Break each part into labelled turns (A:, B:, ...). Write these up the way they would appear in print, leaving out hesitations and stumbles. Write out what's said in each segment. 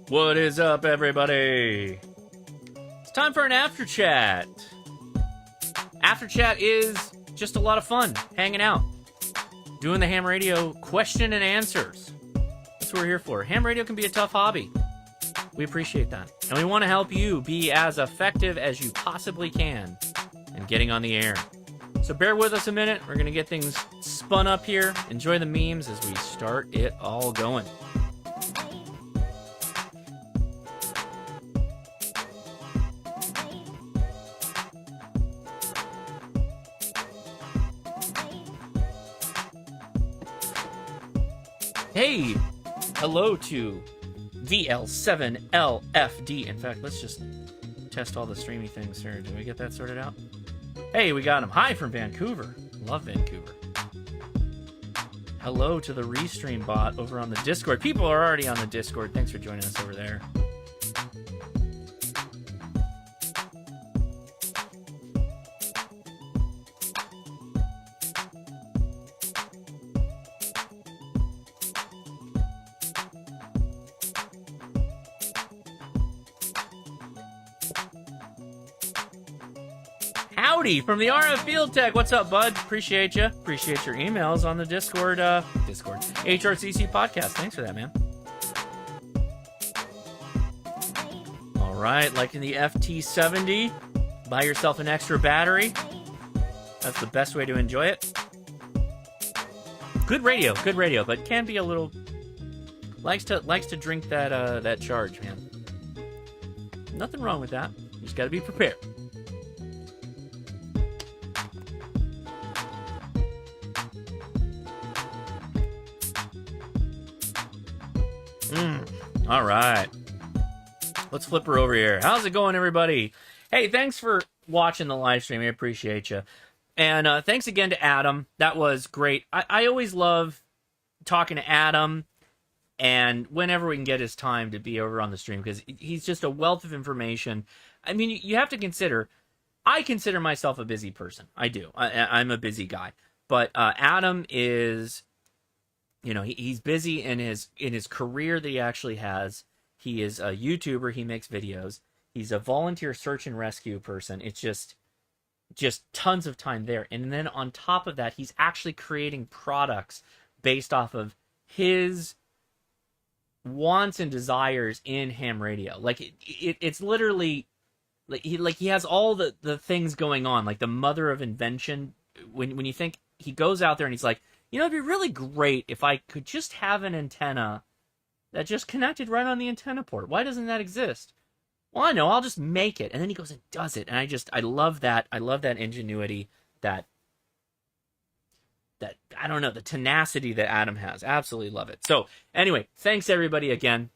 A: What is up, everybody? It's time for an after chat. After chat is just a lot of fun, hanging out, doing the ham radio question and answers. That's what we're here for. Ham radio can be a tough hobby. We appreciate that. And we want to help you be as effective as you possibly can in getting on the air. So bear with us a minute. We're going to get things spun up here. Enjoy the memes as we start it all going. Hey, hello to VL7LFD. In fact, let's just test all the streamy things here. Did we get that sorted out? Hey, we got him. Hi from Vancouver. Love Vancouver. Hello to the Restream bot over on the Discord. People are already on the Discord. Thanks for joining us over there. Howdy from the RF Field Tech. What's up, bud? Appreciate you. Appreciate your emails on the Discord HRCC podcast. Thanks for that, man. All right, liking the FT70. Buy yourself an extra battery. That's the best way to enjoy it. Good radio, but can be a little likes to drink that charge, man. Nothing wrong with that. You just got to be prepared. All right. Let's flip her over here. How's it going, everybody? Hey, thanks for watching the live stream. I appreciate you. And thanks again to Adam. That was great. I always love talking to Adam, and whenever we can get his time to be over on the stream, because he's just a wealth of information. I mean, you have to consider, I consider myself a busy person. I do. I'm a busy guy. But Adam is... You know, he's busy in his career that he actually has. He is a YouTuber. He makes videos. He's a volunteer search and rescue person. It's just tons of time there. And then on top of that, he's actually creating products based off of his wants and desires in ham radio. Like it's literally like he has all the things going on, like the mother of invention. When you think he goes out there and he's like, you know, it'd be really great if I could just have an antenna that just connected right on the antenna port. Why doesn't that exist? Well, I know, I'll just make it. And then he goes and does it. And I love that. I love that ingenuity, that I don't know, the tenacity that Adam has. Absolutely love it. So anyway, thanks everybody again.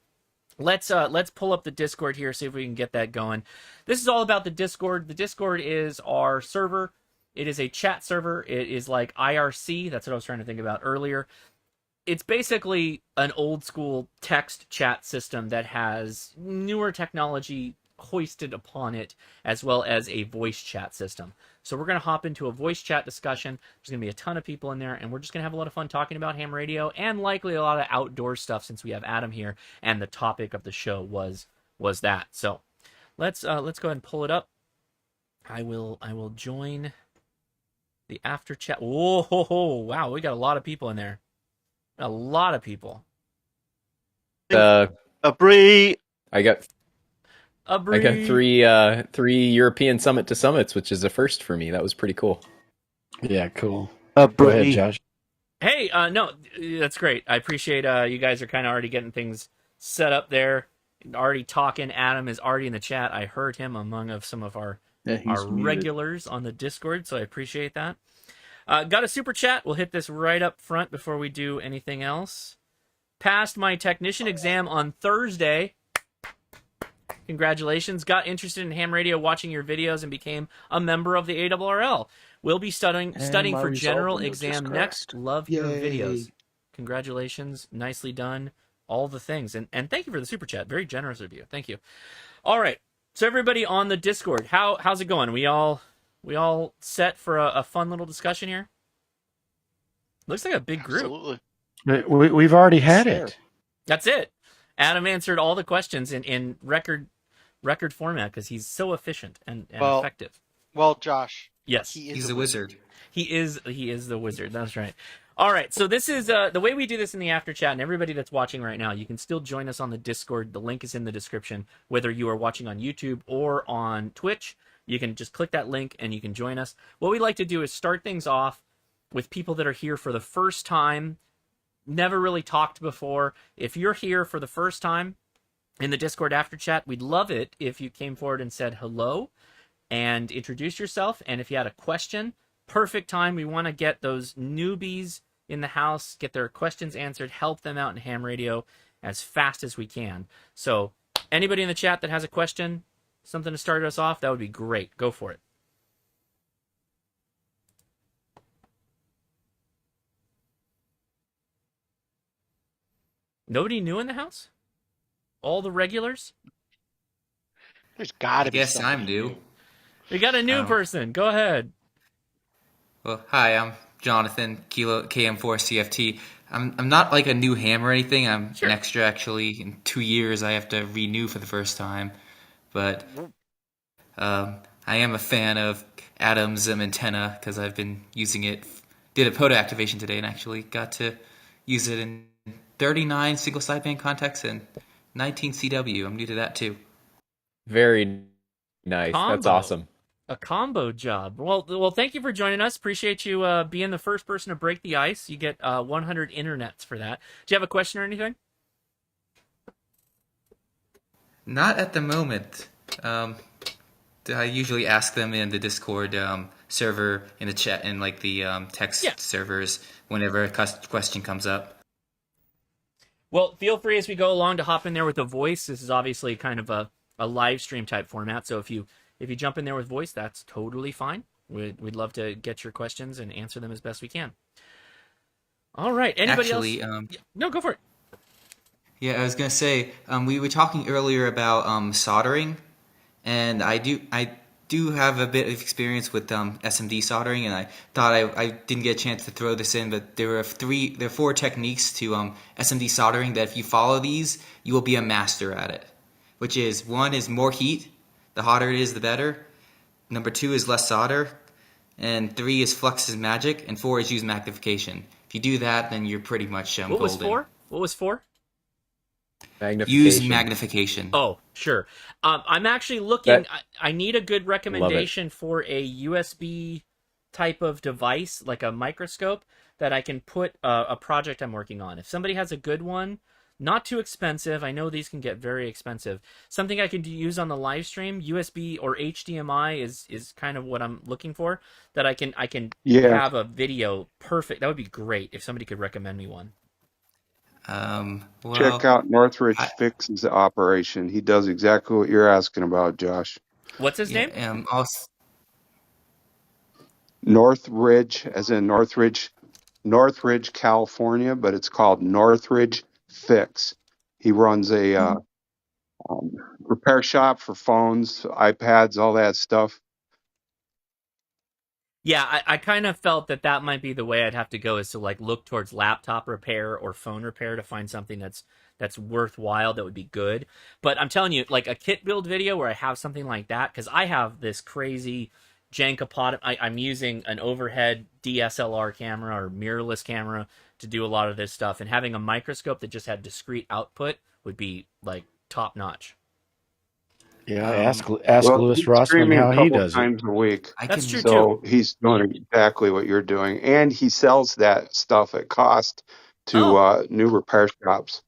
A: Let's pull up the Discord here, see if we can get that going. This is all about the Discord. The Discord is our server. It is a chat server. It is like IRC. That's what I was trying to think about earlier. It's basically an old school text chat system that has newer technology hoisted upon it, as well as a voice chat system. So we're going to hop into a voice chat discussion. There's going to be a ton of people in there, and we're just going to have a lot of fun talking about ham radio and likely a lot of outdoor stuff since we have Adam here, and the topic of the show was that. So let's go ahead and pull it up. I will join the after chat. Whoa, wow, we got a lot of people in there. A lot of people.
B: I got three European Summit to Summits, which is a first for me. That was pretty cool.
C: Yeah, cool. Go ahead, Josh.
A: Hey, no, that's great. I appreciate you guys are kind of already getting things set up there. Already talking. Adam is already in the chat. I heard him among some of our regulars on the Discord, so I appreciate that. Got a super chat. We'll hit this right up front before we do anything else. Passed my technician exam on Thursday. Congratulations. Got interested in ham radio watching your videos and became a member of the ARRL. We'll be studying for general exam next. Love your videos. Congratulations. Nicely done. All the things. And thank you for the super chat. Very generous of you. Thank you. All right. So everybody on the Discord, how's it going? We all set for a fun little discussion here? Looks like a big group.
D: Absolutely.
C: We've already had it.
A: That's it. Adam answered all the questions in record format because he's so efficient and effective.
D: Well, Josh.
A: Yes,
D: he's a wizard.
A: He is the wizard. That's right. All right, so this is the way we do this in the after chat, and everybody that's watching right now, you can still join us on the Discord. The link is in the description. Whether you are watching on YouTube or on Twitch, you can just click that link and you can join us. What we like to do is start things off with people that are here for the first time, never really talked before. If you're here for the first time in the Discord after chat, we'd love it if you came forward and said hello and introduced yourself. And if you had a question, perfect time. We want to get those newbies in the house, get their questions answered, help them out in ham radio as fast as we can. So anybody in the chat that has a question, something to start us off, that would be great. Go for it. Nobody new in the house? All the regulars?
D: There's got to be.
E: I guess I'm new.
A: We got a new person. Go ahead.
E: Well, hi, I'm Jonathan, Kilo KM4CFT. I'm not like a new ham or anything. I'm an extra, actually. In 2 years, I have to renew for the first time. But I am a fan of Adam's antenna because I've been using it. Did a Poda activation today and actually got to use it in 39 single sideband contacts and 19 CW. I'm new to that too.
B: Very nice.
A: Combo.
B: That's awesome.
A: A combo job. Well, thank you for joining us. Appreciate you being the first person to break the ice. You get 100 internets for that. Do you have a question or anything?
E: Not at the moment. I usually ask them in the Discord server, in the chat, in like the text servers whenever a question comes up.
A: Well, feel free as we go along to hop in there with a voice. This is obviously kind of a live stream type format, so if you jump in there with voice, that's totally fine. We'd love to get your questions and answer them as best we can. All right. Anybody else? No, go for it.
E: Yeah, I was gonna say we were talking earlier about soldering, and I do have a bit of experience with SMD soldering, and I thought I didn't get a chance to throw this in, but there are 4 techniques to SMD soldering that if you follow these, you will be a master at it. Which is 1 is more heat. The hotter it is, the better. Number 2 is less solder. And 3 is flux is magic. And 4 is use magnification. If you do that, then you're pretty much golden.
A: What was 4?
B: Magnification.
E: Use magnification.
A: Oh, sure. I'm actually looking. I need a good recommendation for a USB type of device, like a microscope, that I can put a project I'm working on. If somebody has a good one, not too expensive. I know these can get very expensive. Something I can use on the live stream, USB or HDMI is kind of what I'm looking for. That I can have a video perfect. That would be great if somebody could recommend me one.
E: Well,
F: check out Northridge Fix's operation. He does exactly what you're asking about, Josh.
A: What's his name?
F: Northridge, as in Northridge, California, but it's called Northridge Fix. He runs a repair shop for phones, iPads, all that stuff.
A: Yeah, I kind of felt that might be the way I'd have to go, is to like look towards laptop repair or phone repair to find something that's worthwhile, that would be good. But I'm telling you, like a kit build video where I have something like that, because I have this crazy Jankapod. I'm using an overhead DSLR camera or mirrorless camera to do a lot of this stuff, and having a microscope that just had discrete output would be like top notch.
C: Yeah, ask Louis Rossman how he does
F: times a week.
A: That's true
F: so
A: too.
F: He's doing exactly what you're doing, and he sells that stuff at cost to new repair shops.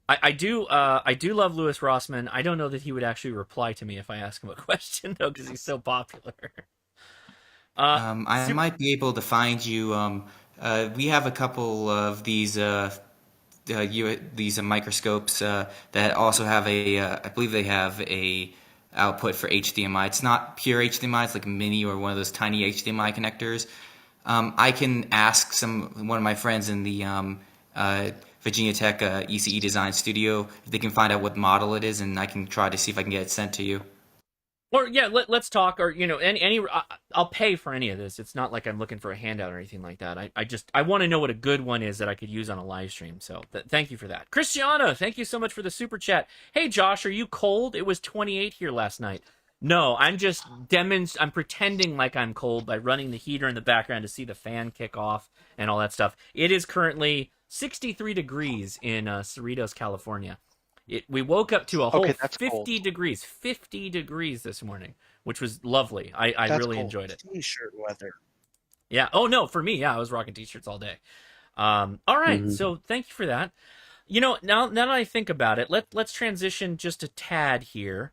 A: I do love Louis Rossman. I don't know that he would actually reply to me if I ask him a question though, because he's so popular.
E: I might be able to find you. We have a couple of these microscopes that also have I believe they have a output for HDMI. It's not pure HDMI. It's like a mini or one of those tiny HDMI connectors. I can ask one of my friends in the Virginia Tech ECE Design Studio if they can find out what model it is, and I can try to see if I can get it sent to you.
A: Or yeah, let's talk. Or I'll pay for any of this. It's not like I'm looking for a handout or anything like that. I want to know what a good one is that I could use on a live stream. So thank you for that, Christiana. Thank you so much for the super chat. Hey Josh, are you cold? It was 28 here last night. No, I'm just I'm pretending like I'm cold by running the heater in the background to see the fan kick off and all that stuff. It is currently 63 degrees in Cerritos, California. We woke up to a whole 50 degrees, 50 degrees this morning, which was lovely. I really enjoyed it.
G: T-shirt weather.
A: Yeah. Oh no, for me, yeah, I was rocking t-shirts all day. All right, so thank you for that. Now that I think about it, let's transition just a tad here.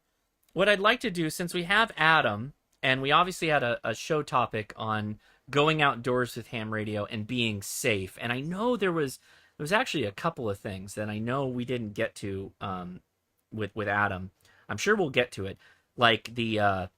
A: What I'd like to do, since we have Adam, and we obviously had a show topic on going outdoors with ham radio and being safe, and I know there was actually a couple of things that I know we didn't get to with Adam. I'm sure we'll get to it, like the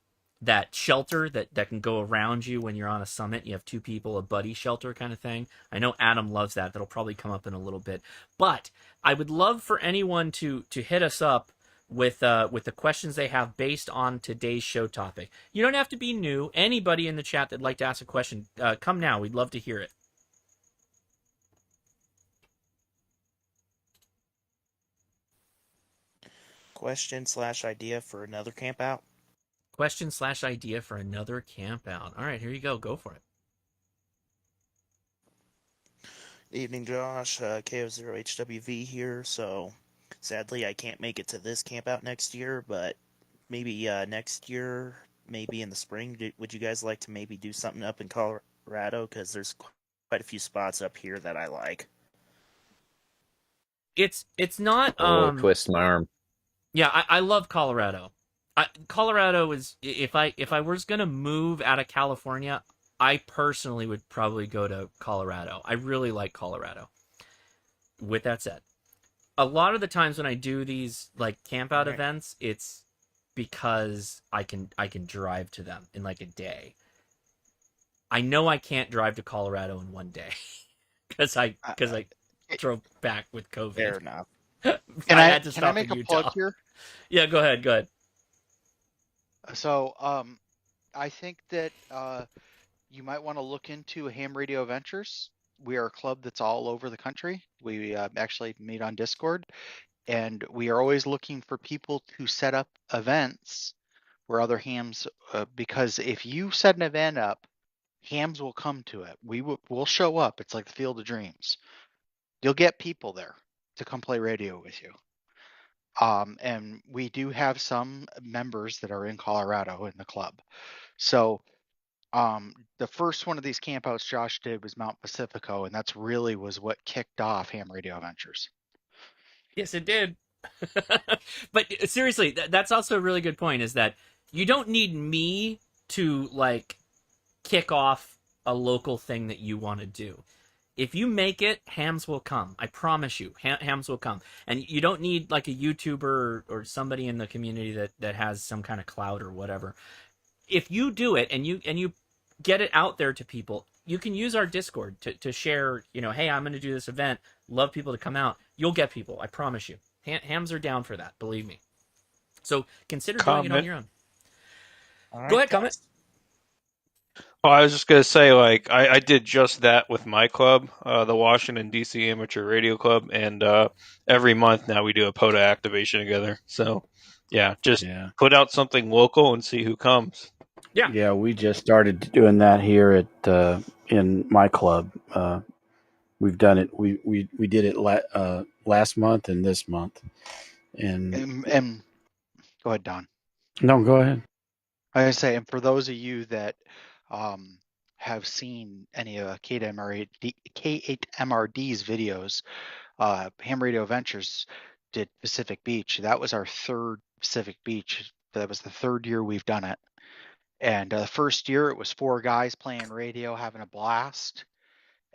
A: that shelter that can go around you when you're on a summit. You have two people, a buddy shelter kind of thing. I know Adam loves that. That'll probably come up in a little bit. But I would love for anyone to hit us up with the questions they have based on today's show topic. You don't have to be new. Anybody in the chat that'd like to ask a question, come now. We'd love to hear it.
G: Question/idea for another camp out.
A: Question/idea for another camp out. All right, here you go. Go for it.
G: Evening, Josh. KO0HWV here. So, sadly, I can't make it to this camp out next year, but maybe next year, maybe in the spring, would you guys like to maybe do something up in Colorado? Because there's quite a few spots up here that I like.
A: It's not.
B: Twist my arm.
A: Yeah, I love Colorado. Colorado is, if I was gonna move out of California, I personally would probably go to Colorado. I really like Colorado. With that said, a lot of the times when I do these like camp out events, it's because I can drive to them in like a day. I know I can't drive to Colorado in one day because I drove back with COVID.
G: Fair enough.
D: Can I make
A: in
D: a plug here?
A: Yeah, go ahead.
D: So, I think that you might want to look into Ham Radio Ventures. We are a club that's all over the country. We actually meet on Discord, and we are always looking for people to set up events where other hams, because if you set an event up, hams will come to it. We'll show up. It's like the Field of Dreams. You'll get people there to come play radio with you. And we do have some members that are in Colorado in the club. So the first one of these campouts Josh did was Mount Pacifico, and that's really was what kicked off Ham Radio Ventures.
A: Yes, it did. But seriously, that's also a really good point, is that you don't need me to like kick off a local thing that you want to do. If you make it, hams will come. I promise you, hams will come. And you don't need like a YouTuber or somebody in the community that has some kind of clout or whatever. If you do it and you get it out there to people, you can use our Discord to share, hey, I'm going to do this event. Love people to come out. You'll get people. I promise you. Hams are down for that. Believe me. So consider doing it on your own.
G: All right,
A: Go ahead, comment.
H: Oh, I was just going to say, like, I did just that with my club, the Washington, D.C. Amateur Radio Club, and every month now we do a Poda activation together. So, put out something local and see who comes.
C: Yeah, we just started doing that here at in my club. We've done it. We did it last month and this month. And
D: go ahead, Don.
C: No, go ahead.
D: I was say, and for those of you that have seen any of K8MRD's videos, Ham Radio Ventures did Pacific Beach. That was our third Pacific Beach. That was the third year we've done it. And the first year it was 4 guys playing radio, having a blast.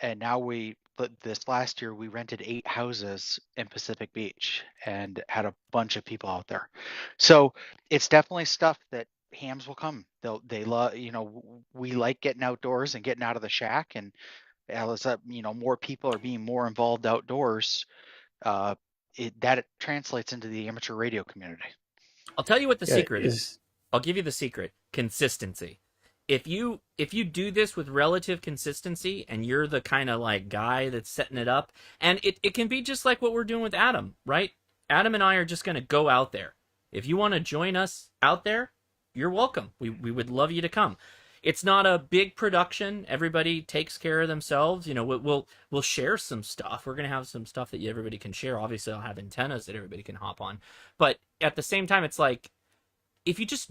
D: And now this last year we rented 8 houses in Pacific Beach and had a bunch of people out there. So it's definitely stuff that hams will come. They love, we like getting outdoors and getting out of the shack, and as more people are being more involved outdoors, that translates into the amateur radio community.
A: I'll tell you what the secret is. I'll give you the secret: consistency. If you do this with relative consistency, and you're the kind of like guy that's setting it up, and it can be just like what we're doing with Adam, right? Adam and I are just going to go out there. If you want to join us out there, you're welcome. We would love you to come. It's not a big production. Everybody takes care of themselves. You know, we'll share some stuff. We're gonna have some stuff that everybody can share. Obviously, I'll have antennas that everybody can hop on. But at the same time, it's like if you just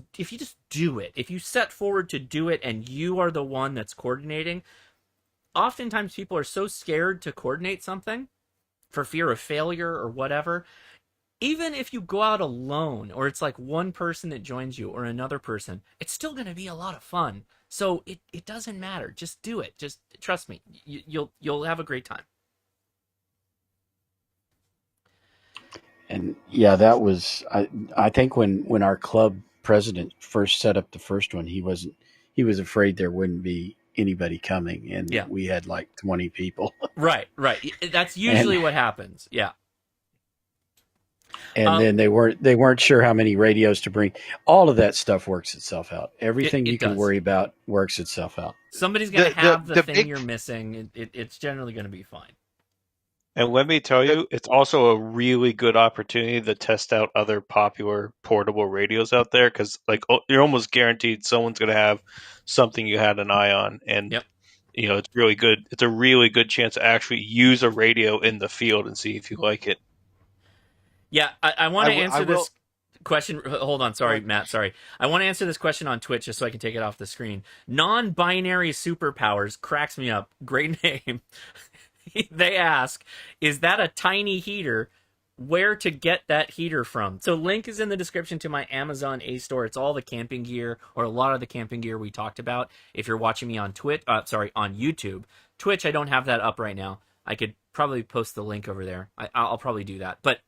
A: do it, if you set forward to do it, and you are the one that's coordinating. Oftentimes, people are so scared to coordinate something for fear of failure or whatever. Even if you go out alone, or it's like one person that joins you or another person, it's still going to be a lot of fun. So it doesn't matter. Just do it. Just trust me. You'll have a great time.
C: And yeah, that was I think when our club president first set up the first one, he was afraid there wouldn't be anybody coming, and
A: Yeah.
C: we had like 20 people.
A: Right. That's usually what happens. Yeah.
C: And then they weren't sure how many radios to bring. All of that stuff works itself out. Everything you can
A: does.
C: worry about works itself out.
A: Somebody's going to have the thing you're missing. It's generally going to be fine.
H: And let me tell you, it's also a really good opportunity to test out other popular portable radios out there, because like you're almost guaranteed someone's going to have something you had an eye on, and
A: Yep.
H: you know, it's really good. It's a really good chance to actually use a radio in the field and see if you like it.
A: Yeah, I want to answer this question. Hold on, sorry, Matt. Sorry, I want to answer this question on Twitch just so I can take it off the screen. Non-binary superpowers cracks me up. Great name. They ask, is that a tiny heater? Where to get that heater from? So link is in the description to my Amazon A store. It's all the camping gear, or a lot of the camping gear we talked about. If you're watching me on on YouTube. Twitch, I don't have that up right now. I could probably post the link over there. I'll probably do that. But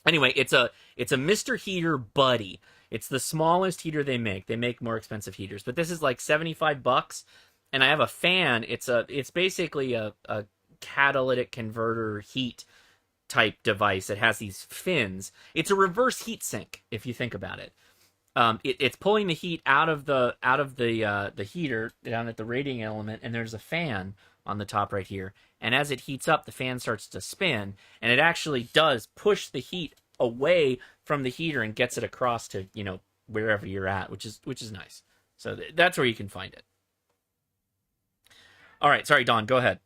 A: anyway, it's a Mr. Heater Buddy. It's the smallest heater they make. They make more expensive heaters, but this is like $75, and I have a fan. It's basically a catalytic converter heat type device that has these fins. It's a reverse heat sink if you think about it. It's pulling the heat out of the heater down at the radiating element, and there's a fan on the top right here. And as it heats up, the fan starts to spin, and it actually does push the heat away from the heater and gets it across to, you know, wherever you're at, which is nice. So that's where you can find it. All right, sorry, Don, go ahead.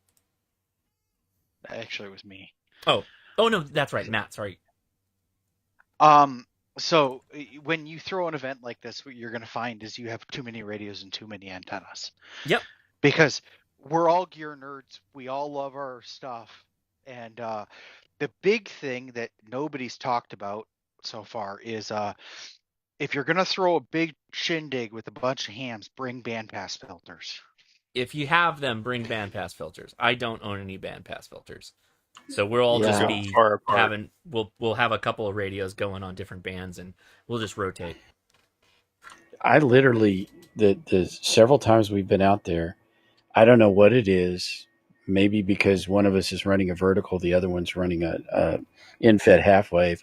D: Actually, it was me.
A: Oh no, that's right, Matt. Sorry.
D: So when you throw an event like this, what you're going to find is you have too many radios and too many antennas.
A: Yep.
D: Because we're all gear nerds. We all love our stuff. And the big thing that nobody's talked about so far is if you're going to throw a big shindig with a bunch of hams, bring bandpass filters.
A: If you have them, bring bandpass filters. I don't own any bandpass filters. So we'll all just be having we'll have a couple of radios going on different bands, and we'll just rotate.
C: I literally the several times we've been out there, I don't know what it is. Maybe because one of us is running a vertical, the other one's running a in-fed half wave.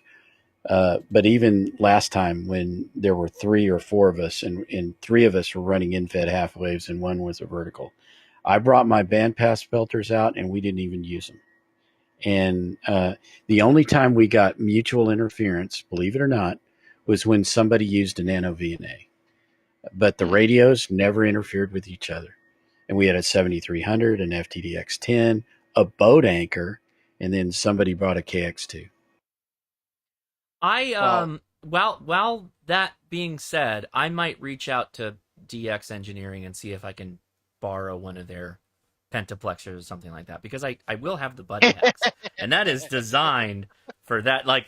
C: But even last time when there were 3 or 4 of us, and 3 of us were running in-fed half waves and one was a vertical, I brought my bandpass filters out and we didn't even use them. And the only time we got mutual interference, believe it or not, was when somebody used a nano VNA. But the radios never interfered with each other. And we had a 7300, an FTDX10, a boat anchor, and then somebody brought a KX2.
A: While that being said, I might reach out to DX Engineering and see if I can borrow one of their pentaplexers or something like that, because I will have the Buddy Hex, and that is designed for that. Like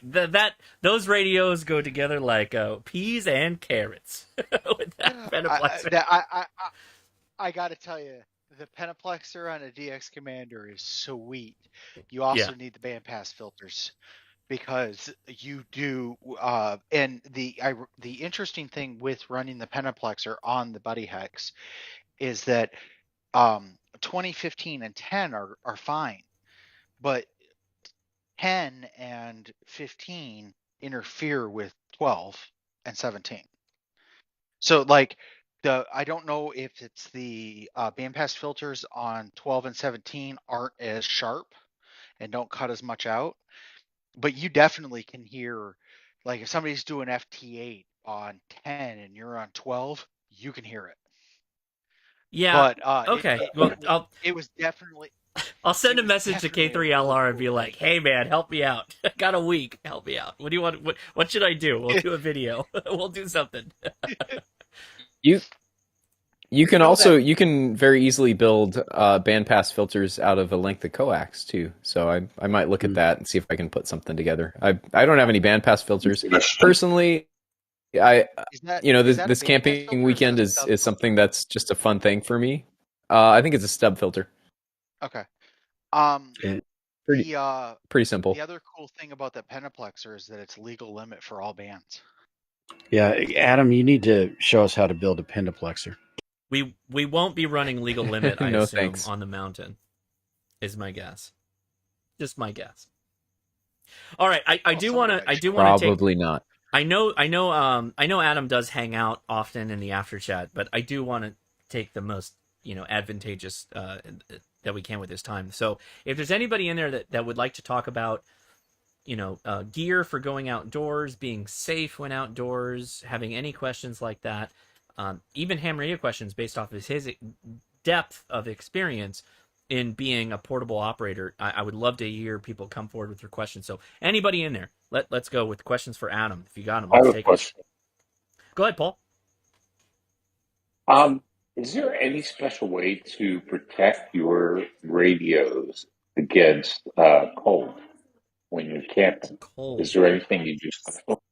A: those radios go together like peas and carrots with that pentaplexer.
D: I got to tell you, the pentaplexer on a DX Commander is sweet. You also need the bandpass filters, because you do. And the interesting thing with running the pentaplexer on the Buddy Hex is that 2015 and 10 are fine, but 10 and 15 interfere with 12 and 17. So like I don't know if it's the bandpass filters on 12 and 17 aren't as sharp and don't cut as much out, but you definitely can hear, like if somebody's doing FT8 on 10 and you're on 12, you can hear it.
A: Yeah.
D: But
A: Okay. Well,
D: it was definitely.
A: I'll send a
D: was
A: message to
D: definitely a
A: K3LR
D: really
A: and be
D: cool
A: like,
D: thing.
A: "Hey man, help me out. I got a week. Help me out. What do you want? What should I do? We'll do a video. We'll do something."
B: You can also you can very easily build bandpass filters out of a length of coax too. So I might look at that and see if I can put something together. I don't have any bandpass filters personally. This camping weekend is something that's just a fun thing for me. I think it's a stub filter.
D: Okay.
B: Pretty simple.
D: The other cool thing about that Pentaplexer is that it's legal limit for all bands.
C: Yeah, Adam, you need to show us how to build a Pentaplexer.
A: We won't be running legal limit, I
B: No,
A: assume,
B: thanks.
A: on the mountain. Is my guess. Just my guess. All right, I do want to
B: probably not.
A: I know Adam does hang out often in the after chat, but I do want to take the most, advantageous that we can with this time. So if there's anybody in there that would like to talk about, gear for going outdoors, being safe when outdoors, having any questions like that, even ham radio questions based off of his depth of experience in being a portable operator, I would love to hear people come forward with their questions. So anybody in there, let's go with questions for Adam. If you got them, let's take it. Go ahead, Paul.
I: Is there any special way to protect your radios against cold when you're camping?
A: Cold.
I: Is there anything you do special?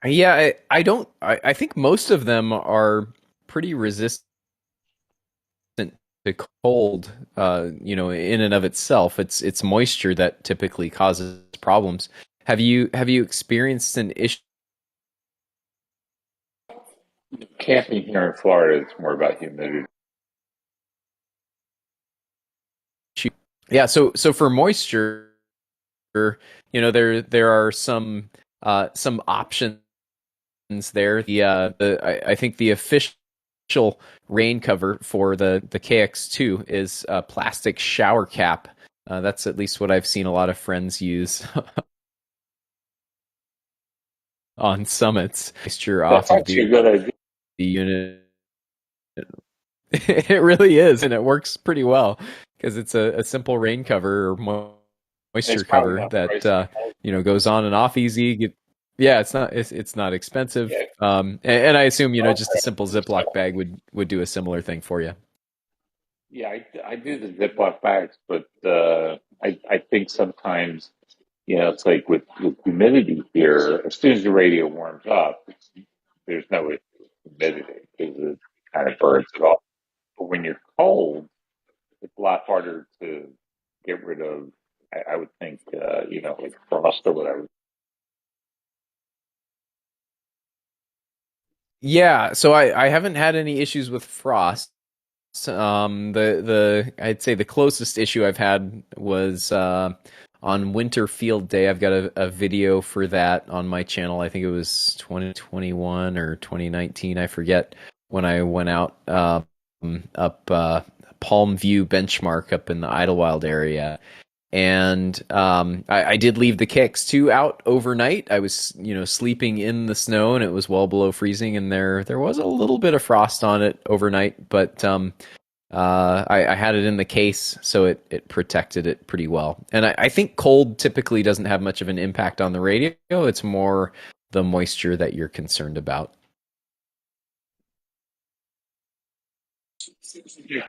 B: Yeah, I don't. I think most of them are pretty resistant to cold. In and of itself, it's moisture that typically causes problems. Have you experienced an issue?
I: Camping here in Florida, it's more about humidity.
B: Yeah, so for moisture, there are some options there. I think the official rain cover for the KX2 is a plastic shower cap. That's at least what I've seen a lot of friends use on summits. Moisture off of the unit. It really is, and it works pretty well because it's a simple rain cover or moisture cover that goes on and off easy. It's not expensive, and I assume just a simple Ziploc bag would do a similar thing for you.
I: Yeah, I do the Ziploc bags, but I think sometimes it's like with humidity here. As soon as the radio warms up, there's no humidity because it kind of burns it off. But when you're cold, it's a lot harder to get rid of. I would think, like frost or whatever.
B: Yeah, so I haven't had any issues with frost. I'd say the closest issue I've had was on Winter Field Day. I've got a video for that on my channel. I think it was 2021 or 2019. I forget when I went out up Palm View Benchmark up in the Idlewild area. And I did leave the KX2 out overnight. I was, sleeping in the snow, and it was well below freezing, and there was a little bit of frost on it overnight, but I had it in the case, so it protected it pretty well. And I think cold typically doesn't have much of an impact on the radio. It's more the moisture that you're concerned about.
I: Yeah.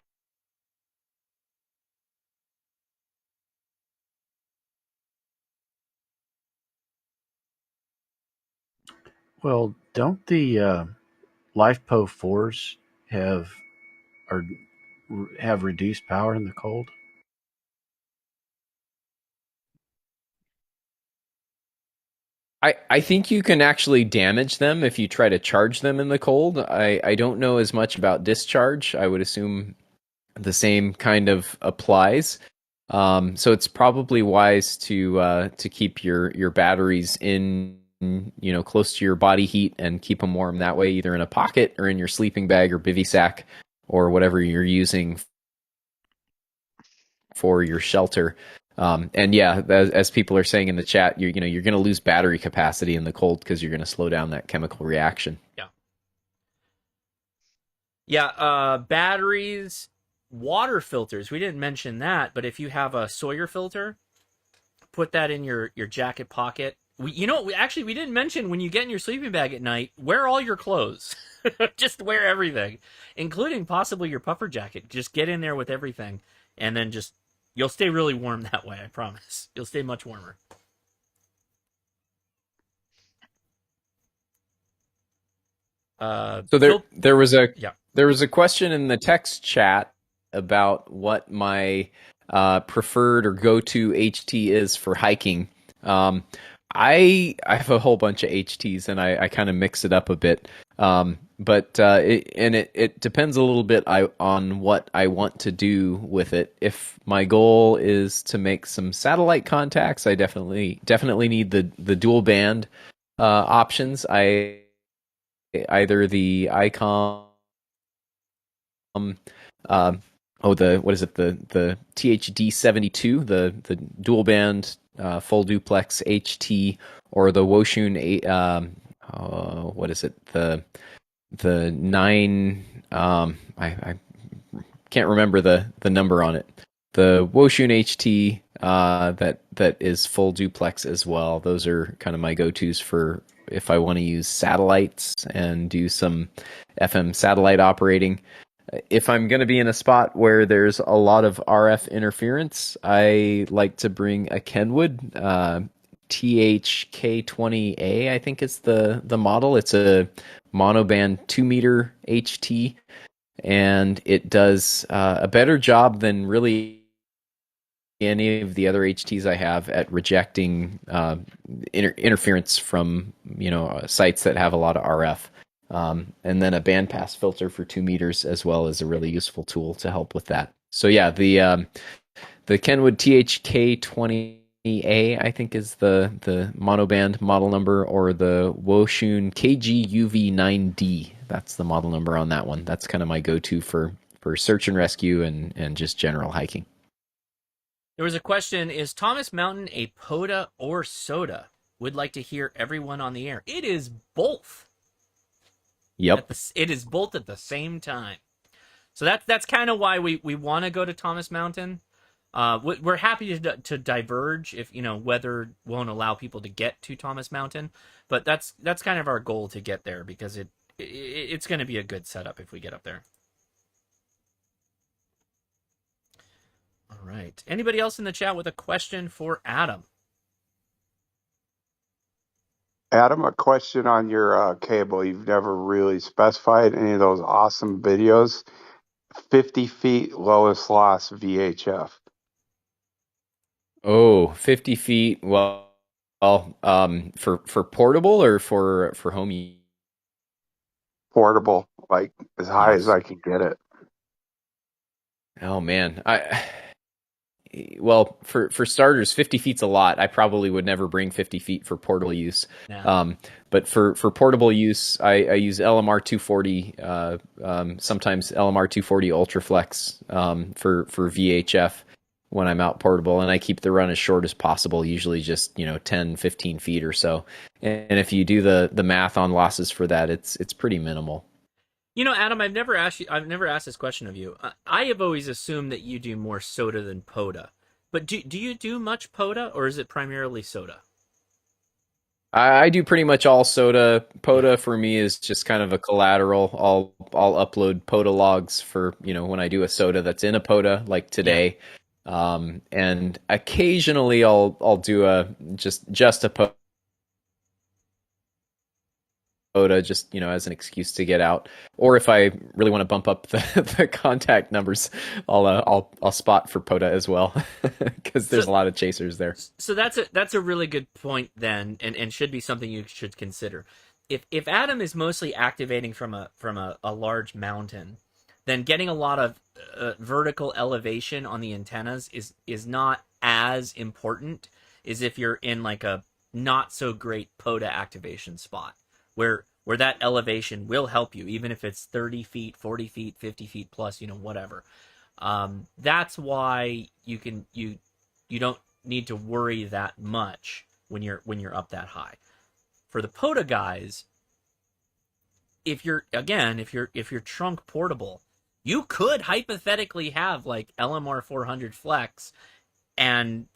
C: Well, don't the LifePo 4s have reduced power in the cold?
B: I think you can actually damage them if you try to charge them in the cold. I don't know as much about discharge. I would assume the same kind of applies. So it's probably wise to keep your batteries in close to your body heat and keep them warm that way, either in a pocket or in your sleeping bag or bivy sack or whatever you're using for your shelter. And yeah, as people are saying in the chat, you're going to lose battery capacity in the cold because you're going to slow down that chemical reaction.
A: Yeah, batteries, water filters. We didn't mention that, but if you have a Sawyer filter, put that in your jacket pocket. We didn't mention when you get in your sleeping bag at night, wear all your clothes. Just wear everything, including possibly your puffer jacket. Just get in there with everything, and then you'll stay really warm that way, I promise. You'll stay much warmer.
B: So there was a question in the text chat about what my preferred or go-to HT is for hiking. I have a whole bunch of HTs, and I kind of mix it up a bit. But it depends a little bit on what I want to do with it. If my goal is to make some satellite contacts, I definitely need the dual band options. Either the ICOM, the THD 72, the dual band full duplex HT, or the Woshun the 9, I can't remember the number on it. The Woshun HT that is full duplex as well. Those are kind of my go-tos for if I want to use satellites and do some FM satellite operating. If I'm going to be in a spot where there's a lot of RF interference, I like to bring a Kenwood THK20A, I think is the model. It's a monoband 2-meter HT, and it does a better job than really any of the other HTs I have at rejecting interference from sites that have a lot of RF. And then a bandpass filter for 2 meters as well is a really useful tool to help with that. So yeah, the Kenwood THK20A, I think, is the monoband model number, or the Woshun KGUV9D. That's the model number on that one. That's kind of my go-to for search and rescue and just general hiking.
A: There was a question, is Thomas Mountain a Poda or soda? Would like to hear everyone on the air. It is both.
B: Yep.
A: It is both at the same time. So that's kind of why we want to go to Thomas Mountain. We're happy to diverge if weather won't allow people to get to Thomas Mountain, but that's kind of our goal to get there, because it's going to be a good setup if we get up there. All right. Anybody else in the chat with a question for Adam?
F: Adam, a question on your cable. You've never really specified any of those awesome videos. 50 feet lowest loss VHF.
B: Oh, 50 feet. Well, for portable or for home use?
F: Portable, like as high as I can get it.
B: Oh man, well, for starters, 50 feet's a lot. I probably would never bring 50 feet for portable use.
A: Yeah.
B: But for portable use, I use LMR 240, sometimes LMR 240 Ultraflex for VHF when I'm out portable, and I keep the run as short as possible, usually just 10, 15 feet or so. And if you do the math on losses for that, it's pretty minimal.
A: Adam, I've never asked this question of you. I have always assumed that you do more soda than Poda. But do you do much Poda, or is it primarily soda?
B: I do pretty much all soda. Poda for me is just kind of a collateral. I'll upload Poda logs for when I do a soda that's in a Poda, like today. Yeah. And occasionally I'll do just a Poda, just as an excuse to get out, or if I really want to bump up the contact numbers, I'll spot for Poda as well, because there's a lot of chasers there.
A: So that's a really good point then, and should be something you should consider. If Adam is mostly activating from a large mountain, then getting a lot of vertical elevation on the antennas is not as important as if you're in like a not so great Poda activation spot where that elevation will help you, even if it's 30 feet, 40 feet, 50 feet plus, whatever. That's why you don't need to worry that much when you're up that high. For the Poda guys, if you're trunk portable, you could hypothetically have like LMR 400 flex, and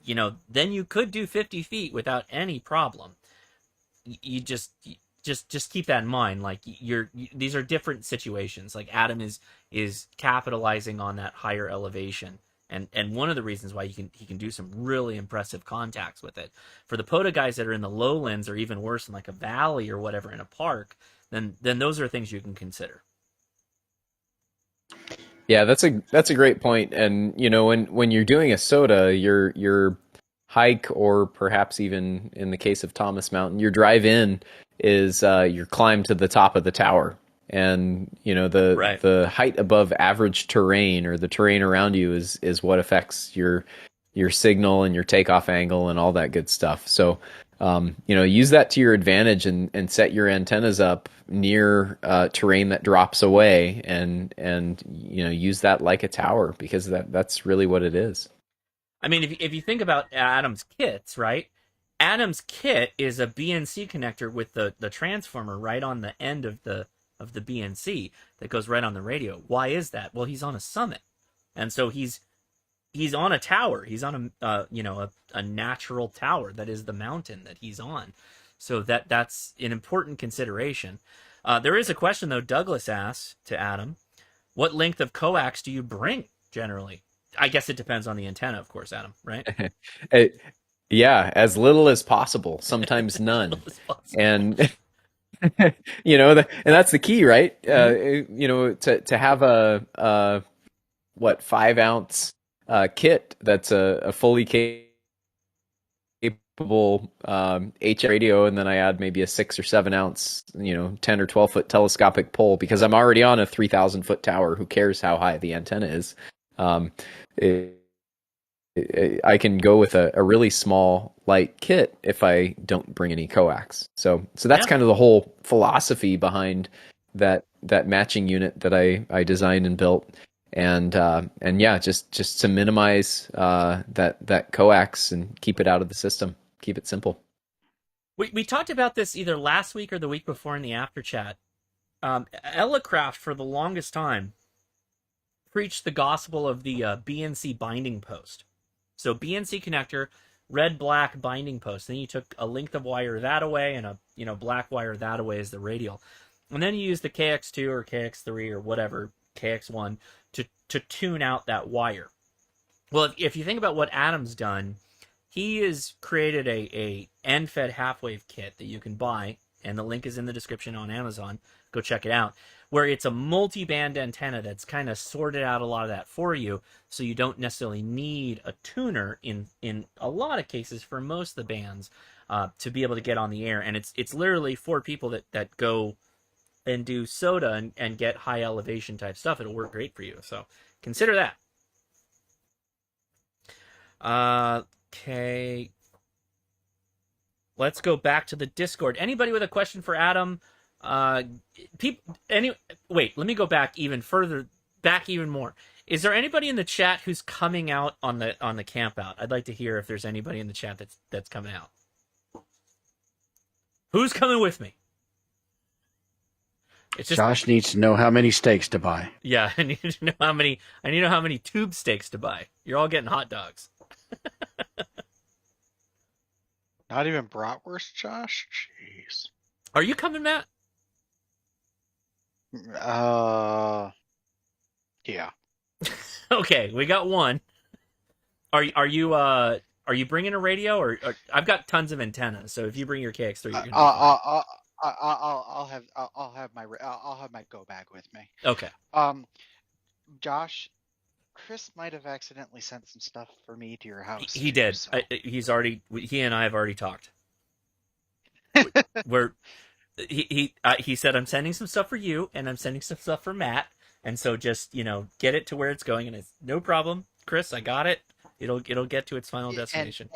A: then you could do 50 feet without any problem. You just keep that in mind. Like these are different situations. Like Adam is capitalizing on that higher elevation, and one of the reasons why he can do some really impressive contacts with it. For the Poda guys that are in the lowlands, or even worse, in like a valley or whatever in a park, then those are things you can consider.
B: Yeah, that's a great point. And when you're doing a soda, your hike, or perhaps even in the case of Thomas Mountain, your drive in is your climb to the top of the tower. And the height above average terrain, or the terrain around you, is what affects your signal and your takeoff angle and all that good stuff. So use that to your advantage, and set your antennas up near terrain that drops away, and use that like a tower, because that's really what it is.
A: I mean, if you think about Adam's kits, right? Adam's kit is a BNC connector with the transformer right on the end of the BNC that goes right on the radio. Why is that? Well, he's on a summit, and so he's on a tower. He's on a natural tower that is the mountain that he's on. So that's an important consideration. There is a question though. Douglas asks to Adam, what length of coax do you bring generally? I guess it depends on the antenna, of course, Adam, right?
B: Yeah, as little as possible, sometimes none. And and that's the key, right? To have a 5-ounce kit that's a fully capable H radio, and then I add maybe a 6 or 7 ounce 10 or 12 foot telescopic pole, because I'm already on a 3,000 foot tower. Who cares how high the antenna is? I can go with a really small light kit if I don't bring any coax. So that's kind of the whole philosophy behind that matching unit that I designed and built. And yeah, just to minimize that coax and keep it out of the system. Keep it simple.
A: We talked about this either last week or the week before in the after chat. Elecraft, for the longest time, preached the gospel of the BNC binding post. So BNC connector, red-black binding post. Then you took a length of wire that away and a black wire that away as the radial. And then you use the KX2 or KX3 or whatever, KX1, to tune out that wire. Well, if you think about what Adam's done, he has created a end-fed half-wave kit that you can buy, and the link is in the description on Amazon. Go check it out, where it's a multi-band antenna that's kind of sorted out a lot of that for you, so you don't necessarily need a tuner in a lot of cases for most of the bands to be able to get on the air. And it's literally for people that go and do soda and get high elevation type stuff. It'll work great for you, so consider that. Okay, let's go back to the Discord. Anybody with a question for Adam? Wait, let me go back even further, back even more. Is there anybody in the chat who's coming out on the Campout? I'd like to hear if there's anybody in the chat that's coming out. Who's coming with me? It's just,
C: Josh needs to know how many steaks to buy.
A: Yeah, I need to know how many tube steaks to buy. You're all getting hot dogs.
D: Not even bratwurst, Josh? Jeez.
A: Are you coming, Matt?
D: Yeah.
A: Okay, we got one. Are you bringing a radio, or I've got tons of antennas, so if you bring your KX3, you're gonna
D: I'll have my go bag with me.
A: Okay.
D: Josh, Chris might have accidentally sent some stuff for me to your house.
A: He did.
D: So.
A: He and I have already talked. He said, I'm sending some stuff for you, and I'm sending some stuff for Matt, and so just get it to where it's going, and it's no problem, Chris. I got it. It'll get to its final destination.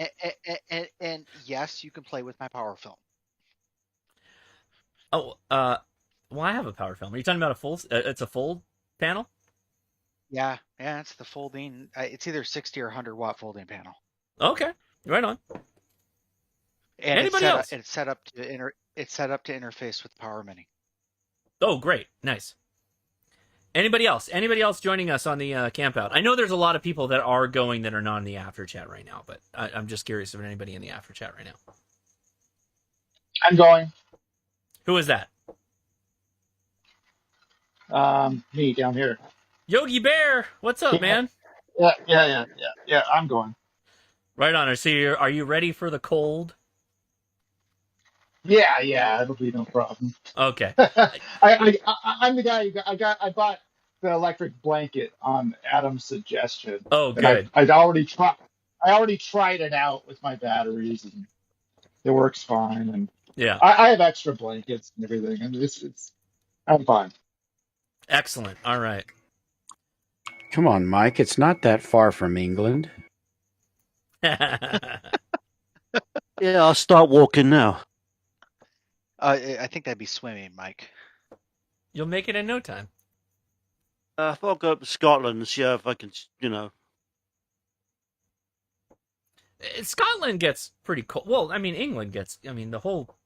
D: And yes, you can play with my power film.
A: Oh, well, I have a power film. Are you talking about a full? It's a fold panel.
D: Yeah, it's the folding. It's either 60 or 100-watt folding panel.
A: Okay, right on.
D: And
A: Anybody else?
D: It's set up to interface with Power Mini.
A: Oh, great, nice. Anybody else? Anybody else joining us on the Campout? I know there's a lot of people that are going that are not in the after chat right now, but I'm just curious if there's anybody in the after chat right now.
J: I'm going.
A: Who is that?
J: Me down here.
A: Yogi Bear, what's up, man?
J: Yeah. I'm going.
A: Right on. So, are you ready for the cold?
J: Yeah, it'll be no problem.
A: Okay.
J: I'm the guy. I bought the electric blanket on Adam's suggestion.
A: Oh, good.
J: I already tried it out with my batteries, and it works fine. And
A: yeah,
J: I have extra blankets and everything, and I'm fine.
A: Excellent. All right.
C: Come on, Mike. It's not that far from England.
K: Yeah, I'll start walking now.
D: I think that'd be swimming, Mike.
A: You'll make it in no time.
K: If I go up to Scotland and see if I can,
A: Scotland gets pretty cold. Well, I mean, England gets. I mean, the whole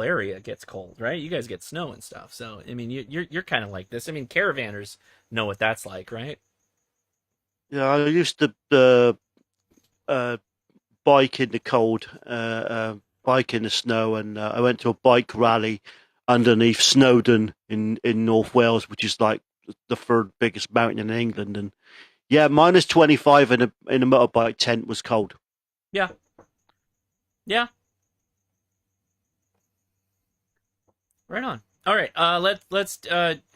A: area gets cold, right? You guys get snow and stuff. So, I mean, you're kind of like this. I mean, caravanners know what that's like, right?
K: Yeah, I used to bike in the cold, bike in the snow, and I went to a bike rally underneath Snowdon in North Wales, which is like the third biggest mountain in England. And yeah, minus 25 in a motorbike tent was cold.
A: Yeah. Right on. All right. Let's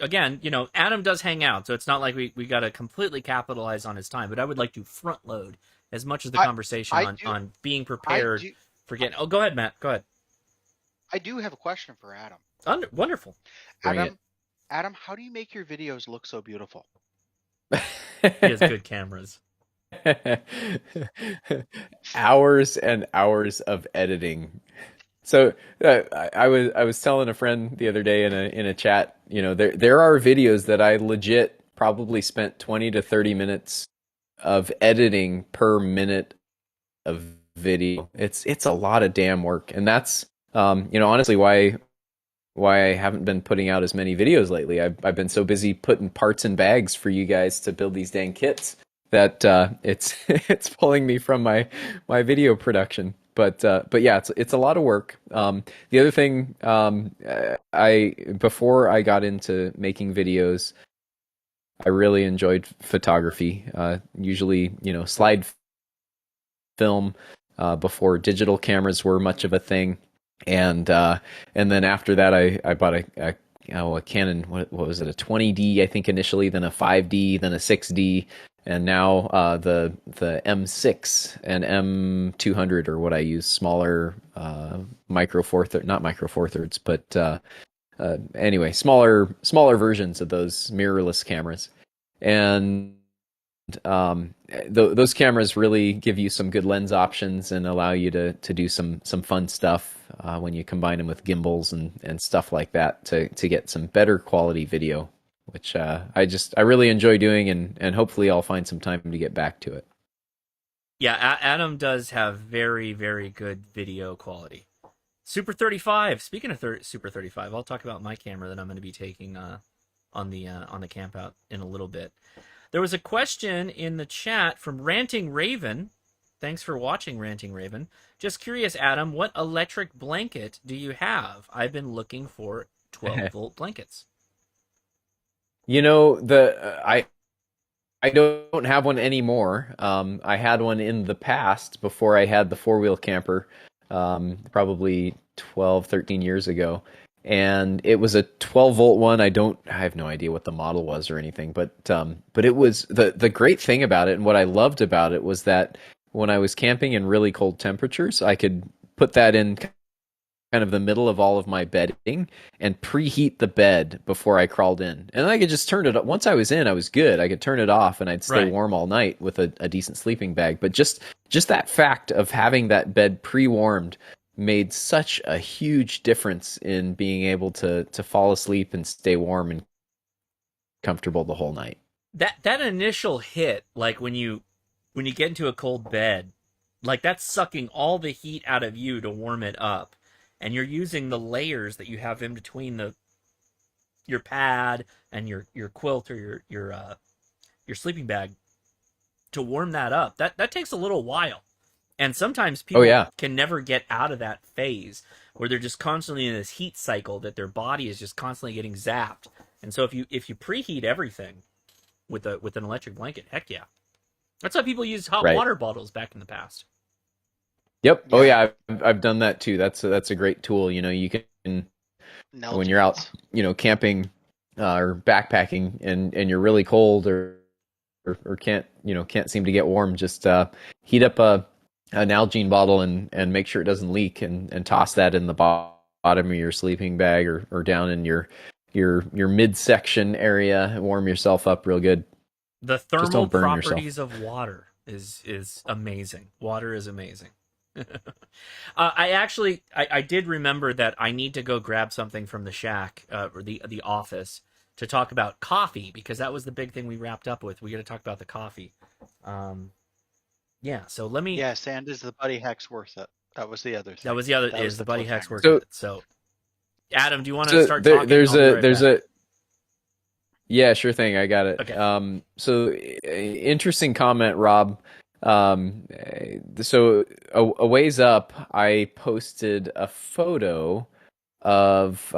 A: again. Adam does hang out, so it's not like we got to completely capitalize on his time. But I would like to front load as much of the conversation on being prepared for getting. Oh, go ahead, Matt. Go ahead.
D: I do have a question for Adam.
A: Wonderful.
D: Adam, how do you make your videos look so beautiful?
A: He has good cameras.
B: Hours and hours of editing. So I was telling a friend the other day in a chat, there are videos that I legit probably spent 20 to 30 minutes of editing per minute of video. It's a lot of damn work, and that's honestly why I haven't been putting out as many videos lately. I've been so busy putting parts in bags for you guys to build these dang kits that it's pulling me from my video production. But yeah, it's a lot of work. The other thing, before I got into making videos, I really enjoyed photography. Usually, slide film before digital cameras were much of a thing, and then after that, I bought a Canon. What was it? A 20D, I think initially, then a 5D, then a 6D. And now the M6 and M200 are what I use, smaller micro four thirds, not micro four thirds, but anyway, smaller versions of those mirrorless cameras. And those cameras really give you some good lens options and allow you to do some fun stuff when you combine them with gimbals and stuff like that to get some better quality video, which I really enjoy doing, and hopefully I'll find some time to get back to it.
A: Yeah, Adam does have very, very good video quality. Super 35. Speaking of Super 35, I'll talk about my camera that I'm going to be taking on the Campout in a little bit. There was a question in the chat from Ranting Raven. Thanks for watching, Ranting Raven. Just curious, Adam, what electric blanket do you have? I've been looking for 12-volt blankets.
B: I don't have one anymore. I had one in the past before I had the four-wheel camper, probably 12, 13 years ago. And it was a 12-volt one. I have no idea what the model was or anything, but it was the great thing about it, and what I loved about it was that when I was camping in really cold temperatures, I could put that in kind of the middle of all of my bedding and preheat the bed before I crawled in. And I could just turn it up. Once I was in, I was good. I could turn it off and I'd stay
A: Right.
B: warm all night with a decent sleeping bag. But just that fact of having that bed pre-warmed made such a huge difference in being able to fall asleep and stay warm and comfortable the whole night.
A: That initial hit, like when you get into a cold bed, like that's sucking all the heat out of you to warm it up. And you're using the layers that you have in between your pad and your quilt or your sleeping bag to warm that up. That takes a little while. And sometimes people can never get out of that phase where they're just constantly in this heat cycle that their body is just constantly getting zapped. And so if you preheat everything with an electric blanket, heck yeah. That's how people used hot water bottles back in the past.
B: Yep. Oh yeah, I've done that too. That's a great tool. You know, you can when you're out, camping or backpacking and you're really cold or can't seem to get warm, just heat up an Nalgene bottle and make sure it doesn't leak and toss that in the bottom of your sleeping bag or down in your midsection area and warm yourself up real good.
A: The thermal properties of water is amazing. Water is amazing. I did remember that I need to go grab something from the shack or the office to talk about coffee, because that was the big thing we wrapped up with. We got to talk about the coffee. So let me.
D: Yes, and is the Buddy Hex worth it? That was the other thing.
A: That was the other. Is the Buddy Hex worth
B: it?
A: So, Adam, do you want to start talking?
B: Yeah, sure thing. I got it.
A: Okay.
B: So interesting comment, Rob. So a ways up, I posted a photo of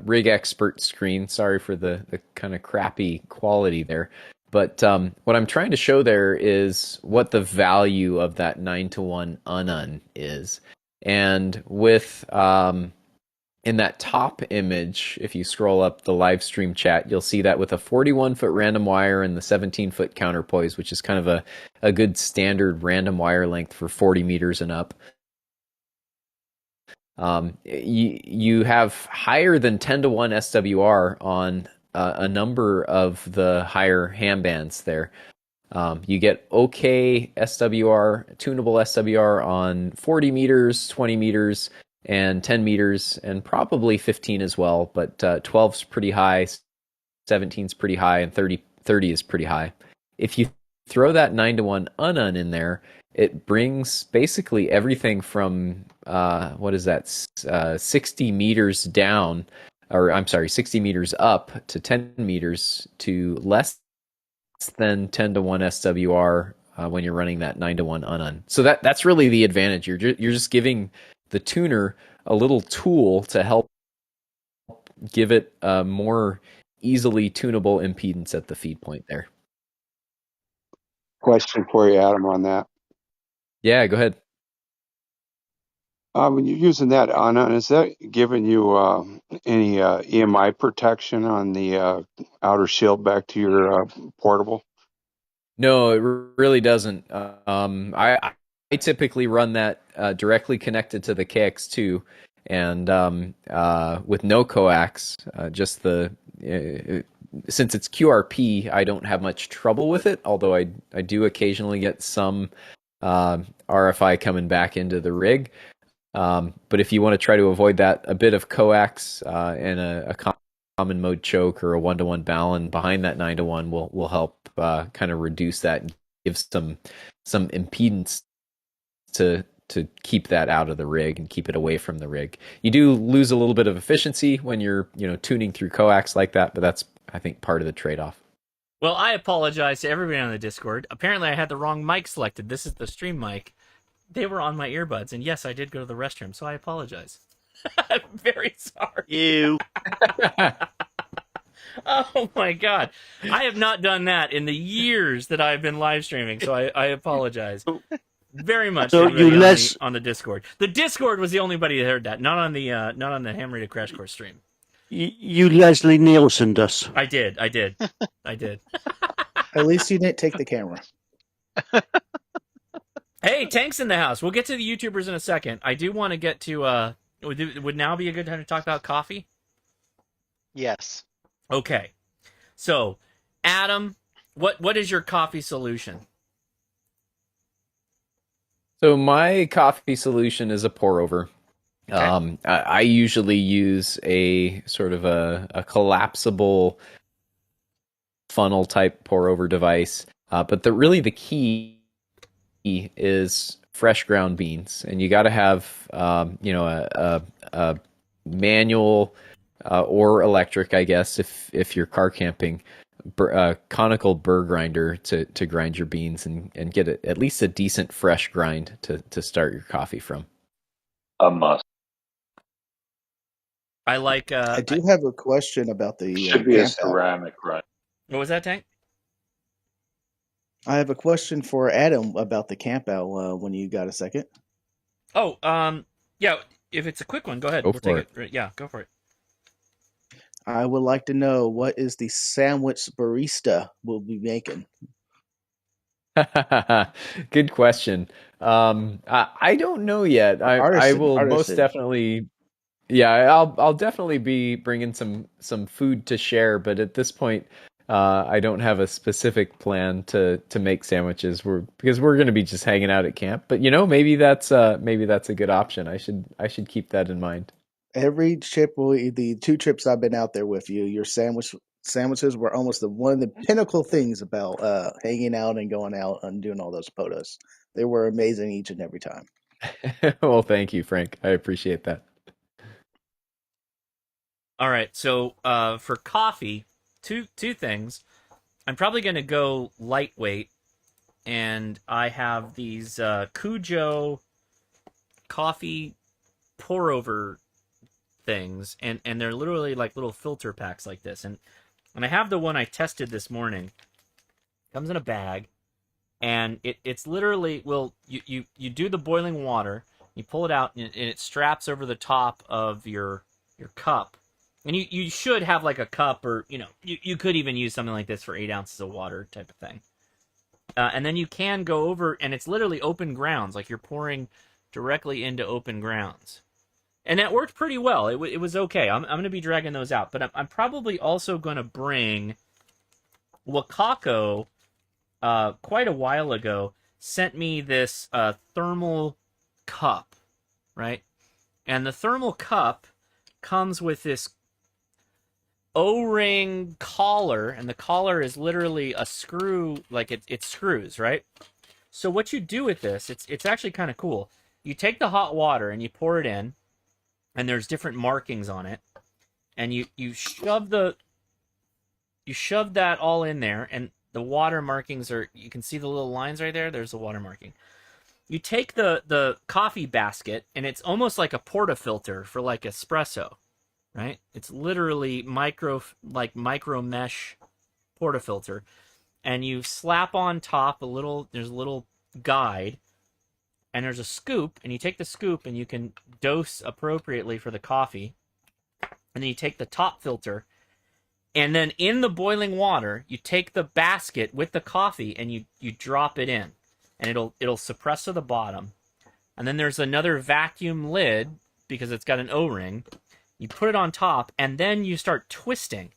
B: Rig Expert screen. Sorry for the kind of crappy quality there. But what I'm trying to show there is what the value of that 9-to-1 unun is. And with in that top image, if you scroll up the live stream chat, you'll see that with a 41-foot random wire and the 17-foot counterpoise, which is kind of a good standard random wire length for 40 meters and up. You have higher than 10-to-1 SWR on a number of the higher ham bands there. You get okay SWR, tunable SWR on 40 meters, 20 meters, and 10 meters, and probably 15 as well, but 12's pretty high, 17's pretty high, and 30 is pretty high. If you throw that 9-to-1 unun in there, it brings basically everything from 60 meters down, or I'm sorry, 60 meters up to 10 meters to less than 10-to-1 SWR when you're running that 9-to-1 unun. So that's really the advantage. You're just giving the tuner a little tool to help give it a more easily tunable impedance at the feed point there.
F: Question for you, Adam, on that.
B: Yeah, go ahead.
F: When you're using that on, is that giving you any EMI protection on the outer shield back to your portable?
B: No, it really doesn't. I typically run that directly connected to the KX2, and with no coax. Just since it's QRP, I don't have much trouble with it. Although I do occasionally get some RFI coming back into the rig. But if you want to try to avoid that, a bit of coax and a common mode choke or a 1-to-1 balun behind that 9-to-1 will help kind of reduce that and give some impedance to keep that out of the rig and keep it away from the rig. You do lose a little bit of efficiency when you're tuning through coax like that, but that's, I think, part of the trade-off.
A: Well, I apologize to everybody on the Discord. Apparently I had the wrong mic selected. This is the stream mic. They were on my earbuds, and yes, I did go to the restroom, so I apologize. I'm very sorry.
K: You.
A: Oh my god. I have not done that in the years that I've been live streaming, so I apologize. Very much
K: So
A: on the Discord. The Discord was the only buddy that heard that, not on the Ham Radio Crash Course stream.
K: You Leslie Nielsen'd us.
A: I did. At
J: least you didn't take the camera.
A: Hey, Tank's in the house. We'll get to the YouTubers in a second. I do want to get to would now be a good time to talk about coffee?
D: Yes.
A: Okay. So, Adam, what is your coffee solution?
B: So my coffee solution is a pour over.
A: Okay.
B: I usually use a sort of a collapsible funnel type pour over device. But the key is fresh ground beans, and you got to have a manual or electric, I guess, if you're car camping, conical burr grinder to grind your beans and get at least a decent fresh grind to start your coffee from.
I: A must.
A: I like.
L: I do have a question about the
I: Should be a
L: camp out.
I: ceramic, right?
A: What was that, Tank?
L: I have a question for Adam about the camp out. When you got a second.
A: Oh, yeah. If it's a quick one, go ahead.
B: Go
A: We'll
B: for
A: take it. Yeah, go for it.
L: I would like to know what is the sandwich barista will be making.
B: Good question. I don't know yet. I will most
L: Artisan.
B: definitely. Yeah, I'll definitely be bringing some food to share, but at this point, I don't have a specific plan to make sandwiches. Because we're going to be just hanging out at camp. But maybe that's a good option. I should keep that in mind.
L: Every trip, the 2 trips I've been out there with you, your sandwiches were almost one of the pinnacle things about hanging out and going out and doing all those podas. They were amazing each and every time.
B: Well, thank you, Frank. I appreciate that.
A: All right. So, for coffee, two things. I'm probably going to go lightweight, and I have these Cujo coffee pour over things, and they're literally like little filter packs like this. And I have the one I tested this morning. Comes in a bag, and it's literally, well, you do the boiling water, you pull it out, and it straps over the top of your cup. And you should have like a cup, or you could even use something like this for 8 ounces of water type of thing. And then you can go over, and it's literally open grounds, like you're pouring directly into open grounds. And that worked pretty well. It was okay. I'm going to be dragging those out. But I'm probably also going to bring... Wakako, quite a while ago, sent me this thermal cup, right? And the thermal cup comes with this O-ring collar, and the collar is literally a screw, like it screws, right? So what you do with this, it's actually kind of cool. You take the hot water and you pour it in, and there's different markings on it, and you shove that all in there, and the water markings are, you can see the little lines right there. There's the water marking. You take the coffee basket, and it's almost like a portafilter for like espresso, right? It's literally micro mesh portafilter, and you slap on top there's a little guide, and there's a scoop, and you take the scoop and you can dose appropriately for the coffee, and then you take the top filter, and then in the boiling water you take the basket with the coffee and you drop it in, and it'll suppress to the bottom, and then there's another vacuum lid because it's got an O-ring. You put it on top, and then you start twisting.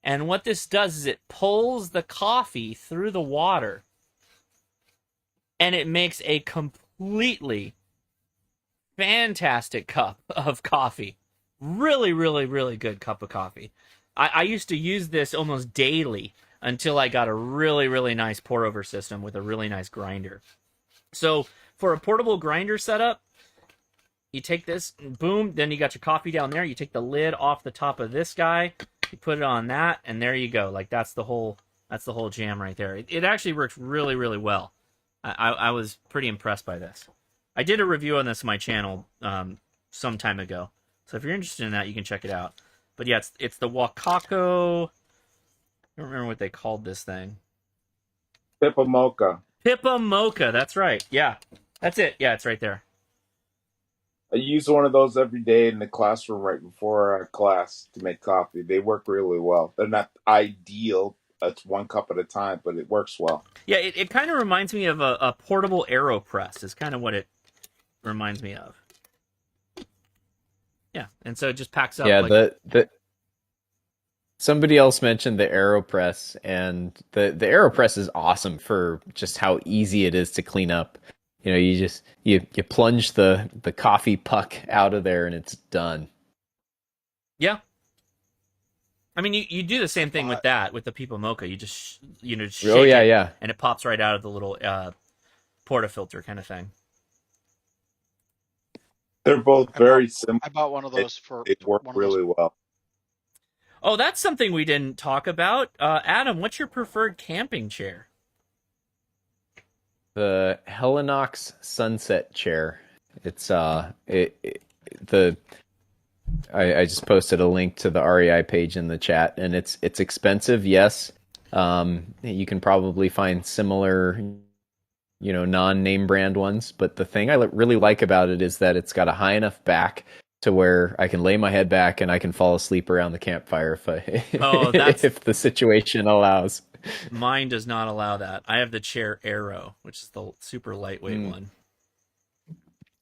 A: And what this does is it pulls the coffee through the water, and it makes a completely fantastic cup of coffee. Really, really, really good cup of coffee. I used to use this almost daily until I got a really, really nice pour-over system with a really nice grinder. So for a portable grinder setup, you take this, boom, then you got your coffee down there. You take the lid off the top of this guy, you put it on that, and there you go. Like that's the whole jam right there. It actually works really, really well. I was pretty impressed by this. I did a review on this on my channel some time ago, so if you're interested in that, you can check it out. But yeah, it's the Wakako. I don't remember what they called this thing.
M: Pippa Mocha.
A: Pippa Mocha, that's right. Yeah, that's it. Yeah, it's right there.
M: I use one of those every day in the classroom right before our class to make coffee. They work really well. They're not ideal. It's 1 cup at a time, but it works well.
A: Yeah, it kind of reminds me of a portable AeroPress is kind of what it reminds me of. Yeah, and so it just packs up.
B: Yeah,
A: like
B: the somebody else mentioned the AeroPress, and the AeroPress is awesome for just how easy it is to clean up. You know, you plunge the coffee puck out of there and it's done.
A: Yeah. I mean, you do the same thing with that, with the People Mocha. You just, shake
B: Oh yeah,
A: it,
B: yeah.
A: and it pops right out of the little portafilter kind of thing.
M: They're both very similar.
D: I bought one of those
M: They work
D: one of those.
M: really well.
A: Oh, that's something we didn't talk about. Adam, what's your preferred camping chair?
B: The Helinox Sunset Chair. It's I just posted a link to the REI page in the chat, and it's expensive, yes. You can probably find similar, non-name brand ones, but the thing I really like about it is that it's got a high enough back to where I can lay my head back and I can fall asleep around the campfire if the situation allows.
A: Mine does not allow that. I have the chair Arrow, which is the super lightweight one.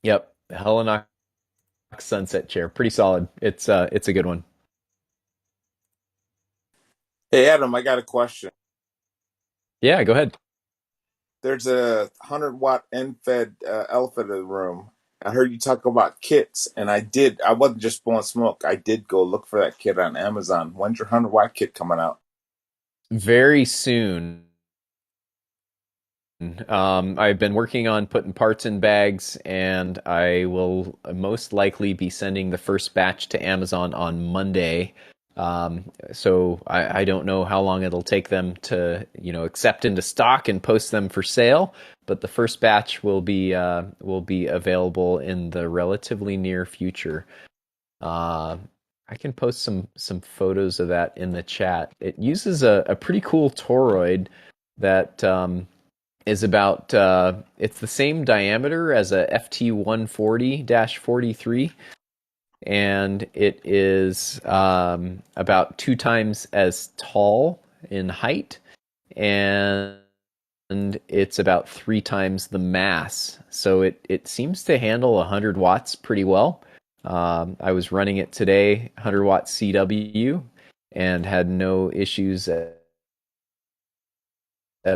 B: Yep, the Helinox Sunset Chair, pretty solid. It's a good one.
M: Hey Adam, I got a question.
B: Yeah, go ahead.
M: There's a 100-watt end-fed elephant in the room. I heard you talk about kits, and I wasn't just blowing smoke. I did go look for that kit on Amazon. When's your 100-watt kit coming out?
B: Very soon. I've been working on putting parts in bags, and I will most likely be sending the first batch to Amazon on Monday. So I don't know how long it'll take them to, accept into stock and post them for sale, but the first batch will be available in the relatively near future. I can post some photos of that in the chat. It uses a pretty cool toroid that is about it's the same diameter as a FT140-43. And it is about 2 times as tall in height, and it's about 3 times the mass. So it seems to handle 100 watts pretty well. I was running it today, 100 watt CW, and had no issues at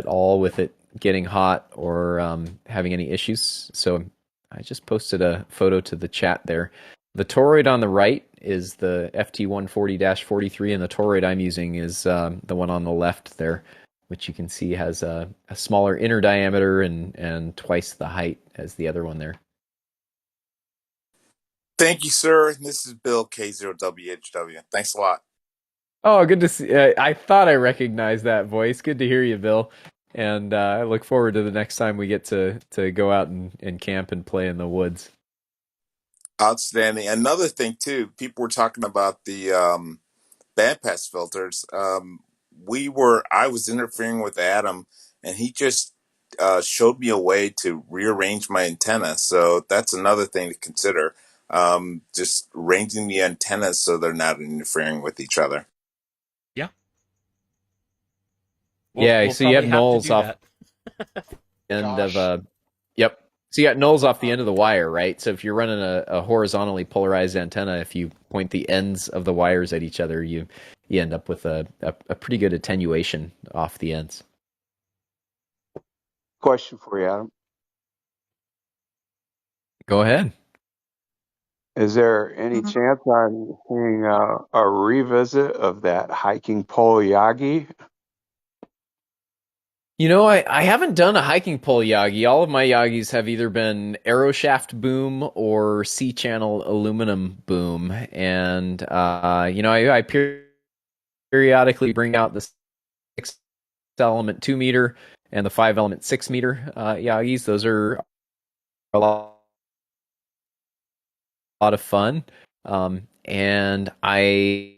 B: all with it getting hot or having any issues. So I just posted a photo to the chat there. The toroid on the right is the FT140-43, and the toroid I'm using is the one on the left there, which you can see has a smaller inner diameter and twice the height as the other one there.
M: Thank you, sir. This is Bill K0WHW. Thanks a lot.
B: Oh, good to see. I thought I recognized that voice. Good to hear you, Bill. And I look forward to the next time we get to go out and camp and play in the woods.
M: Outstanding. Another thing too, people were talking about the bandpass filters. I was interfering with Adam, and he just showed me a way to rearrange my antenna. So that's another thing to consider. Just arranging the antennas so they're not interfering with each other.
A: Yeah.
B: We'll so you have nulls off end of yep. So you got nulls off the end of the wire, right? So if you're running a horizontally polarized antenna, if you point the ends of the wires at each other, you end up with a pretty good attenuation off the ends.
F: Question for you, Adam.
B: Go ahead.
F: Is there any chance on seeing a revisit of that hiking pole Yagi?
B: I haven't done a hiking pole Yagi. All of my Yagis have either been arrowshaft boom or C-channel aluminum boom. And, I periodically bring out the 6-element 2-meter and the 5-element 6-meter Yagis. Those are a lot of fun. And I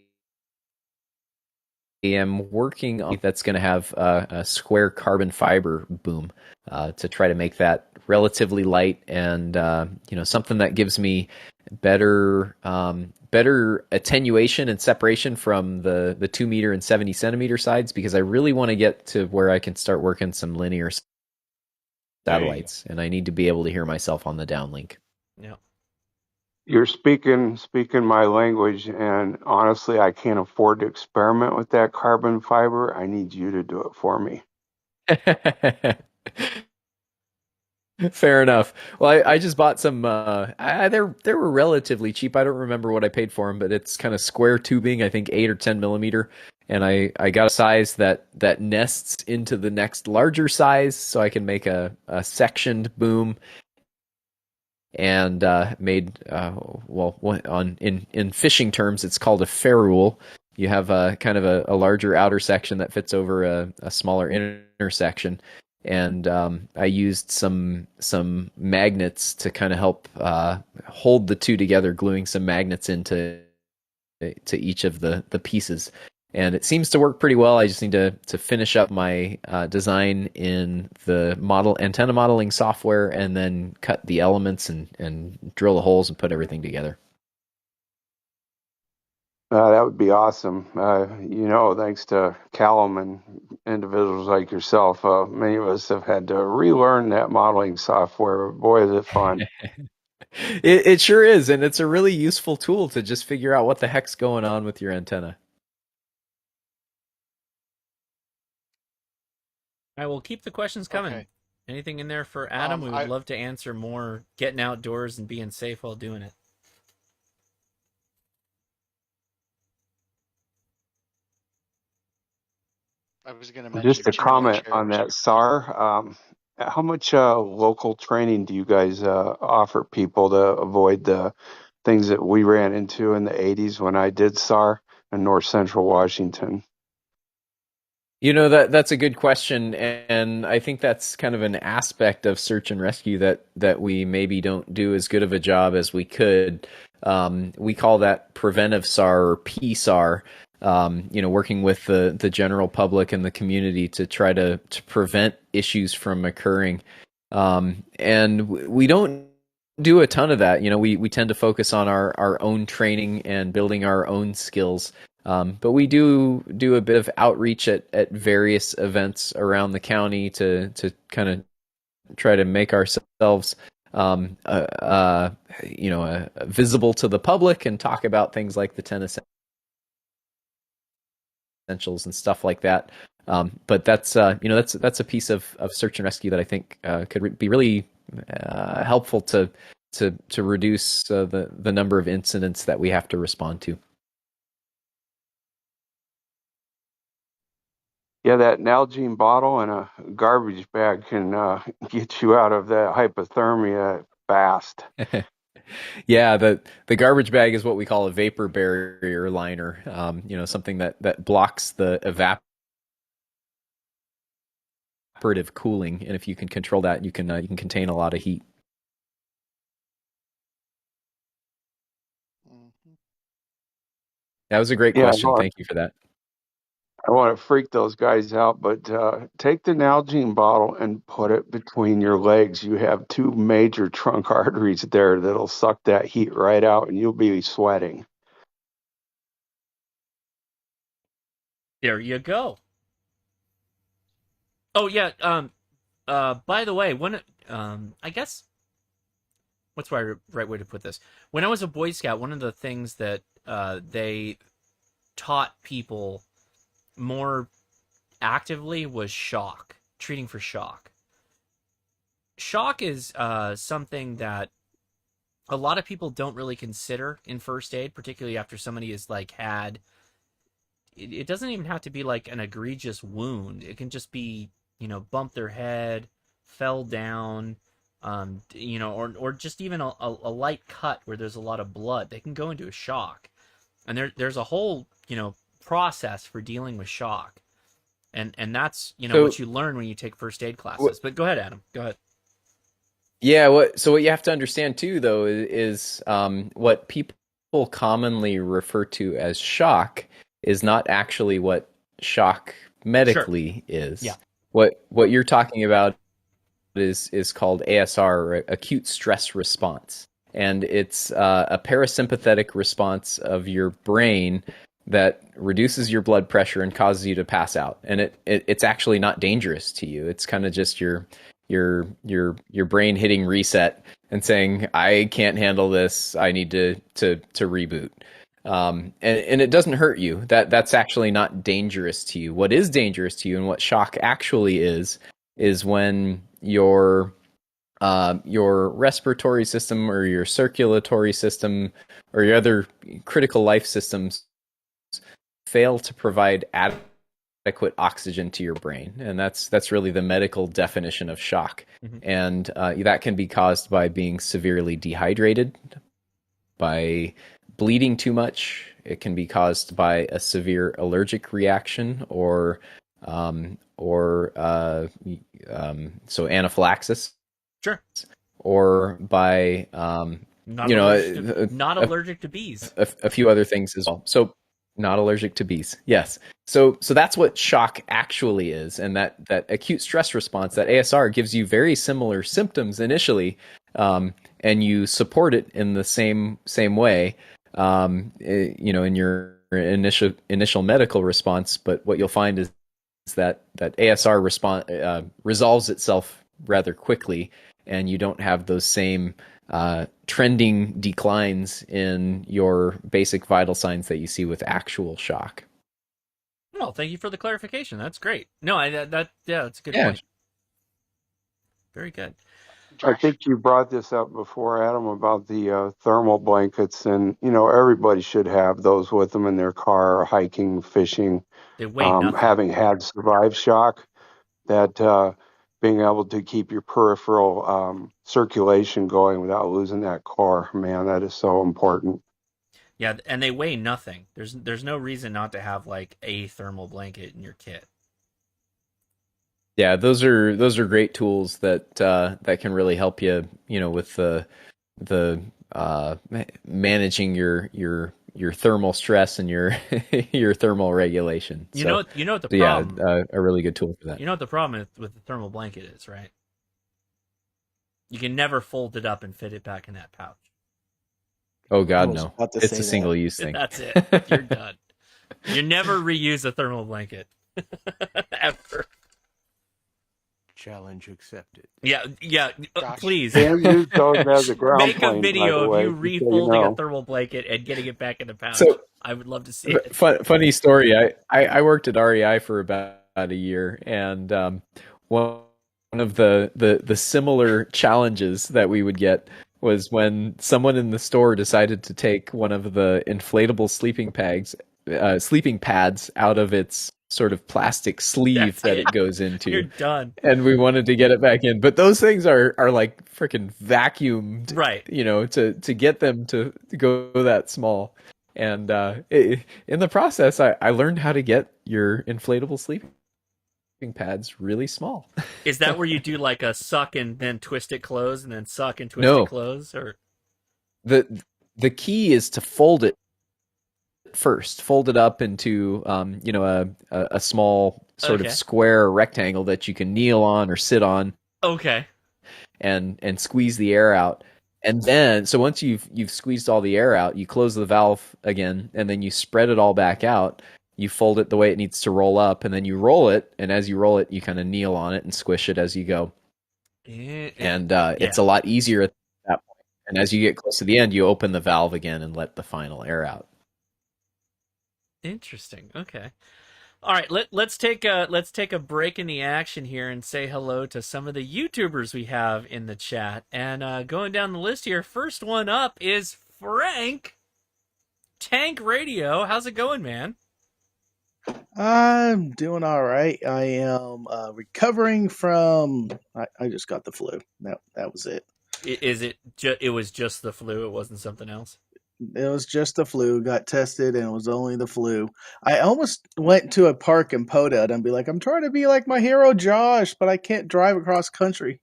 B: am working on that's going to have a square carbon fiber boom to try to make that relatively light and something that gives me better attenuation and separation from the 2-meter and 70 centimeter sides, because I really want to get to where I can start working some linear satellites, and I need to be able to hear myself on the downlink.
A: Yeah.
F: You're speaking my language, and honestly, I can't afford to experiment with that carbon fiber. I need you to do it for me.
B: Fair enough. Well, I just bought some. They were relatively cheap. I don't remember what I paid for them, but it's kind of square tubing. I think 8 or 10 millimeter, and I got a size that nests into the next larger size, so I can make a sectioned boom. And made in fishing terms, it's called a ferrule. You have a kind of a larger outer section that fits over a smaller inner section. And I used some magnets to kind of help hold the two together, gluing some magnets into each of the pieces. And it seems to work pretty well. I just need to finish up my design in the antenna modeling software, and then cut the elements and drill the holes and put everything together.
F: That would be awesome. Thanks to Callum and individuals like yourself, many of us have had to relearn that modeling software. Boy, is it fun.
B: It sure is, and it's a really useful tool to just figure out what the heck's going on with your antenna.
A: All right, well, keep the questions coming.
D: Okay.
A: Anything in there for Adam? We would love to answer more, getting outdoors and being safe while doing it.
D: I was going to mention
F: Just a comment on that, SAR. How much local training do you guys offer people to avoid the things that we ran into in the 80s when I did SAR in North Central Washington?
B: That's a good question, and I think that's kind of an aspect of search and rescue that we maybe don't do as good of a job as we could. We call that preventive SAR or PSAR. Working with the general public and the community to try to prevent issues from occurring. And we don't do a ton of that. We tend to focus on our own training and building our own skills. But we do a bit of outreach at various events around the county to kind of try to make ourselves visible to the public and talk about things like the 10 essentials and stuff like that. But that's a piece of search and rescue that I think could be really helpful to reduce the number of incidents that we have to respond to.
F: Yeah, that Nalgene bottle and a garbage bag can get you out of that hypothermia fast.
B: Yeah, the garbage bag is what we call a vapor barrier liner. Something that blocks the evaporative cooling, and if you can control that, you can contain a lot of heat. That was a great question. Thank you for that.
F: I want to freak those guys out, but take the Nalgene bottle and put it between your legs. You have two major trunk arteries there that'll suck that heat right out, and you'll be sweating.
A: There you go. Oh yeah. By the way, I guess what's the right way to put this? When I was a Boy Scout, one of the things that they taught people more actively was shock, treating for shock. Shock is something that a lot of people don't really consider in first aid, particularly after somebody has had. It doesn't even have to be like an egregious wound. It can just be, bump their head, fell down, or just even a light cut where there's a lot of blood. They can go into a shock, and there's a whole process for dealing with shock, and that's what you learn when you take first aid classes. But go ahead, Adam. Go ahead.
B: Yeah. What you have to understand too, though, is what people commonly refer to as shock is not actually what shock medically is.
A: Yeah.
B: What you're talking about is called ASR, or acute stress response, and it's a parasympathetic response of your brain that reduces your blood pressure and causes you to pass out. And it's actually not dangerous to you. It's kind of just your your brain hitting reset and saying, I can't handle this, I need to reboot. And it doesn't hurt you. That's actually not dangerous to you. What is dangerous to you and what shock actually is when your respiratory system or your circulatory system or your other critical life systems fail to provide adequate oxygen to your brain. And that's really the medical definition of shock.
A: Mhm.
B: And that can be caused by being severely dehydrated, by bleeding too much. It can be caused by a severe allergic reaction or anaphylaxis.
A: Sure.
B: Or by
A: Not
B: you know
A: allergic to bees.
B: a few other things as well. So not allergic to bees. Yes. So that's what shock actually is, and that acute stress response, that ASR, gives you very similar symptoms initially, and you support it in the same way, in your initial medical response. But what you'll find is that ASR response resolves itself rather quickly, and you don't have those same trending declines in your basic vital signs that you see with actual shock.
A: Well, thank you for the clarification. That's great. No, that's a good point. Very good.
F: I think you brought this up before, Adam, about the thermal blankets, and everybody should have those with them in their car, hiking, fishing.
A: They weigh nothing.
F: Having had survived shock, that being able to keep your peripheral circulation going without losing that core, man, that is so important.
A: Yeah, and they weigh nothing. There's no reason not to have like a thermal blanket in your kit.
B: Yeah, those are great tools that can really help you, with the managing your thermal stress and your your thermal regulation.
A: You know what the problem?
B: Yeah, a really good tool for that.
A: You know what the problem with the thermal blanket is, right? You can never fold it up and fit it back in that pouch.
B: Oh God, no! It's a single-use thing.
A: That's it. You're done. You never reuse a thermal blanket ever.
N: Challenge accepted.
A: Yeah. Please.
F: Sam used those as a ground
A: Make
F: plane,
A: a video
F: by the
A: of
F: way,
A: you
F: just so
A: refolding a thermal blanket and getting it back in the pouch.
B: So,
A: I would love to see it.
B: Funny story. I worked at REI for about a year, and one of the similar challenges that we would get was when someone in the store decided to take one of the inflatable sleeping pads out of its sort of plastic sleeve that it goes into.
A: You're done.
B: And we wanted to get it back in. But those things are like freaking vacuumed,
A: right?
B: To get them to go that small. And in the process, I learned how to get your inflatable sleeping pads really small.
A: Is that where you do like a suck and then twist it close and then suck and twist it close? Or
B: the key is to fold it first. Fold it up into a small sort of square or rectangle that you can kneel on or sit on.
A: Okay.
B: And squeeze the air out. And then, so once you've squeezed all the air out, you close the valve again, and then you spread it all back out. You fold it the way it needs to roll up, and then you roll it. And as you roll it, you kind of kneel on it and squish it as you go. And it's a lot easier at that point. And as you get close to the end, you open the valve again and let the final air out.
A: Interesting. Okay. All right, let's take a break in the action here and say hello to some of the YouTubers we have in the chat. And going down the list here, first one up is Frank Tank Radio. How's it going, man?
L: I'm doing all right. I am recovering from. I just got the flu. That was it.
A: It was just the flu. It wasn't something else.
L: It was just the flu. Got tested, and it was only the flu. I almost went to a park in Poda and be like, I'm trying to be like my hero Josh, but I can't drive across country.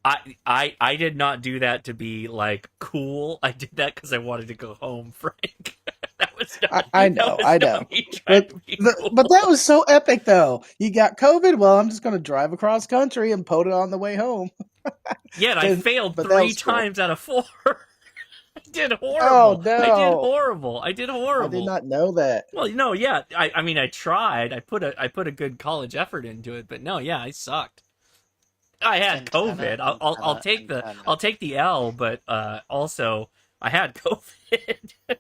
A: I did not do that to be like cool. I did that because I wanted to go home, Frank. That was not,
L: I know.
A: But
L: that was so epic, though. You got COVID. Well, I'm just going to drive across country and Poda on the way home.
A: Yet I failed 3 times out of 4. I did horrible.
L: Oh, no.
A: I did horrible.
L: I did not know that.
A: Well, no, yeah. I mean, I tried. I put a good college effort into it, but no, yeah, I sucked. I had
D: Antenna,
A: COVID. I'll
D: antenna,
A: take
D: antenna.
A: the L, but also I had COVID.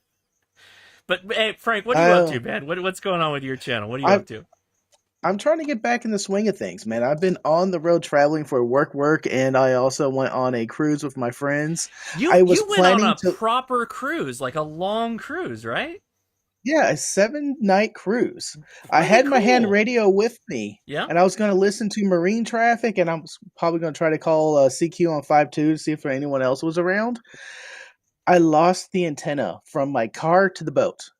A: But hey, Frank, what are you up to, man? What's going on with your channel? What are you
L: I
A: up to?
L: I'm trying to get back in the swing of things, man. I've been on the road traveling for work, and I also went on a cruise with my friends. I was
A: You went on
L: planning
A: a
L: to,
A: proper cruise, like a long cruise, right?
L: yeah, a 7-night cruise. I
A: Pretty
L: had my hand
A: cool.
L: radio with me,
A: Yeah.
L: and I was going to listen to marine traffic, and I'm probably going to try to call CQ on 5.2 to see if anyone else was around. I lost the antenna from my car to the boat.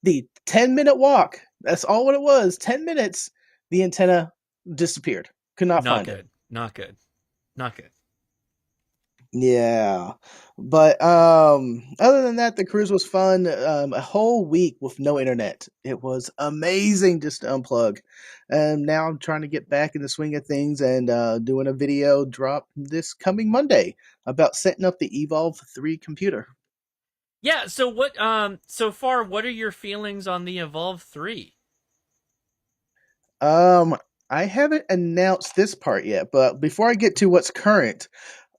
L: The 10-minute walk, that's all what it was, 10 minutes, the antenna disappeared. Could not
A: Not
L: find it.
A: good. Not good. Not good.
L: Yeah. But other than that, the cruise was fun. A whole week with no internet. It was amazing just to unplug. And now I'm trying to get back in the swing of things and doing a video drop this coming Monday about setting up the Evolve 3 computer.
A: Yeah, so what so far what are your feelings on the Evolve 3?
L: Um I haven't announced this part yet, but before I get to what's current,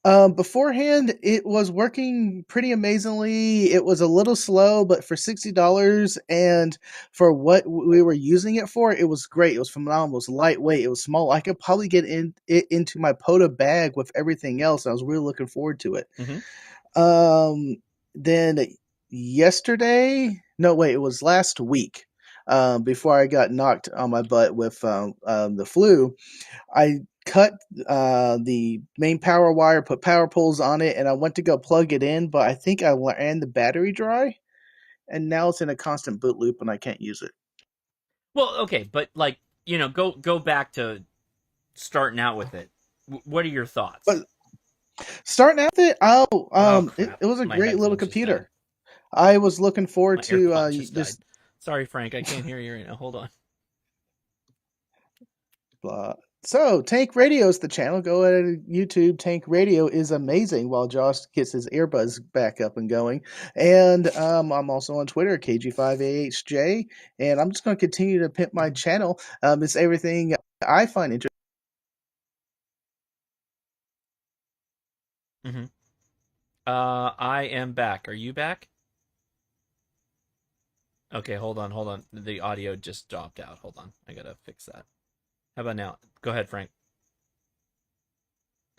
L: beforehand, it was working pretty amazingly. It was a little slow, but for $60 and for what we were using it for, it was great. It was phenomenal. It was lightweight. It was small. I could probably get it into my Poda bag with everything else. I was really looking forward to it. Then yesterday, no, wait, it was last week. Before I got knocked on my butt with the flu, I cut the main power wire, put power poles on it, and I went to go plug it in, but I think I ran the battery dry, and now it's in a constant boot loop, and I can't use it.
A: Well, okay, but like, go back to starting out with it. What are your thoughts?
L: But starting out with it, it was a
A: My
L: great little
A: headphones just
L: computer.
A: died.
L: I was looking forward
A: My
L: to
A: AirPods just
L: just
A: died. Sorry, Frank, I can't hear you right now. Hold on.
L: So, Tank Radio is the channel. Go ahead to YouTube. Tank Radio is amazing while Josh gets his earbuds back up and going. And I'm also on Twitter, KG5AHJ. And I'm just going to continue to pimp my channel. It's everything I find interesting.
A: I am back. Are you back? Okay, hold on. The audio just dropped out. Hold on. I gotta fix that. How about now? Go ahead, Frank.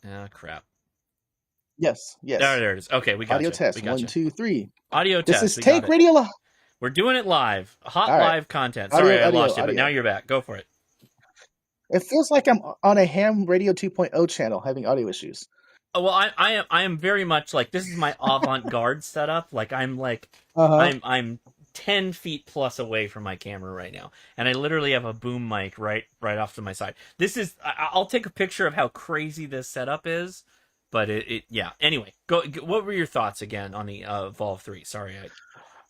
A: Ah, crap.
L: Yes.
A: There it is. Okay, we got
L: Audio
A: you.
L: test.
A: We got
L: 1,
A: you.
L: 2, 3.
A: Audio
L: This
A: test.
L: is Tank Radio.
A: We're doing it live. Hot
L: All right.
A: live content. Sorry, I lost you, but now you're back. Go for it.
L: It feels like I'm on a Ham Radio 2.0 channel having audio issues.
A: Oh, well, I am very much like, this is my avant-garde setup. Like, I'm like, I'm 10 feet plus away from my camera right now, and I literally have a boom mic right off to my side. This is, I'll take a picture of how crazy this setup is, but yeah. Anyway, go. What were your thoughts again on the Evolve 3? Sorry,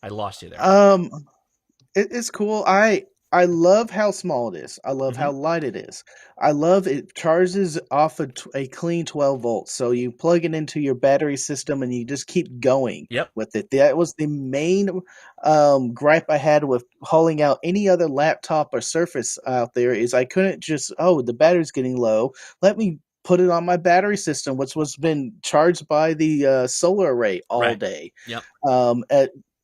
A: I lost you there.
L: It's cool. I love how small it is. I love how light it is. I love it charges off a clean 12 volts. So you plug it into your battery system and you just keep going with it. That was the main gripe I had with hauling out any other laptop or Surface out there is I couldn't just, the battery's getting low. Let me put it on my battery system, which was been charged by the solar array all day.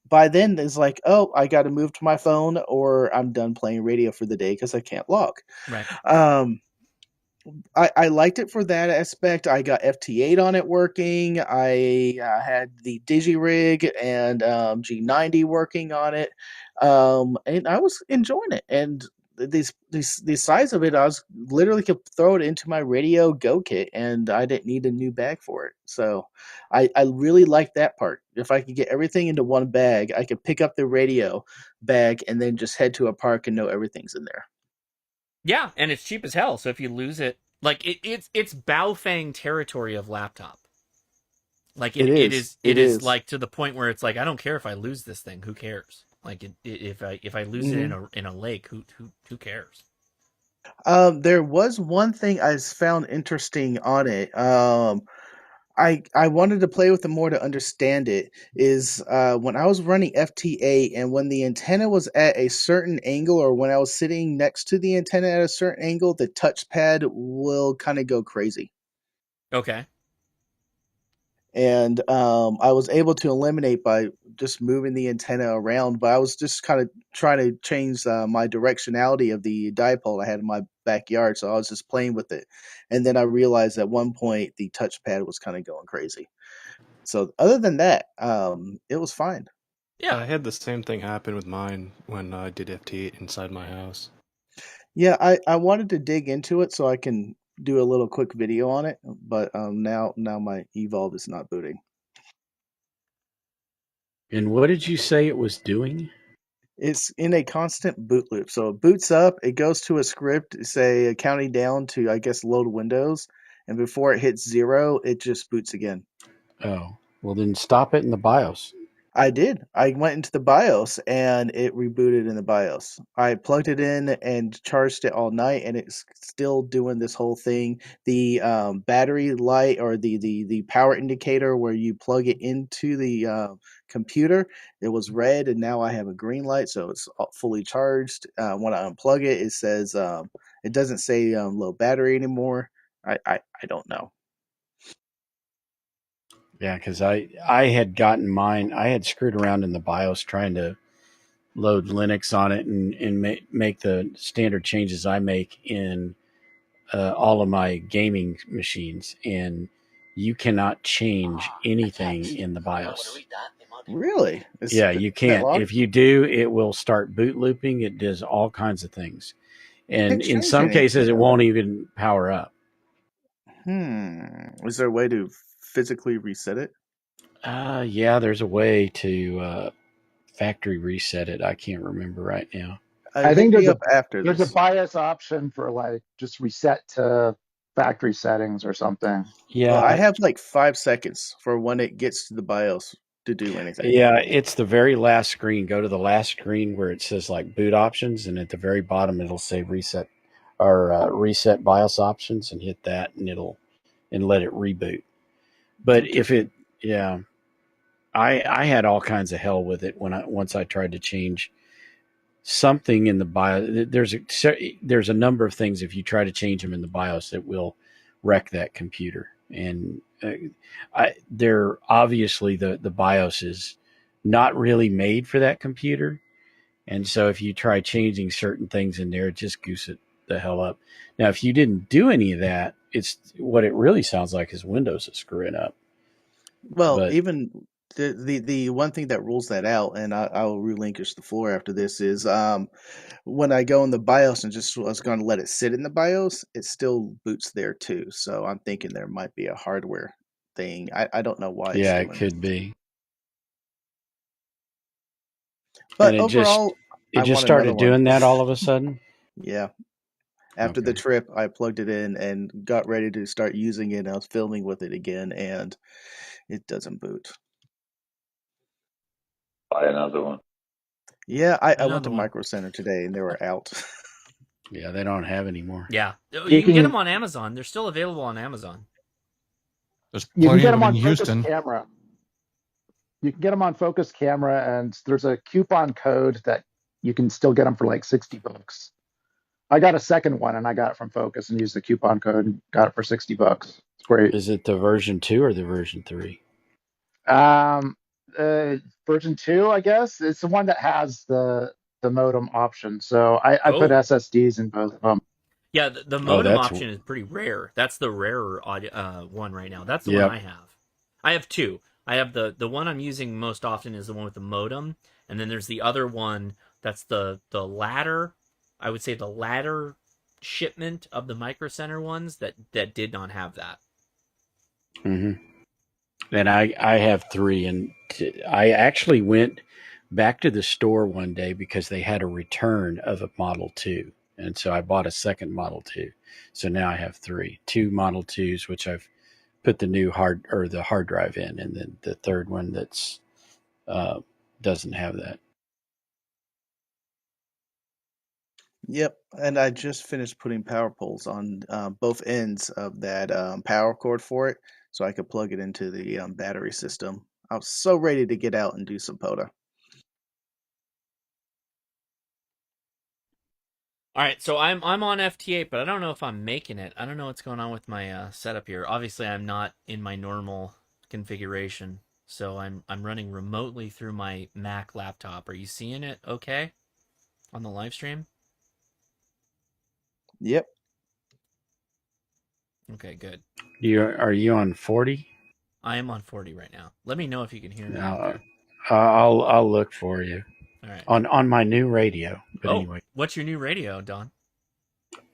L: By then, it's like, I got to move to my phone or I'm done playing radio for the day because I can't log.
A: Right.
L: I liked it for that aspect. I got FT8 on it working. I had the DigiRig and G90 working on it. And I was enjoying it. And the size of it, I was literally could throw it into my radio go kit and I didn't need a new bag for it. So I really like that part. If I could get everything into one bag, I could pick up the radio bag and then just head to a park and know everything's in there.
A: Yeah, and it's cheap as hell. So if you lose it, like it's Baofeng territory of laptop. Like it is like to the point where it's like, I don't care if I lose this thing. Who cares? Like if I lose it in a lake, who cares?
L: There was one thing I found interesting on it. I wanted to play with it more to understand it. Is when I was running FT8 and when the antenna was at a certain angle, or when I was sitting next to the antenna at a certain angle, the touchpad will kind of go crazy.
A: Okay.
L: And I was able to eliminate by just moving the antenna around. But I was just kind of trying to change my directionality of the dipole I had in my backyard, so I was just playing with it. And then I realized at one point the touchpad was kind of going crazy. So other than that, it was fine.
A: Yeah.
N: I had the same thing happen with mine when I did FT8 inside my house.
L: Yeah, I wanted to dig into it so I can do a little quick video on it, but now my Evolve is not booting.
C: And what did you say it was doing?
L: It's in a constant boot loop. So it boots up, it goes to a script, say counting down to, I guess, load Windows, and before it hits 0, it just boots again.
C: Oh, well then stop it in the BIOS.
L: I did. I went into the BIOS and it rebooted in the BIOS. I plugged it in and charged it all night, and it's still doing this whole thing. The battery light, or the power indicator where you plug it into the computer, it was red, and now I have a green light, so it's fully charged. When I unplug it, it says it doesn't say low battery anymore. I don't know.
C: Yeah, because I had gotten mine. I had screwed around in the BIOS trying to load Linux on it and make the standard changes I make in all of my gaming machines, and you cannot change anything in the BIOS.
L: Really?
C: Yeah, you can't. If you do, it will start boot looping. It does all kinds of things, and in some cases, it won't even power up.
L: Is there a way to physically reset it?
C: Yeah, there's a way to factory reset it. I can't remember right now.
J: I think there's
L: there's
J: a BIOS option for like just reset to factory settings or something.
C: Yeah,
L: well, I have like 5 seconds for when it gets to the BIOS to do anything.
C: Yeah, it's the very last screen. Go to the last screen where it says like boot options, and at the very bottom it'll say reset or reset BIOS options, and hit that, and let it reboot. But if it, yeah, I had all kinds of hell with it once I tried to change something in the BIOS. There's a number of things, if you try to change them in the BIOS, that will wreck that computer. And they're obviously the BIOS is not really made for that computer, and so if you try changing certain things in there, it just goose it the hell up. Now, if you didn't do any of that, it's what it really sounds like is Windows is screwing up.
L: Well, even the one thing that rules that out, and I'll relinquish the floor after this, is when I go in the BIOS and just was going to let it sit in the BIOS, it still boots there too. So I'm thinking there might be a hardware thing. I don't know why.
C: Yeah, it could be.
L: But
C: and
L: overall,
C: it just started doing that all of a sudden.
L: Yeah. After the trip, I plugged it in and got ready to start using it. I was filming with it again, and it doesn't boot.
I: Buy another one.
L: Yeah, I went to Micro Center today, and they were out.
C: Yeah, they don't have anymore.
A: Yeah, you can get them on Amazon. They're still available on Amazon.
J: You can get them on Focus Camera. You can get them on Focus Camera, and there's a coupon code that you can still get them for like $60. I got a second one, and I got it from Focus and used the coupon code and got it for $60. It's great.
C: Is it the version 2 or the version 3?
J: Version 2, I guess. It's the one that has the modem option. So I put SSDs in both of them.
A: Yeah, the modem option is pretty rare. That's the rarer one right now. That's the one I have. I have two. I have the one I'm using most often is the one with the modem, and then there's the other one that's the latter. I would say the latter shipment of the Micro Center ones that did not have that.
C: Mm-hmm. And I have 3, and I actually went back to the store one day because they had a return of a Model 2. And so I bought a second Model 2. So now I have 3. 2 Model 2s, which I've put the new hard drive in, and then the third one that's doesn't have that.
L: Yep, and I just finished putting power poles on both ends of that power cord for it, so I could plug it into the battery system. I was so ready to get out and do some Poda.
A: All right, so I'm on FT8, but I don't know if I'm making it. I don't know what's going on with my setup here. Obviously, I'm not in my normal configuration, so I'm running remotely through my Mac laptop. Are you seeing it okay on the live stream?
L: Yep.
A: Okay, good.
C: Are you on 40?
A: I am on 40 right now. Let me know if you can hear me out
C: No,
A: there.
C: I'll look for you
A: All right.
C: on my new radio. But
A: Oh,
C: anyway,
A: what's your new radio, Don?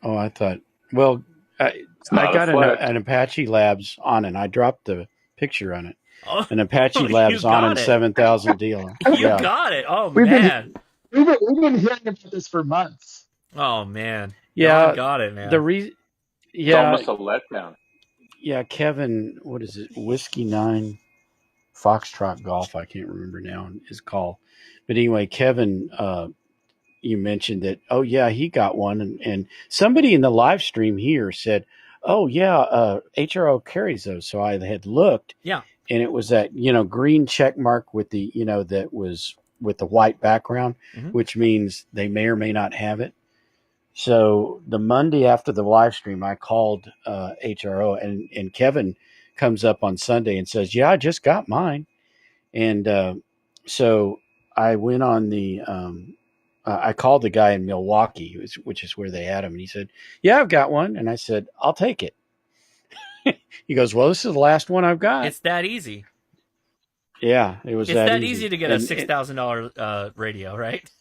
C: oh, I thought. Well,
I: It's
C: I
I: not a
C: got
I: flex.
C: an Apache Labs on, and I dropped the picture on it.
A: Oh,
C: An Apache
A: you
C: Labs on
A: got
C: and
A: it.
C: 7,000 dealer.
A: You
C: Yeah,
A: got it. Oh
J: We've been
A: man.
J: we've been hearing about this for months.
A: Oh man. Don
C: yeah.
A: got it,
C: The
A: man.
C: reason,
I: It's
C: yeah,
I: almost a letdown.
C: yeah. Kevin, what is it? Whiskey 9 Foxtrot Golf. I can't remember now his call, but anyway, Kevin. You mentioned that, oh yeah, he got one, and somebody in the live stream here said, oh yeah, HRO carries those. So I had looked,
A: Yeah.
C: and it was that green check mark with the that was with the white background,
A: Mhm.
C: which means they may or may not have it. So the Monday after the live stream, I called HRO, and Kevin comes up on Sunday and says, yeah, I just got mine. And so I went on the I called the guy in Milwaukee, which is where they had him, and he said, yeah, I've got one. And I said, I'll take it. He goes, well, this is the last one I've got.
A: It's that easy.
C: Yeah, it was
A: It's
C: that
A: that
C: easy.
A: easy to get a $6,000 radio, right?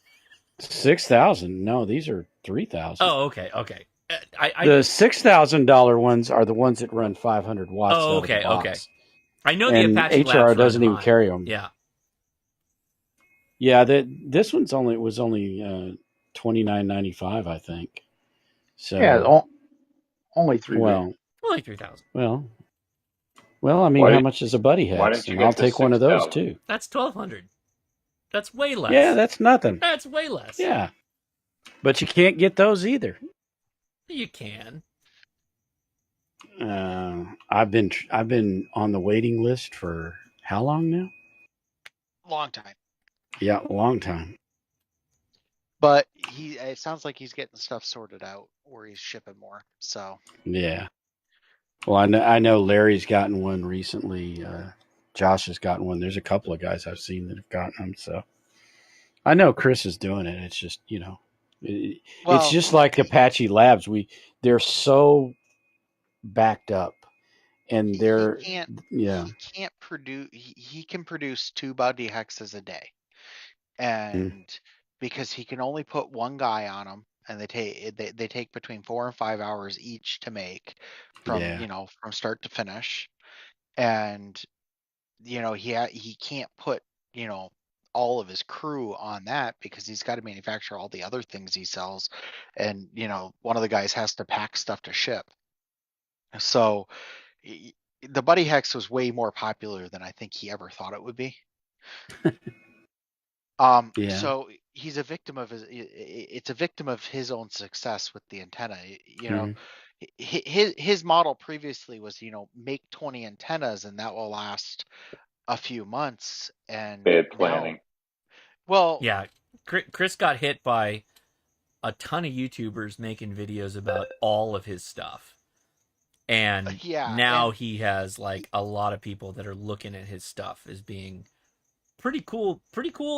C: 6,000? No, these are 3,000.
A: Oh, okay, okay.
C: The $6,000 ones are the ones that run 500 watts.
A: Oh,
C: out of the
A: okay,
C: box.
A: okay. I know the
C: And
A: Apache
C: HRO
A: Labs
C: doesn't
A: run
C: even
A: high.
C: carry them.
A: Yeah.
C: Yeah, this one's only $29.95, I think. So
J: Yeah, only 3
C: well,
A: Only 3,000.
C: well, I mean,
I: Why
C: how
I: did
C: much is a Buddy
I: Why
C: Hex?
I: didn't you
C: And I'll
I: get the
C: take one of those
I: 6,000?
C: too.
A: That's 1,200. That's way less.
C: Yeah, that's nothing.
A: That's way less.
C: Yeah, but you can't get those either.
A: You can.
C: I've been on the waiting list for how long now?
D: Long time.
C: Yeah, a long time.
D: But it sounds like he's getting stuff sorted out where he's shipping more. So
C: Yeah. Well, I know Larry's gotten one recently. Josh has gotten one. There's a couple of guys I've seen that have gotten them. So I know Chris is doing it. It's just it's just like Apache Labs. They're so backed up, and
D: he can't produce. He can produce 2 Buddy Hexes a day, and because he can only put one guy on them, and they take between 4 and 5 hours each to make from from start to finish, and he can't put all of his crew on that because he's got to manufacture all the other things he sells, and one of the guys has to pack stuff to ship. So the Buddy Hex was way more popular than I think he ever thought it would be.
C: Yeah.
D: So he's a victim of it's a victim of his own success with the antenna. His model previously was make 20 antennas and that will last a few months, and
I: bad planning.
A: Yeah, Chris got hit by a ton of YouTubers making videos about all of his stuff, and now he has like a lot of people that are looking at his stuff as being pretty cool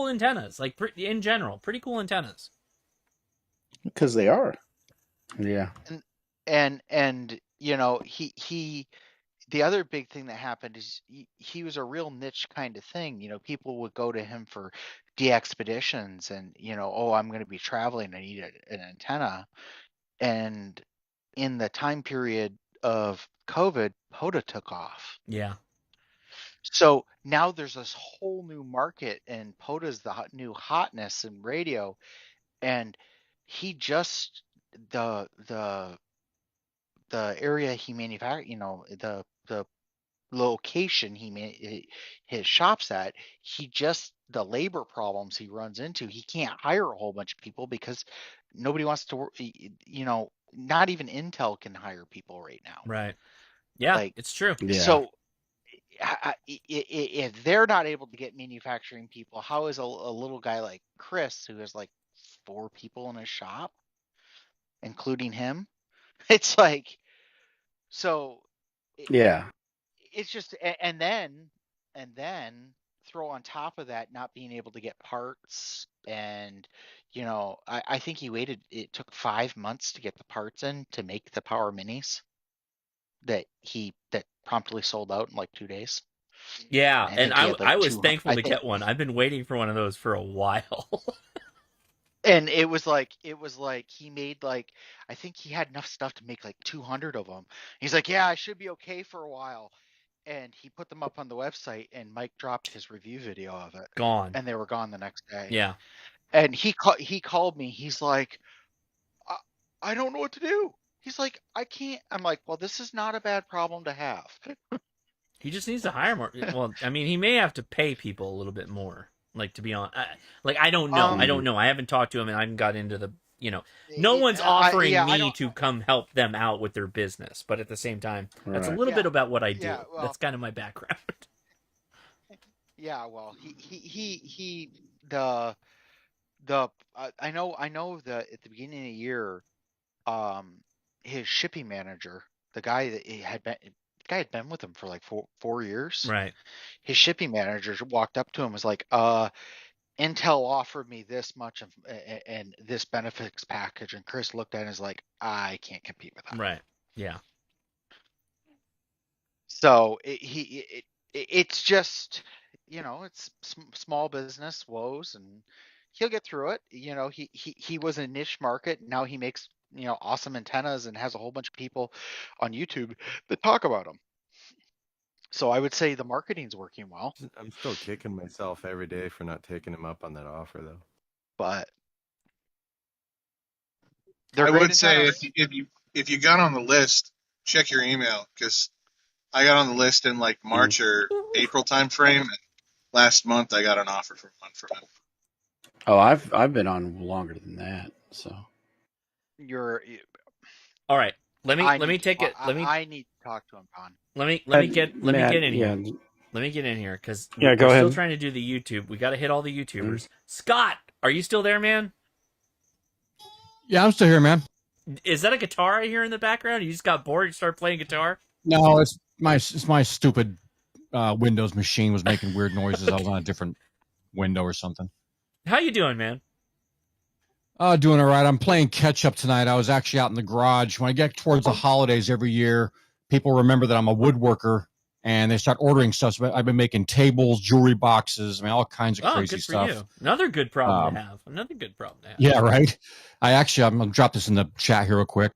A: antennas. Like in general, pretty cool antennas.
L: Because they are.
C: Yeah.
D: And he the other big thing that happened is he was a real niche kind of thing. People would go to him for de-expeditions and, I'm going to be traveling. I need an antenna. And in the time period of COVID, Poda took off.
A: Yeah.
D: So now there's this whole new market, and Poda's the new hotness in radio. And he just, the area he manufactured, the location his shops at, the labor problems he runs into, he can't hire a whole bunch of people because nobody wants to work. Not even Intel can hire people right now.
A: Right. Yeah, it's true.
C: Yeah.
D: So if they're not able to get manufacturing people, how is a little guy like Chris, who has like 4 people in his shop, including him. It's like, so
C: Yeah.
D: it's just, and then throw on top of that not being able to get parts. And I think it took 5 months to get the parts in to make the Power Minis that promptly sold out in like 2 days.
A: Yeah, and I was thankful to
D: think,
A: get one. I've been waiting for one of those for a while.
D: and it was like he made like, I think he had enough stuff to make like 200 of them. He's like, yeah, I should be okay for a while. And he put them up on the website, and Mike dropped his review video of it.
A: Gone.
D: And they were gone the next day.
A: Yeah.
D: And he called me. He's like, I don't know what to do. He's like, I can't. I'm like, well, this is not a bad problem to have.
A: He just needs to hire more. Well, I mean, he may have to pay people a little bit more. Like, to be honest, I don't know. I don't know. I haven't talked to him, and I haven't got into the. No one's offering me to come help them out with their business, but at the same time, that's a little bit about what I do. Well, that's kind of my background.
D: Yeah, well, I know that at the beginning of the year, his shipping manager, the guy had been with him for like 4 years.
A: Right.
D: His shipping manager walked up to him and was like, Intel offered me this much and this benefits package, and Chris looked at it and was like, I can't compete with that.
A: Right. Yeah.
D: So it's just, it's small business woes, and he'll get through it. He was a niche market. Now he makes awesome antennas and has a whole bunch of people on YouTube that talk about them. So I would say the marketing's working well.
O: I'm still kicking myself every day for not taking him up on that offer, though.
D: But
P: I would say if you got on the list, check your email, because I got on the list in like March or April time frame, and last month I got an offer for one from him.
C: Oh, I've been on longer than that. So
A: all right. Let me take it.
D: I need to talk to him, Con.
A: Let me get in here. Let me get in here, because
C: go ahead.
A: still trying to do the YouTube. We got to hit all the YouTubers. Scott, are you still there, man?
Q: Yeah, I'm still here, man.
A: Is that a guitar I hear in the background? You just got bored and started playing guitar?
Q: No, it's my stupid Windows machine was making weird noises. I was on a different window or something.
A: How you doing, man?
Q: Doing all right. I'm playing catch up tonight. I was actually out in the garage. When I get towards the holidays every year, people remember that I'm a woodworker, and they start ordering stuff. So I've been making tables, jewelry boxes, all kinds of crazy
A: good for
Q: stuff.
A: You. Another good problem to have. Another good problem to have.
Q: Yeah, right. I'm gonna drop this in the chat here real quick.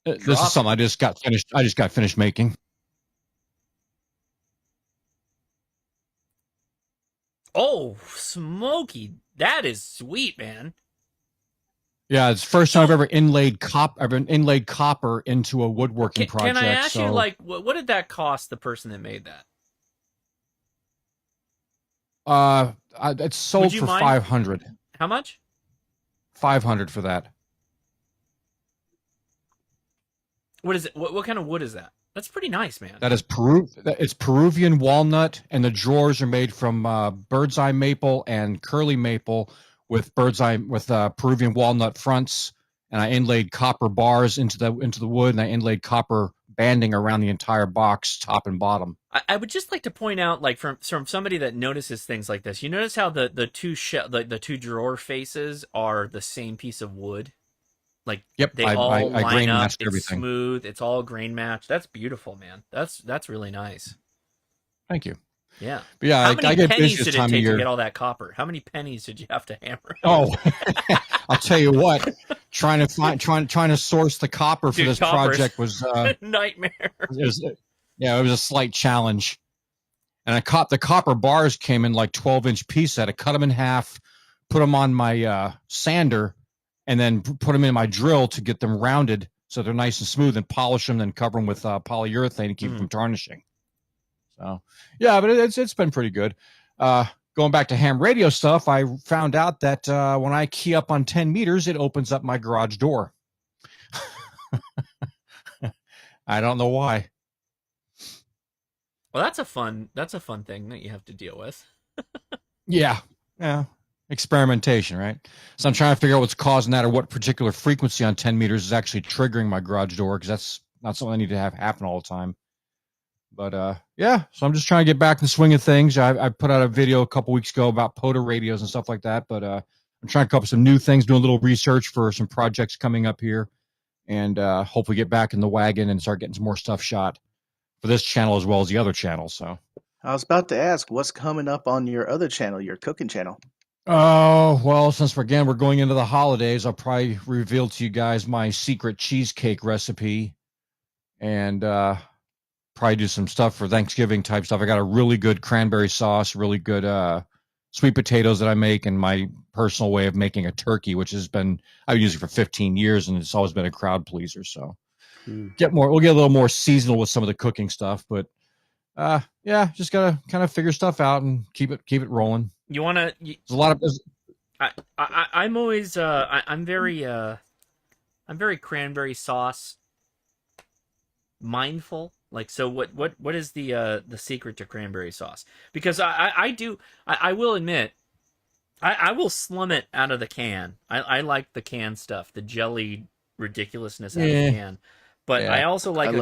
Q: This is something I just got finished making.
A: Oh, smoky! That is sweet, man.
Q: Yeah, it's the first time I've ever inlaid copper into a woodworking project.
A: Can I ask you, like, what did that cost the person that made that?
Q: It's sold for $500.
A: How much?
Q: $500 for that.
A: What is it? What kind of wood is that? That's pretty nice, man.
Q: That is It's Peruvian walnut, and the drawers are made from bird's eye maple and curly maple with Peruvian walnut fronts. And I inlaid copper bars into the wood, and I inlaid copper banding around the entire box, top and bottom.
A: I would just like to point out, like, from somebody that notices things like this, you notice how the two drawer faces are the same piece of wood. Like,
Q: yep,
A: they all line up. It's
Q: everything.
A: Smooth. It's all grain matched. That's beautiful, man. That's really nice.
Q: Thank you.
A: Yeah.
Q: But yeah,
A: How many pennies did it take
Q: to
A: get all that copper? How many pennies did you have to hammer?
Q: Oh, I'll tell you what. Trying to source the copper for this project was
A: nightmare.
Q: It was a slight challenge. And the copper bars came in like 12-inch pieces. I had to cut them in half, put them on my sander, and then put them in my drill to get them rounded so they're nice and smooth, and polish them, then cover them with polyurethane to keep them from tarnishing. So, yeah, but it's been pretty good. Going back to ham radio stuff, I found out that when I key up on 10 meters, it opens up my garage door. I don't know why.
A: Well, that's a fun thing that you have to deal with.
Q: Yeah. experimentation, right? So I'm trying to figure out what's causing that, or what particular frequency on 10 meters is actually triggering my garage door, because that's not something I need to have happen all the time. But yeah, so I'm just trying to get back in the swing of things. I put out a video a couple weeks ago about Poda radios and stuff like that, but I'm trying to come up with some new things, doing a little research for some projects coming up here, and hopefully get back in the wagon and start getting some more stuff shot for this channel as well as the other channels. So
L: I was about to ask, what's coming up on your other channel, your cooking channel?
Q: oh, well, since we're going into the holidays, I'll probably reveal to you guys my secret cheesecake recipe, and probably do some stuff for Thanksgiving type stuff. I got a really good cranberry sauce, really good sweet potatoes that I make, and my personal way of making a turkey, which has been, I've used it for 15 years, and it's always been a crowd pleaser. So we'll get a little more seasonal with some of the cooking stuff, but yeah, just gotta kind of figure stuff out and keep it rolling.
A: You want to?
Q: There's a lot of.
A: I'm always I'm very cranberry sauce mindful. Like, so what is the secret to cranberry sauce? Because I will admit, I will slum it out of the can. I like the can stuff, the jelly ridiculousness out of the can. But I also like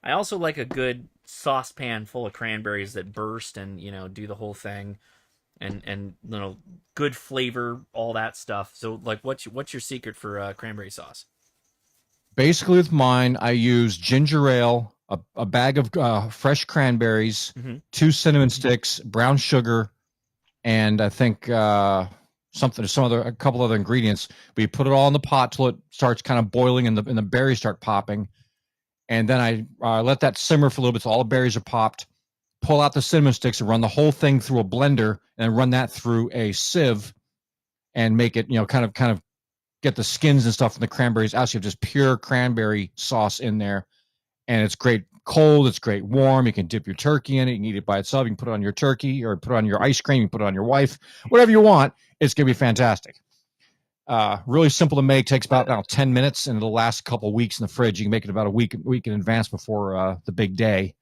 A: I also like a good saucepan full of cranberries that burst and, you know, do the whole thing, and you know, good flavor, all that stuff. So like, what's your secret for cranberry sauce?
Q: Basically, with mine, I use ginger ale, a bag of fresh cranberries, 2 cinnamon sticks, brown sugar, and I think a couple other ingredients. We put it all in the pot till it starts kind of boiling and the berries start popping, and then I let that simmer for a little bit so all the berries are popped. Pull out the cinnamon sticks and run the whole thing through a blender, and run that through a sieve, and make it, you know, kind of get the skins and stuff from the cranberries out. So you have just pure cranberry sauce in there, and it's great cold. It's great warm. You can dip your turkey in it. You can eat it by itself. You can put it on your turkey, or put it on your ice cream. You can put it on your wife, whatever you want. It's gonna be fantastic. Really simple to make. Takes about 10 minutes, and it'll last a couple of weeks in the fridge. You can make it about a week in advance before the big day.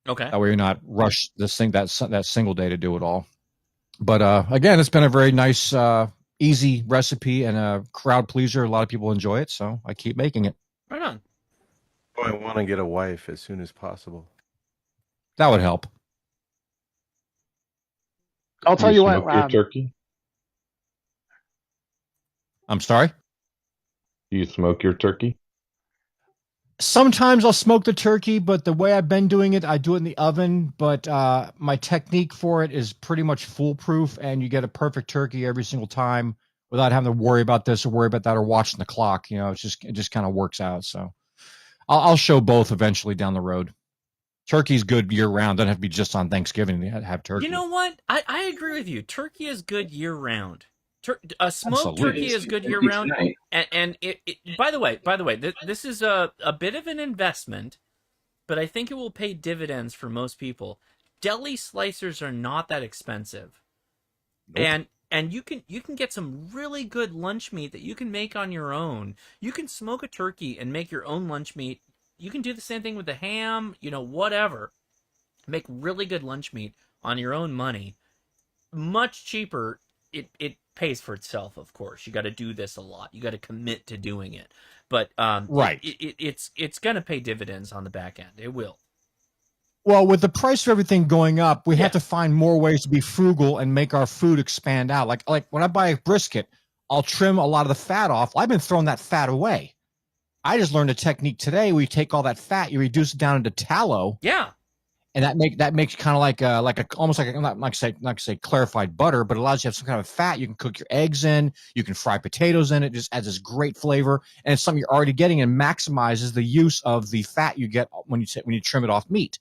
A: Okay.
Q: That way you're not rushed that single day to do it all. But again, it's been a very nice, easy recipe and a crowd pleaser. A lot of people enjoy it, so I keep making it.
A: Right on.
O: I want to get a wife as soon as possible.
Q: That would help.
J: I'll tell you what.
R: Your turkey?
Q: I'm sorry?
R: Do you smoke your turkey?
Q: Sometimes I'll smoke the turkey, but the way I've been doing it, I do it in the oven. But my technique for it is pretty much foolproof, and you get a perfect turkey every single time without having to worry about this or worry about that or watching the clock. You know, it just kind of works out. So I'll show both eventually down the road. Turkey's good year round. Doesn't have to be just on Thanksgiving to have turkey.
A: You know what? I agree with you. Turkey is good year round. A smoked turkey is good year round. And it by the way, this is a bit of an investment, but I think it will pay dividends for most people. Deli slicers are not that expensive. Nope. And you can get some really good lunch meat that you can make on your own. You can smoke a turkey and make your own lunch meat. You can do the same thing with the ham, you know, whatever. Make really good lunch meat on your own money. Much cheaper. It pays for itself, of course. You got to do this a lot. You got to commit to doing it. But
Q: right,
A: it's going to pay dividends on the back end. It will.
Q: Well, with the price of everything going up, we have to find more ways to be frugal and make our food expand out. Like when I buy a brisket, I'll trim a lot of the fat off. I've been throwing that fat away. I just learned a technique today where you take all that fat, you reduce it down into tallow.
A: Yeah.
Q: And that makes kind of like almost like not to say clarified butter, but it allows you to have some kind of fat. You can cook your eggs in, you can fry potatoes in. It just adds this great flavor, and it's something you're already getting, and maximizes the use of the fat you get when you trim it off meat.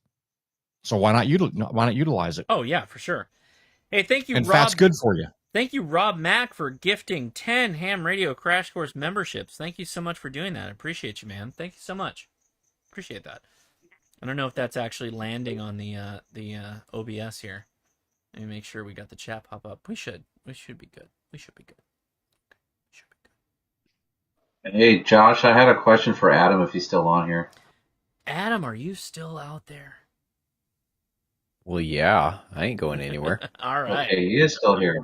Q: So why not utilize it?
A: Oh yeah, for sure. Hey, thank you,
Q: and
A: Rob.
Q: Fat's good for you.
A: Thank you, Rob Mack, for gifting 10 Ham Radio Crash Course memberships. Thank you so much for doing that. I appreciate you, man. Thank you so much. Appreciate that. I don't know if that's actually landing on the OBS here. Let me make sure we got the chat pop up. We should be good. We should be good.
S: Hey, Josh, I had a question for Adam if he's still on here.
A: Adam, are you still out there?
B: Well, yeah. I ain't going anywhere.
A: All right.
S: Okay, he is still here.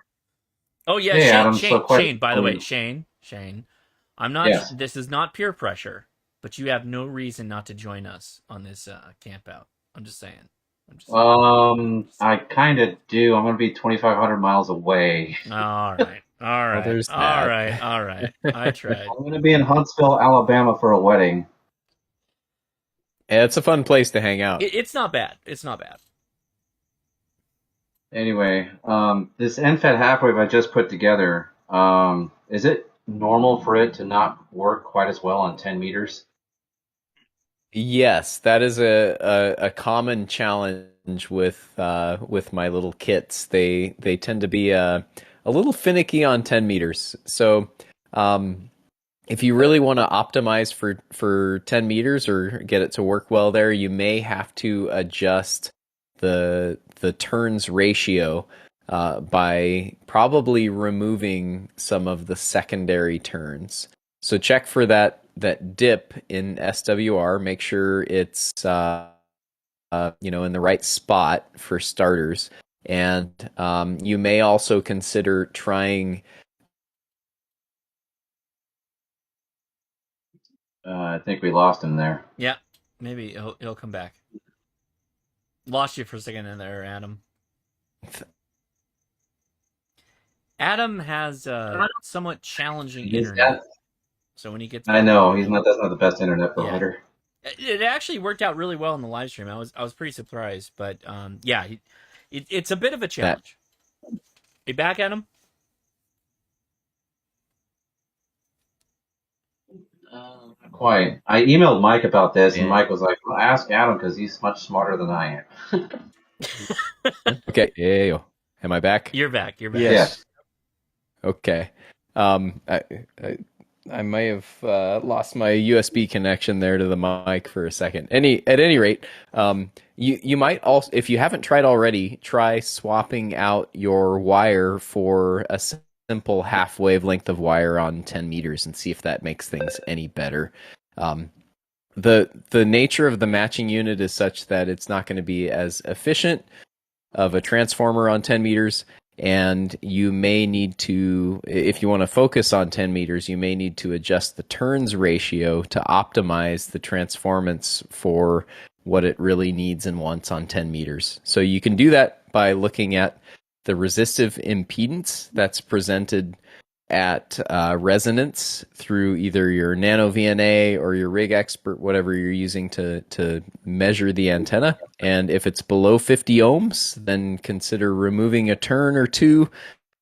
A: Oh yeah,
S: Hey,
A: Shane,
S: Adam. So,
A: Shane,
S: question
A: Shane. By the
S: for
A: way,
S: you.
A: Shane. I'm not.
S: Yes.
A: This is not peer pressure, but you have no reason not to join us on this camp out. I'm just saying.
S: I kind of do. I'm going to be 2,500 miles away.
A: All right.
B: Well, there's that.
A: All right. I tried.
S: I'm going to be in Huntsville, Alabama for a wedding.
B: Yeah, it's a fun place to hang out.
A: It's not bad. It's not bad.
S: Anyway, this NFET half-wave I just put together, is it normal for it to not work quite as well on 10 meters?
B: Yes, that is a common challenge with my little kits. They tend to be a little finicky on 10 meters. So if you really want to optimize for 10 meters or get it to work well there, you may have to adjust the turns ratio by probably removing some of the secondary turns. So check for that dip in SWR. Make sure it's in the right spot for starters, and you may also consider trying.
S: I think we lost him there.
A: Yeah, maybe he'll come back. Lost you for a second in there, Adam. Adam has somewhat challenging internet. So when he gets back,
S: I know that's not the best internet provider.
A: Yeah. It actually worked out really well in the live stream. I was pretty surprised, but it's a bit of a challenge. You back, Adam?
S: Not quite. I emailed Mike about this, and Mike was like, well, ask Adam because he's much smarter than I am.
B: Okay. Yeah. Am I back?
A: You're back.
S: Yes. Okay.
B: I may have lost my USB connection there to the mic for a second. At any rate, you might also, if you haven't tried already, try swapping out your wire for a simple half wavelength of wire on 10 meters and see if that makes things any better. The nature of the matching unit is such that it's not going to be as efficient of a transformer on 10 meters. And you may need to, if you want to focus on 10 meters, you may need to adjust the turns ratio to optimize the transformance for what it really needs and wants on 10 meters. So you can do that by looking at the resistive impedance that's presented at resonance through either your nano VNA or your rig expert, whatever you're using to measure the antenna. And if it's below 50 ohms, then consider removing a turn or two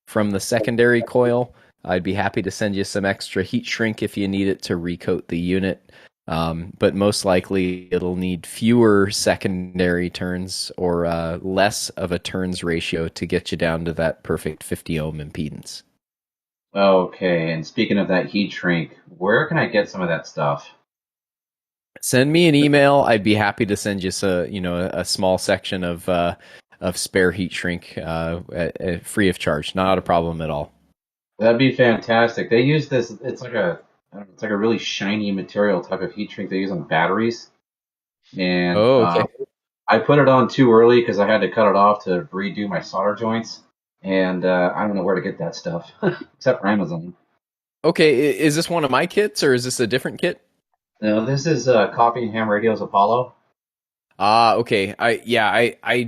B: from the secondary coil. I'd be happy to send you some extra heat shrink if you need it to recoat the unit. But most likely it'll need fewer secondary turns or less of a turns ratio to get you down to that perfect 50 ohm impedance.
S: Okay, and speaking of that heat shrink, where can I get some of that stuff?
B: Send me an email. I'd be happy to send you a small section of spare heat shrink free of charge. Not a problem at all.
S: That'd be fantastic. They use this. It's like a really shiny material type of heat shrink they use on batteries. And I put it on too early because I had to cut it off to redo my solder joints. And I don't know where to get that stuff, except for Amazon.
B: Okay, is this one of my kits, or is this a different kit?
S: No, this is Coffee and Ham Radio's Apollo.
B: Okay. I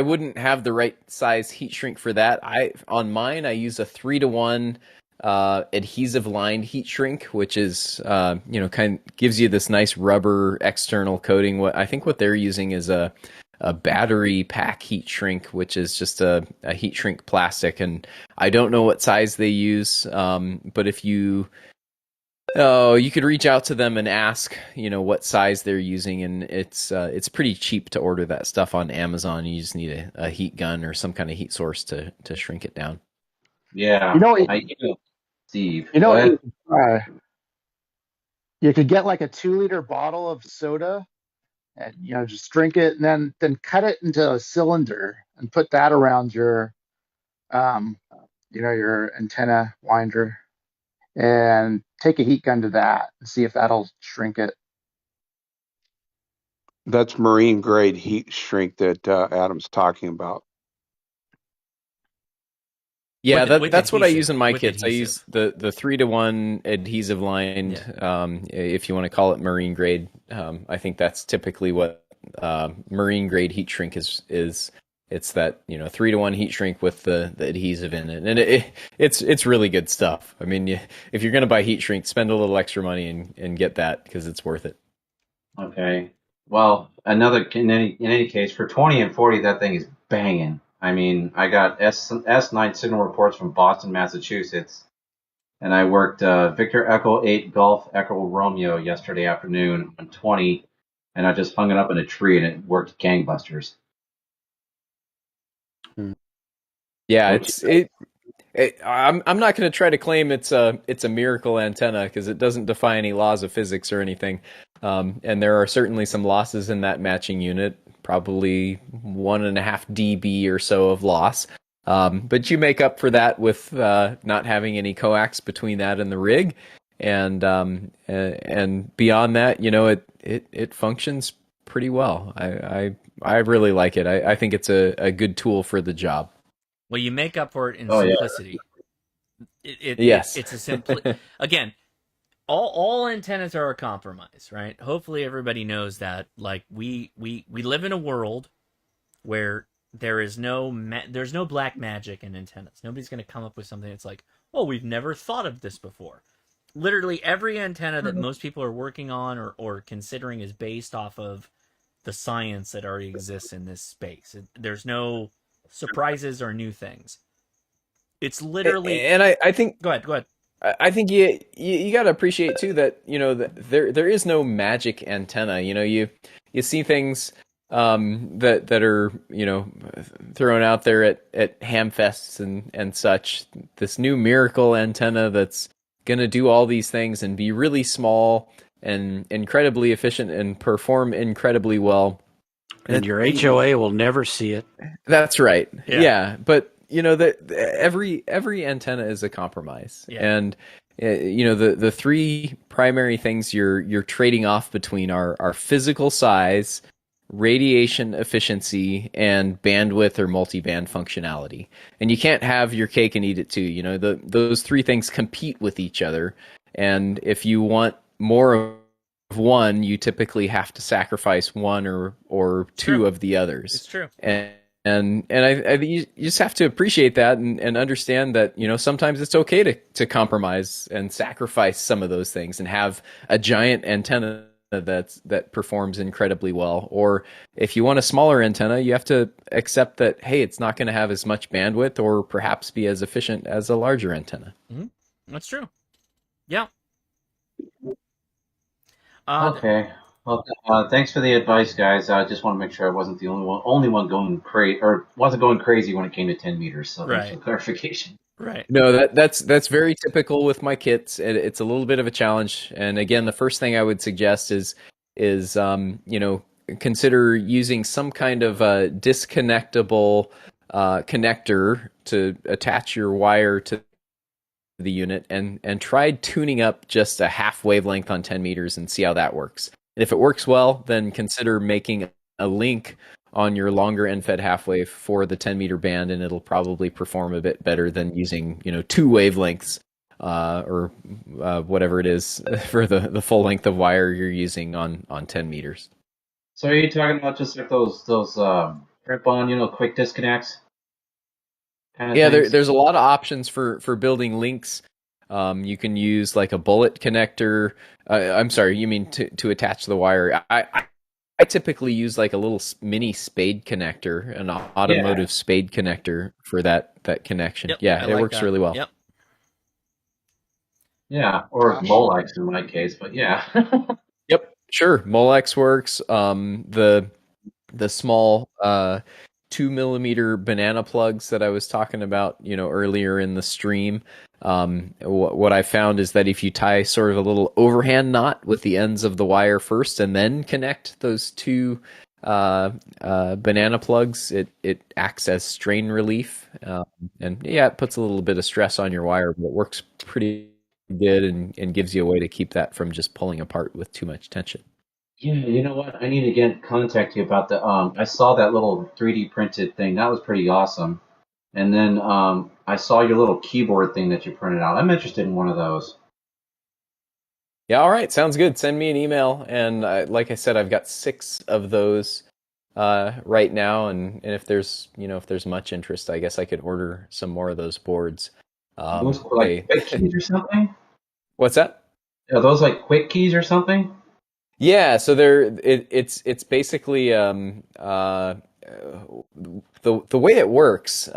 B: wouldn't have the right size heat shrink for that. On mine, I use a 3-to-1 adhesive lined heat shrink, which is kind of gives you this nice rubber external coating. What they're using is a battery pack heat shrink, which is just a heat shrink plastic, and I don't know what size they use. But if you could reach out to them and ask, what size they're using, and it's pretty cheap to order that stuff on Amazon. You just need a heat gun or some kind of heat source to shrink it down.
S: Yeah, Steve.
J: You could get like a 2-liter bottle of soda, and just drink it, and then cut it into a cylinder and put that around your your antenna winder, and take a heat gun to that and see if that'll shrink it.
F: That's marine grade heat shrink that Adam's talking about.
B: Yeah,
A: with
B: that's what I
A: adhesive,
B: use in my
A: with
B: kits. I use the 3-to-1 adhesive lined, if you want to call it marine grade. I think that's typically what marine grade heat shrink is. It's that 3-to-1 heat shrink with the adhesive in it, and it's really good stuff. I mean, if you're going to buy heat shrink, spend a little extra money and get that because it's worth it.
S: Okay. Well, in any case, for 20 and 40, that thing is banging. I mean, I got S9 signal reports from Boston, Massachusetts, and I worked Victor Echo 8 Golf Echo Romeo yesterday afternoon on 20, and I just hung it up in a tree, and it worked gangbusters.
B: Yeah, I'm not going to try to claim it's a miracle antenna because it doesn't defy any laws of physics or anything. And there are certainly some losses in that matching unit, probably 1.5 dB or so of loss. But you make up for that with not having any coax between that and the rig, and beyond that, it functions pretty well. I really like it. I think it's a good tool for the job.
A: Well, you make up for it in
B: Oh, yeah.
A: simplicity.
B: Yes.
A: It's a simple. Again, all antennas are a compromise, right? Hopefully, everybody knows that. Like we live in a world where there's no black magic in antennas. Nobody's going to come up with something that's like, oh, we've never thought of this before. Literally every antenna that most people are working on or considering is based off of the science that already exists in this space. There's no surprises or new things. It's literally,
B: and I think.
A: Go ahead.
B: I think you got to appreciate too that that there is no magic antenna. You see things that are thrown out there at hamfests and such. This new miracle antenna that's gonna do all these things and be really small and incredibly efficient and perform incredibly well.
C: And your HOA will never see it.
B: That's right.
A: Yeah.
B: But every antenna is a compromise, and the three primary things you're trading off between are physical size, radiation efficiency, and bandwidth or multiband functionality. And you can't have your cake and eat it too. Those three things compete with each other, and if you want more of one, you typically have to sacrifice one or two of the others.
A: It's true.
B: And you just have to appreciate that and understand that sometimes it's okay to compromise and sacrifice some of those things and have a giant antenna that performs incredibly well. Or if you want a smaller antenna, you have to accept that, hey, it's not going to have as much bandwidth or perhaps be as efficient as a larger antenna.
A: Mm-hmm. That's true. Yeah.
S: Okay. Well, thanks for the advice, guys. I just want to make sure I wasn't the only one going crazy, or wasn't going crazy when it came to 10 meters. So thanks for the clarification.
A: Right.
B: No, that's very typical with my kits. It's a little bit of a challenge. And again, the first thing I would suggest is consider using some kind of a disconnectable connector to attach your wire to the unit, and try tuning up just a half wavelength on 10 meters and see how that works. And if it works well, then consider making a link on your longer end-fed half wave for the 10-meter band, and it'll probably perform a bit better than using 2 wavelengths or whatever it is for the full length of wire you're using on 10 meters.
S: So are you talking about just like those rip-on, quick disconnects?
B: Yeah, there's a lot of options for building links. You can use like a bullet connector. I'm sorry, you mean to attach the wire. I typically use like a little mini spade connector, an automotive spade connector for that connection.
A: Yep,
B: yeah, it works really well.
A: Yep.
S: Yeah, or Molex in my case, but yeah.
B: Yep, sure. Molex works. The small 2mm banana plugs that I was talking about, earlier in the stream. What I found is that if you tie sort of a little overhand knot with the ends of the wire first and then connect those two banana plugs, it acts as strain relief. And yeah, it puts a little bit of stress on your wire, but it works pretty good and gives you a way to keep that from just pulling apart with too much tension.
S: Yeah, you know what? I need to contact you about the. I saw that little 3D printed thing. That was pretty awesome. And then I saw your little keyboard thing that you printed out. I'm interested in one of those.
B: Yeah, all right, sounds good. Send me an email, and like I said, I've got 6 of those right now, and if there's much interest, I guess I could order some more of those boards.
S: Those like quick keys or something?
B: What's that?
S: Are those like quick keys or something?
B: Yeah, so it's basically the way it works.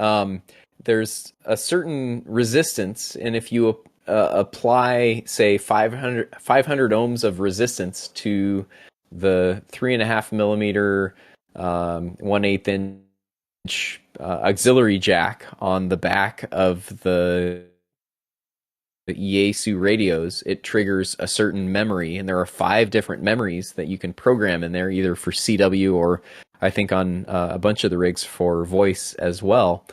B: There's a certain resistance, and if you apply, say, 500 ohms of resistance to the 3.5 millimeter 1/8 inch auxiliary jack on the back of the Yaesu radios, it triggers a certain memory, and there are 5 different memories that you can program in there, either for CW or I think on a bunch of the rigs for voice as well.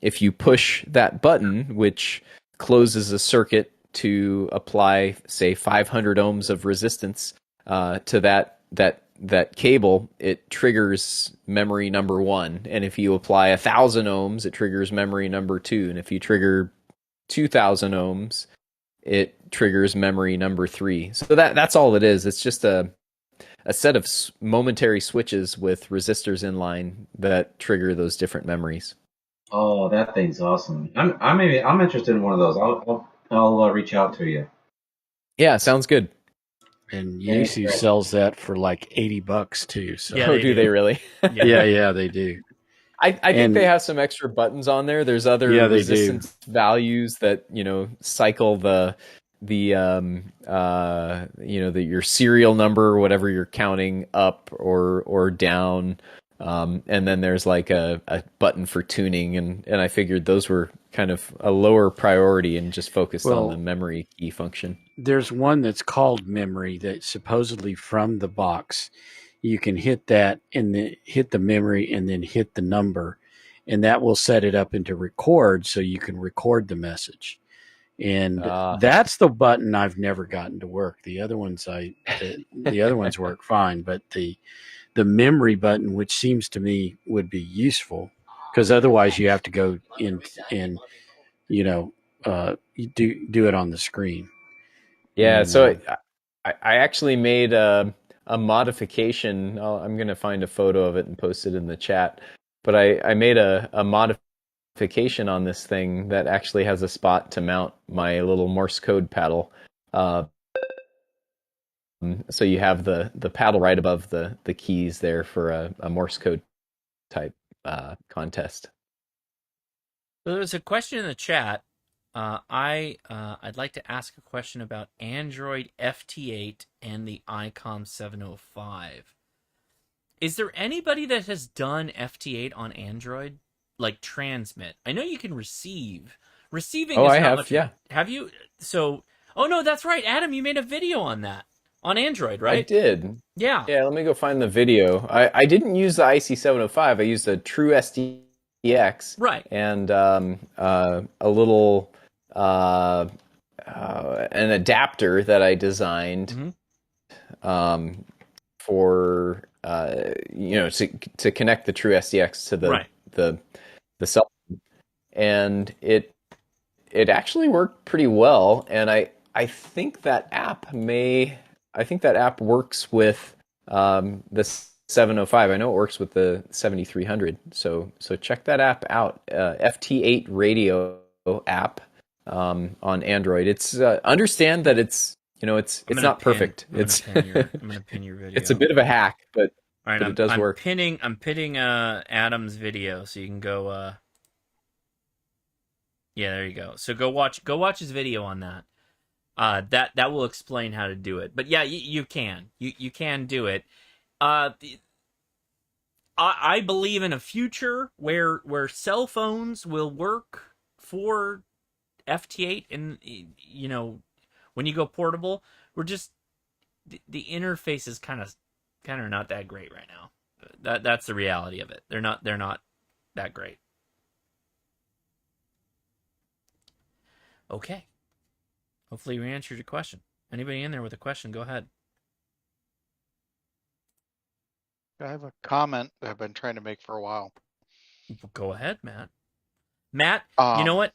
B: If you push that button, which closes a circuit to apply, say, 500 ohms of resistance to that cable, it triggers memory number 1. And if you apply 1,000 ohms, it triggers memory number 2. And if you trigger 2,000 ohms, it triggers memory number 3. So that's all it is. It's just a set of momentary switches with resistors in line that trigger those different memories.
S: Oh, that thing's awesome. I'm interested in one of those. I'll reach out to you.
B: Yeah, sounds good.
C: And Yaesu sells that for like $80 too. So.
B: Yeah, do they really?
C: yeah, they do.
B: I think they have some extra buttons on there. There's other resistance values that cycle your serial number or whatever you're counting up or down, and then there's like a button for tuning, and I figured those were kind of a lower priority and just focused on the memory key function.
C: There's one that's called memory that supposedly from the box you can hit that and then hit the memory and then hit the number, and that will set it up into record so you can record the message. And that's the button I've never gotten to work. The other ones the other ones work fine, but the memory button, which seems to me would be useful, because otherwise you have to go in and do it on the screen.
B: Yeah,
C: and,
B: so I actually made a modification. I'm going to find a photo of it and post it in the chat. But I made a modification on this thing that actually has a spot to mount my little Morse code paddle. So you have the paddle right above the keys there for a Morse code type contest.
A: So there's a question in the chat. I'd like to ask a question about Android FT8 and the ICOM 705. Is there anybody that has done FT8 on Android, like transmit? I know you can receive. Receiving.
B: I have. Yeah.
A: Have you? So. Oh no, that's right, Adam. You made a video on that on Android, right?
B: I did.
A: Yeah.
B: Yeah. Let me go find the video. I didn't use the IC705. I used a true SDX.
A: Right.
B: And a little an adapter that I designed for to connect the true SDX to the cell phone, and it actually worked pretty well. And I think that app works with the 705. I know it works with the 7300. So check that app out. FT8 Radio app on Android. It's understand that it's not perfect.
A: I'm gonna pin your video.
B: It's a bit of a hack, but
A: it
B: does work.
A: I'm pinning Adam's video so you can go. Yeah, there you go. So go watch his video on that. That will explain how to do it. But yeah, you can do it. I believe in a future where cell phones will work for FT8, and when you go portable, we're just the interface is kind of not that great right now. That's the reality of it. They're not that great. Okay. Hopefully we answered your question. Anybody in there with a question, go ahead.
D: I have a comment that I've been trying to make for a while.
A: Go ahead, Matt. Matt, you know what?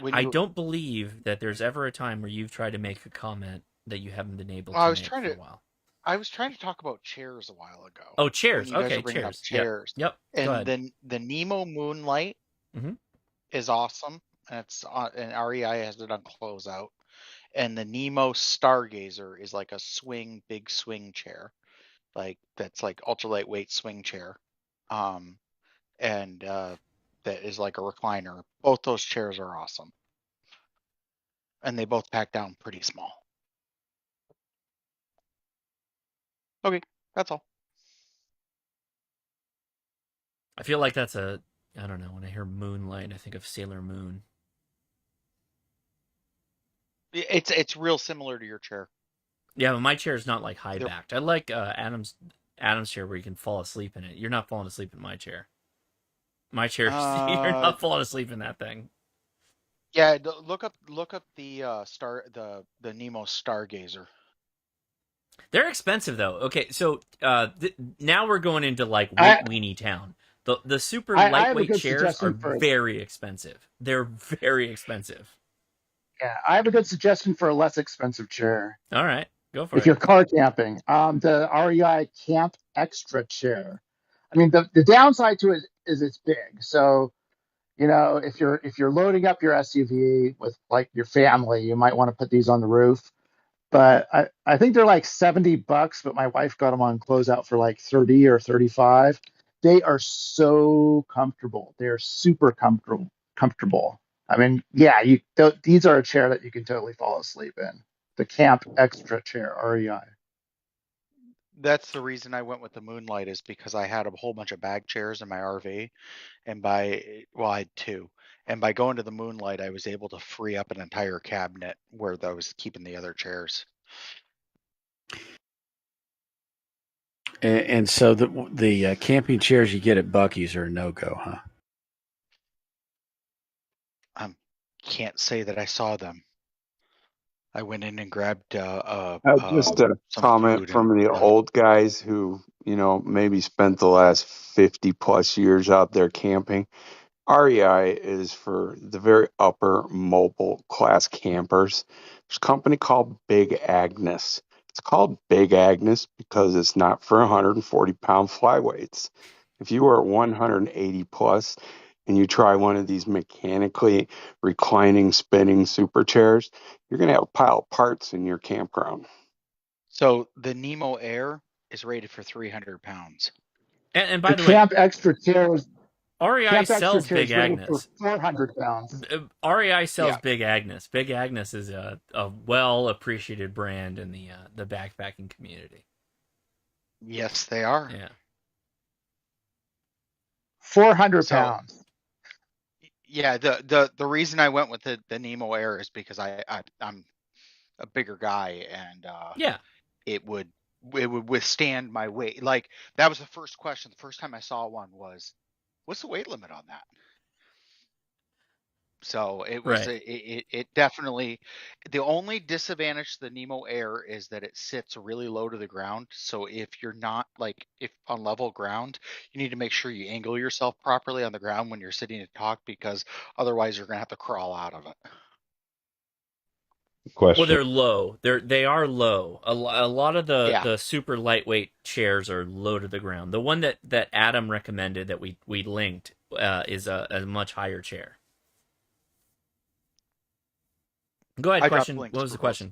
D: when
A: I
D: you,
A: don't believe that there's ever a time where you've tried to make a comment that you haven't been able
D: I
A: to
D: was
A: make
D: trying
A: for
D: to,
A: a while.
D: I was trying to talk about chairs a while ago.
A: Oh,
D: When
A: chairs.
D: you guys
A: Okay,
D: are bringing up
A: chairs.
D: chairs,
A: Yep. Go
D: and
A: ahead.
D: then the Nemo Moonlight
A: Mhm.
D: is awesome, and it's on, and REI has it on closeout. And the Nemo Stargazer is like a big swing chair, like that's like ultra lightweight swing chair, and that is like a recliner. Both those chairs are awesome, and they both pack down pretty small. Okay, that's all.
A: I feel like that's I don't know, when I hear Moonlight, I think of Sailor Moon.
D: It's real similar to your chair.
A: Yeah, but my chair is not like high backed. I like Adam's chair where you can fall asleep in it. You're not falling asleep in my chair. My chair, you're not falling asleep in that thing.
D: Yeah, look up the the Nemo Stargazer.
A: They're expensive though. Okay, so now we're going into like weenie town. The super lightweight chairs are very expensive. They're very expensive.
J: Yeah, I have a good suggestion for a less expensive chair.
A: All right, go for it.
J: If you're car camping, the REI Camp Extra chair. I mean, the downside to it is it's big. So, you know, if you're loading up your SUV with like your family, you might want to put these on the roof. But I think they're like $70, but my wife got them on closeout for like 30 or 35. They are so comfortable. They're super comfortable. I mean, yeah, these are a chair that you can totally fall asleep in. The Camp Extra chair, REI.
D: That's the reason I went with the Moonlight, is because I had a whole bunch of bag chairs in my RV, and I had two. And by going to the Moonlight, I was able to free up an entire cabinet where I was keeping the other chairs.
C: And so the camping chairs you get at Buc-ee's are a no-go, huh?
D: Can't say that I saw them. I went in and grabbed
F: Just a
D: some
F: comment
D: food
F: from the old guys who, maybe spent the last 50 plus years out there camping. REI is for the very upper mobile class campers. There's a company called Big Agnes. It's called Big Agnes because it's not for 140-pound flyweights. If you are 180 plus and you try one of these mechanically reclining, spinning super chairs, you're going to have a pile of parts in your campground.
D: So the Nemo Air is rated for 300 pounds.
A: And by the way,
J: Camp Extra chairs.
A: REI sells Big
J: Agnes.
A: For
J: 400 pounds.
A: REI sells Big Agnes. Big Agnes is a well appreciated brand in the backpacking community.
D: Yes, they are.
A: Yeah.
J: 400 pounds.
D: Yeah, the reason I went with the Nemo Air is because I'm a bigger guy, and it would withstand my weight. Like, that was the first question. The first time I saw one was, what's the weight limit on that? So it was it definitely, the only disadvantage to the Nemo Air is that it sits really low to the ground. So if you're not if on level ground, you need to make sure you angle yourself properly on the ground when you're sitting to talk, because otherwise you're gonna have to crawl out of it.
R: Question.
A: Well, they're low. They are low. A lot of the super lightweight chairs are low to the ground. The one that Adam recommended that we linked is a much higher chair. Go ahead. Question. What was the question?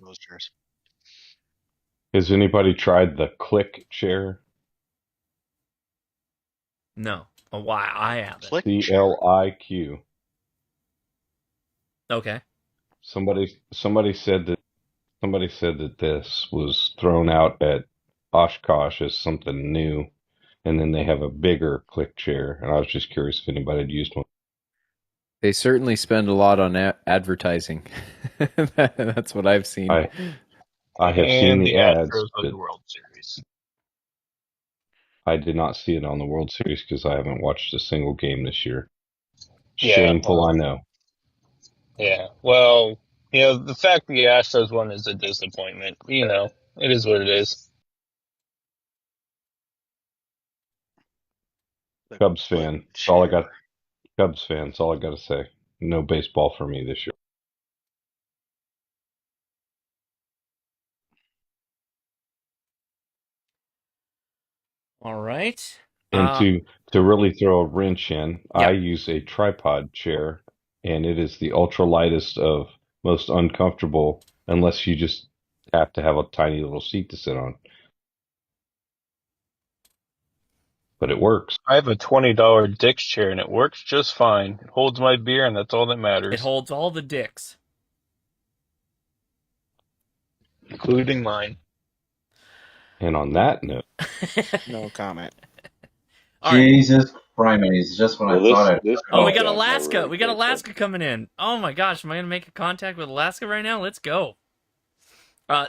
R: Has anybody tried the click chair?
A: No. Oh, why? I haven't.
R: CLIQ.
A: Okay.
R: Somebody said that this was thrown out at Oshkosh as something new, and then they have a bigger click chair, and I was just curious if anybody had used one.
B: They certainly spend a lot on advertising. That's what I've seen.
R: I have seen the ads,
H: of the World Series.
R: I did not see it on the World Series because I haven't watched a single game this year.
H: Yeah,
R: Shameful, I know.
H: Yeah, well, the fact the Astros won is a disappointment. It is what it is.
R: Cubs fan. That's all I got. Cubs fan. That's all I got to say. no baseball for me this year.
A: All right.
R: And to really throw a wrench in, I
A: Yep.
R: use a tripod chair, and it is the ultra lightest of most uncomfortable, unless you just have to have a tiny little seat to sit on. But it works.
H: I have a $20 Dick's chair, and it works just fine. It holds my beer, and that's all that matters.
A: It holds all the dicks.
H: Including mine.
R: And on that note...
G: No comment.
S: Jesus Christ, just when I thought
A: Oh, we got Alaska. We got Alaska coming in. Oh my gosh, am I going to make a contact with Alaska right now? Let's go.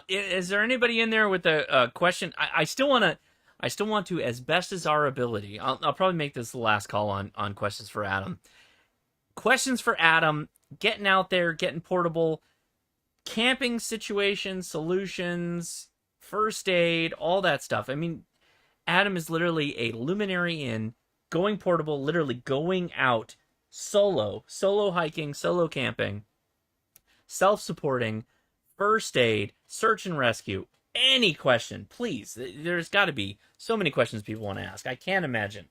A: Is there anybody in there with a question? I still want to, as best as our ability, I'll probably make this the last call on questions for Adam. Questions for Adam, getting out there, getting portable, camping situations, solutions, first aid, all that stuff. I mean, Adam is literally a luminary in going portable, literally going out solo hiking, solo camping, self-supporting, first aid, search and rescue. Any question, please. There's got to be so many questions people want to ask. I can't imagine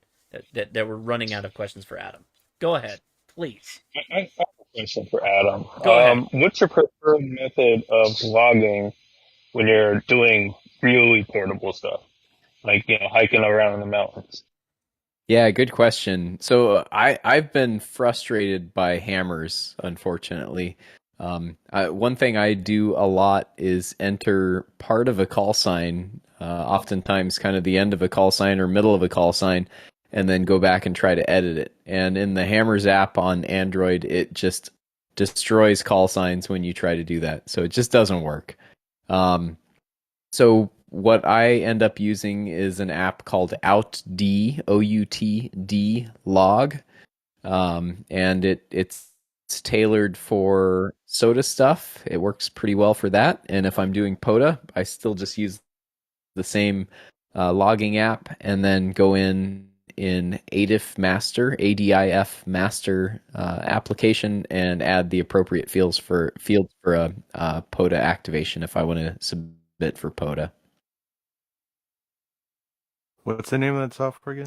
A: that we're running out of questions for Adam. Go ahead, please.
H: I have a question for Adam.
A: Go ahead.
H: What's your preferred method of logging when you're doing really portable stuff, like hiking around in the mountains?
B: Yeah, good question. So I've been frustrated by hammers, unfortunately. One thing I do a lot is enter part of a call sign, oftentimes kind of the end of a call sign or middle of a call sign, and then go back and try to edit it. And in the Hammers app on Android, it just destroys call signs when you try to do that. So it just doesn't work. So what I end up using is an app called OutD, OUTD log. And it's tailored for soda stuff. It works pretty well for that. And if I'm doing Poda, I still just use the same logging app and then go in ADIF Master, ADIF Master application and add the appropriate fields for a Poda activation if I want to submit for Poda.
O: What's the name of that software again?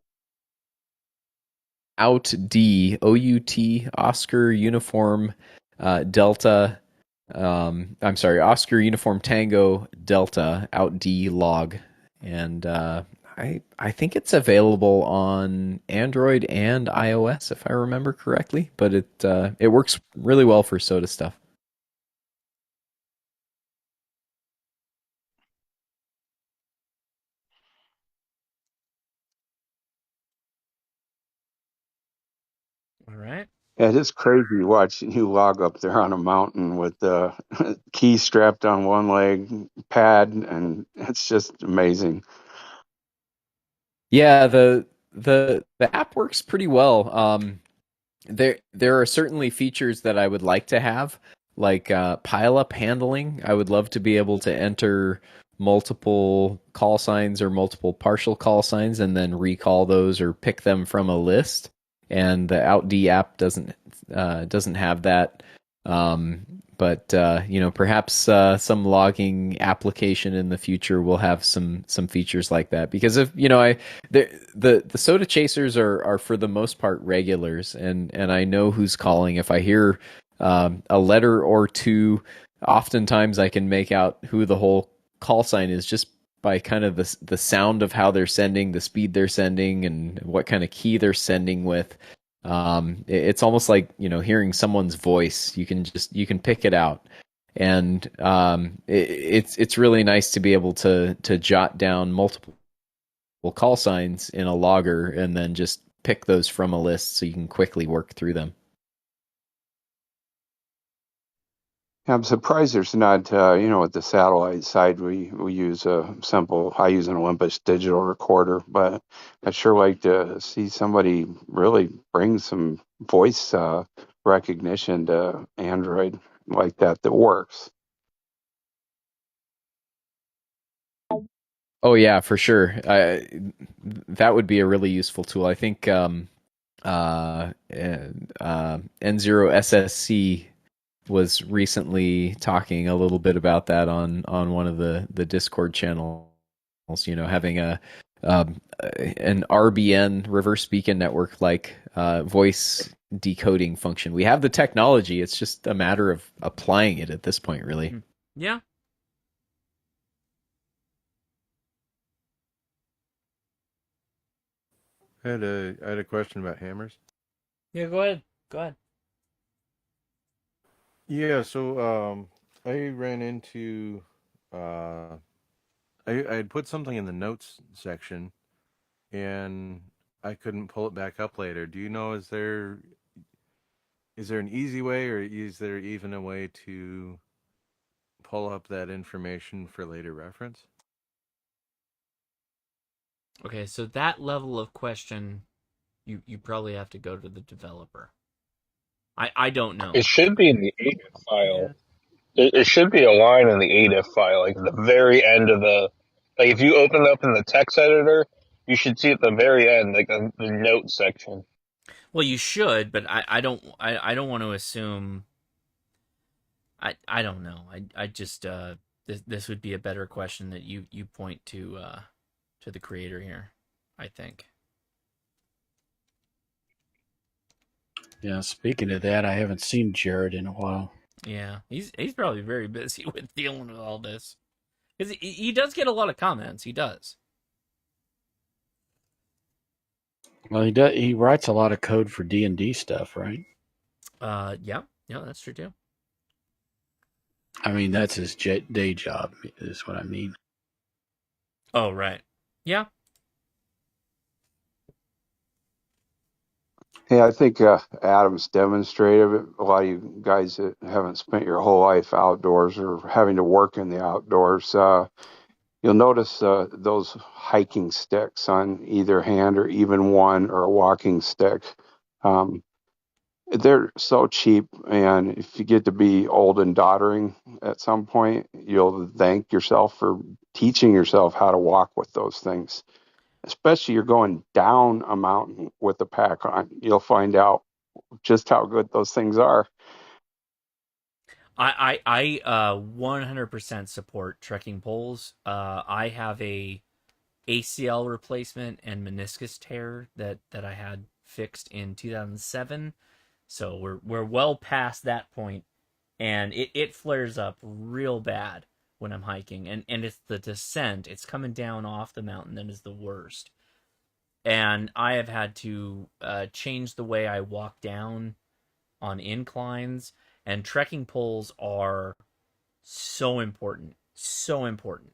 B: OutD, OUT, Oscar Uniform Delta. I'm sorry, Oscar Uniform Tango Delta OutD log, and I think it's available on Android and iOS if I remember correctly. But it works really well for soda stuff.
A: All right.
F: Yeah, it is crazy watching you log up there on a mountain with the key strapped on one leg, pad, and it's just amazing.
B: Yeah, the app works pretty well. There are certainly features that I would like to have, like pile up handling. I would love to be able to enter multiple call signs or multiple partial call signs and then recall those or pick them from a list. And the OutD app doesn't have that. But perhaps some logging application in the future will have some features like that. Because if the soda chasers are for the most part regulars, and I know who's calling. If I hear a letter or two, oftentimes I can make out who the whole call sign is just by kind of the sound of how they're sending, the speed they're sending, and what kind of key they're sending with. It's almost like hearing someone's voice. You can pick it out, and it's really nice to be able to jot down multiple call signs in a logger and then just pick those from a list so you can quickly work through them.
F: I'm surprised there's not, with the satellite side, we use I use an Olympus digital recorder, but I'd sure like to see somebody really bring some voice recognition to Android like that works.
B: Oh yeah, for sure. That would be a really useful tool. I think N0SSC was recently talking a little bit about that on one of the Discord channels. You know, having an RBN, reverse beacon network, like voice decoding function. We have the technology. It's just a matter of applying it at this point, really.
A: Yeah.
O: I had a question about hammers.
A: Yeah, go ahead. Go ahead.
O: Yeah, so I ran into I had put something in the notes section, and I couldn't pull it back up later. Do you know, is there an easy way, or is there even a way to pull up that information for later reference?
A: Okay, so that level of question, you probably have to go to the developer. I don't know.
H: It should be in the ADIF file. It should be a line in the ADIF file, like the very end of the. Like if you open it up in the text editor, you should see at the very end, like the note section.
A: Well, you should, but I don't want to assume. I don't know. I just this would be a better question that you point to the creator here, I think.
C: Yeah, speaking of that, I haven't seen Jared in a while.
A: Yeah, he's probably very busy with dealing with all this, because he does get a lot of comments. He does.
C: Well, he does. He writes a lot of code for D&D stuff, right?
A: Yeah, that's true too.
C: I mean, that's his day job, is what I mean.
A: Oh, right. Yeah.
F: Yeah, I think Adam's demonstrated it. A lot of you guys that haven't spent your whole life outdoors or having to work in the outdoors, you'll notice those hiking sticks on either hand, or even one, or a walking stick. They're so cheap, and if you get to be old and doddering at some point, you'll thank yourself for teaching yourself how to walk with those things. Especially you're going down a mountain with the pack on, you'll find out just how good those things are.
A: I 100% support trekking poles. I have a ACL replacement and meniscus tear that I had fixed in 2007. So we're well past that point, and it flares up real bad when I'm hiking, and it's the descent. It's coming down off the mountain that is the worst. And I have had to change the way I walk down on inclines, and trekking poles are so important. So important.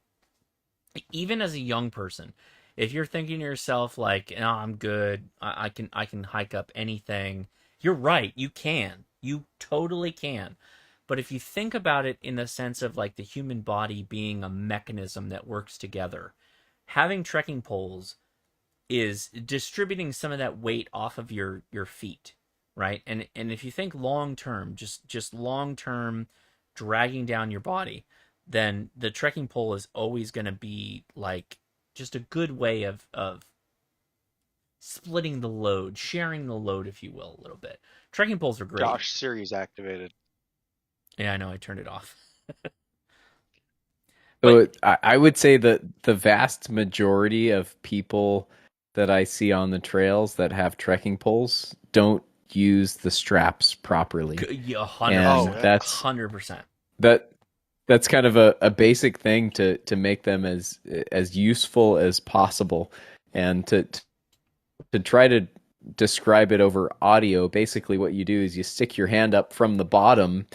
A: Even as a young person, if you're thinking to yourself like, "Oh, I'm good. I can hike up anything." You're right. You can. You totally can. But if you think about it in the sense of like the human body being a mechanism that works together, having trekking poles is distributing some of that weight off of your feet, right? And if you think long term, just long term dragging down your body, then the trekking pole is always going to be like just a good way of splitting the load, sharing the load, if you will, a little bit. Trekking poles are great.
D: Josh, Siri's activated.
A: Yeah, I know. I turned it off.
B: So I would say that the vast majority of people that I see on the trails that have trekking poles don't use the straps properly.
A: Yeah, 100%.
B: That's
A: 100%.
B: That's kind of a basic thing to make them as useful as possible, and to try to describe it over audio. Basically, what you do is you stick your hand up from the bottom,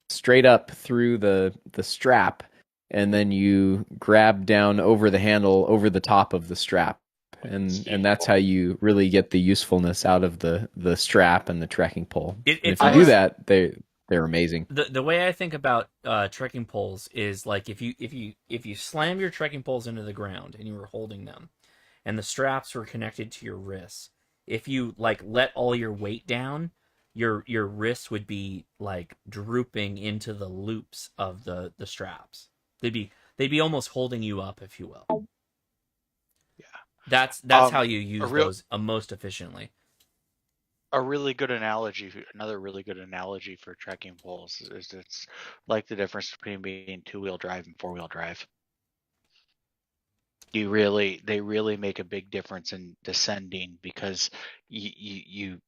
B: straight up through the strap, and then you grab down over the handle, over the top of the strap. And that's how you really get the usefulness out of the strap and the trekking pole. If you do that, they're amazing.
A: The way I think about trekking poles is like if you slam your trekking poles into the ground and you were holding them, and the straps were connected to your wrists, if you like let all your weight down, your wrists would be like drooping into the loops of the straps. They'd be almost holding you up, if you will.
D: Yeah,
A: that's how you use those most efficiently.
D: A really good analogy, another really good analogy for trekking poles is it's like the difference between being 2-wheel drive and 4-wheel drive. They really make a big difference in descending because you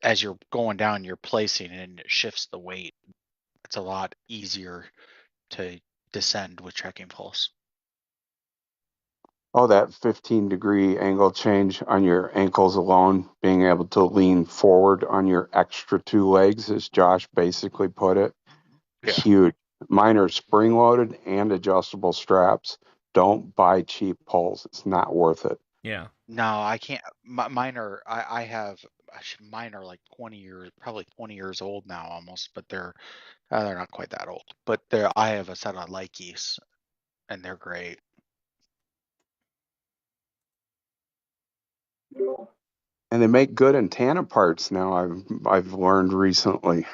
D: as you're going down, you're placing and it shifts the weight. It's a lot easier to descend with trekking poles.
F: Oh, that 15-degree angle change on your ankles alone, being able to lean forward on your extra 2 legs, as Josh basically put it. Yeah. Huge. Mine are spring-loaded and adjustable straps. Don't buy cheap poles. It's not worth it.
A: Yeah.
D: No, I can't. Mine are. Mine are like 20 years, probably 20 years old now, almost. But they're not quite that old. But I have a set of Likes, and they're great.
F: And they make good antenna parts now. I've learned recently.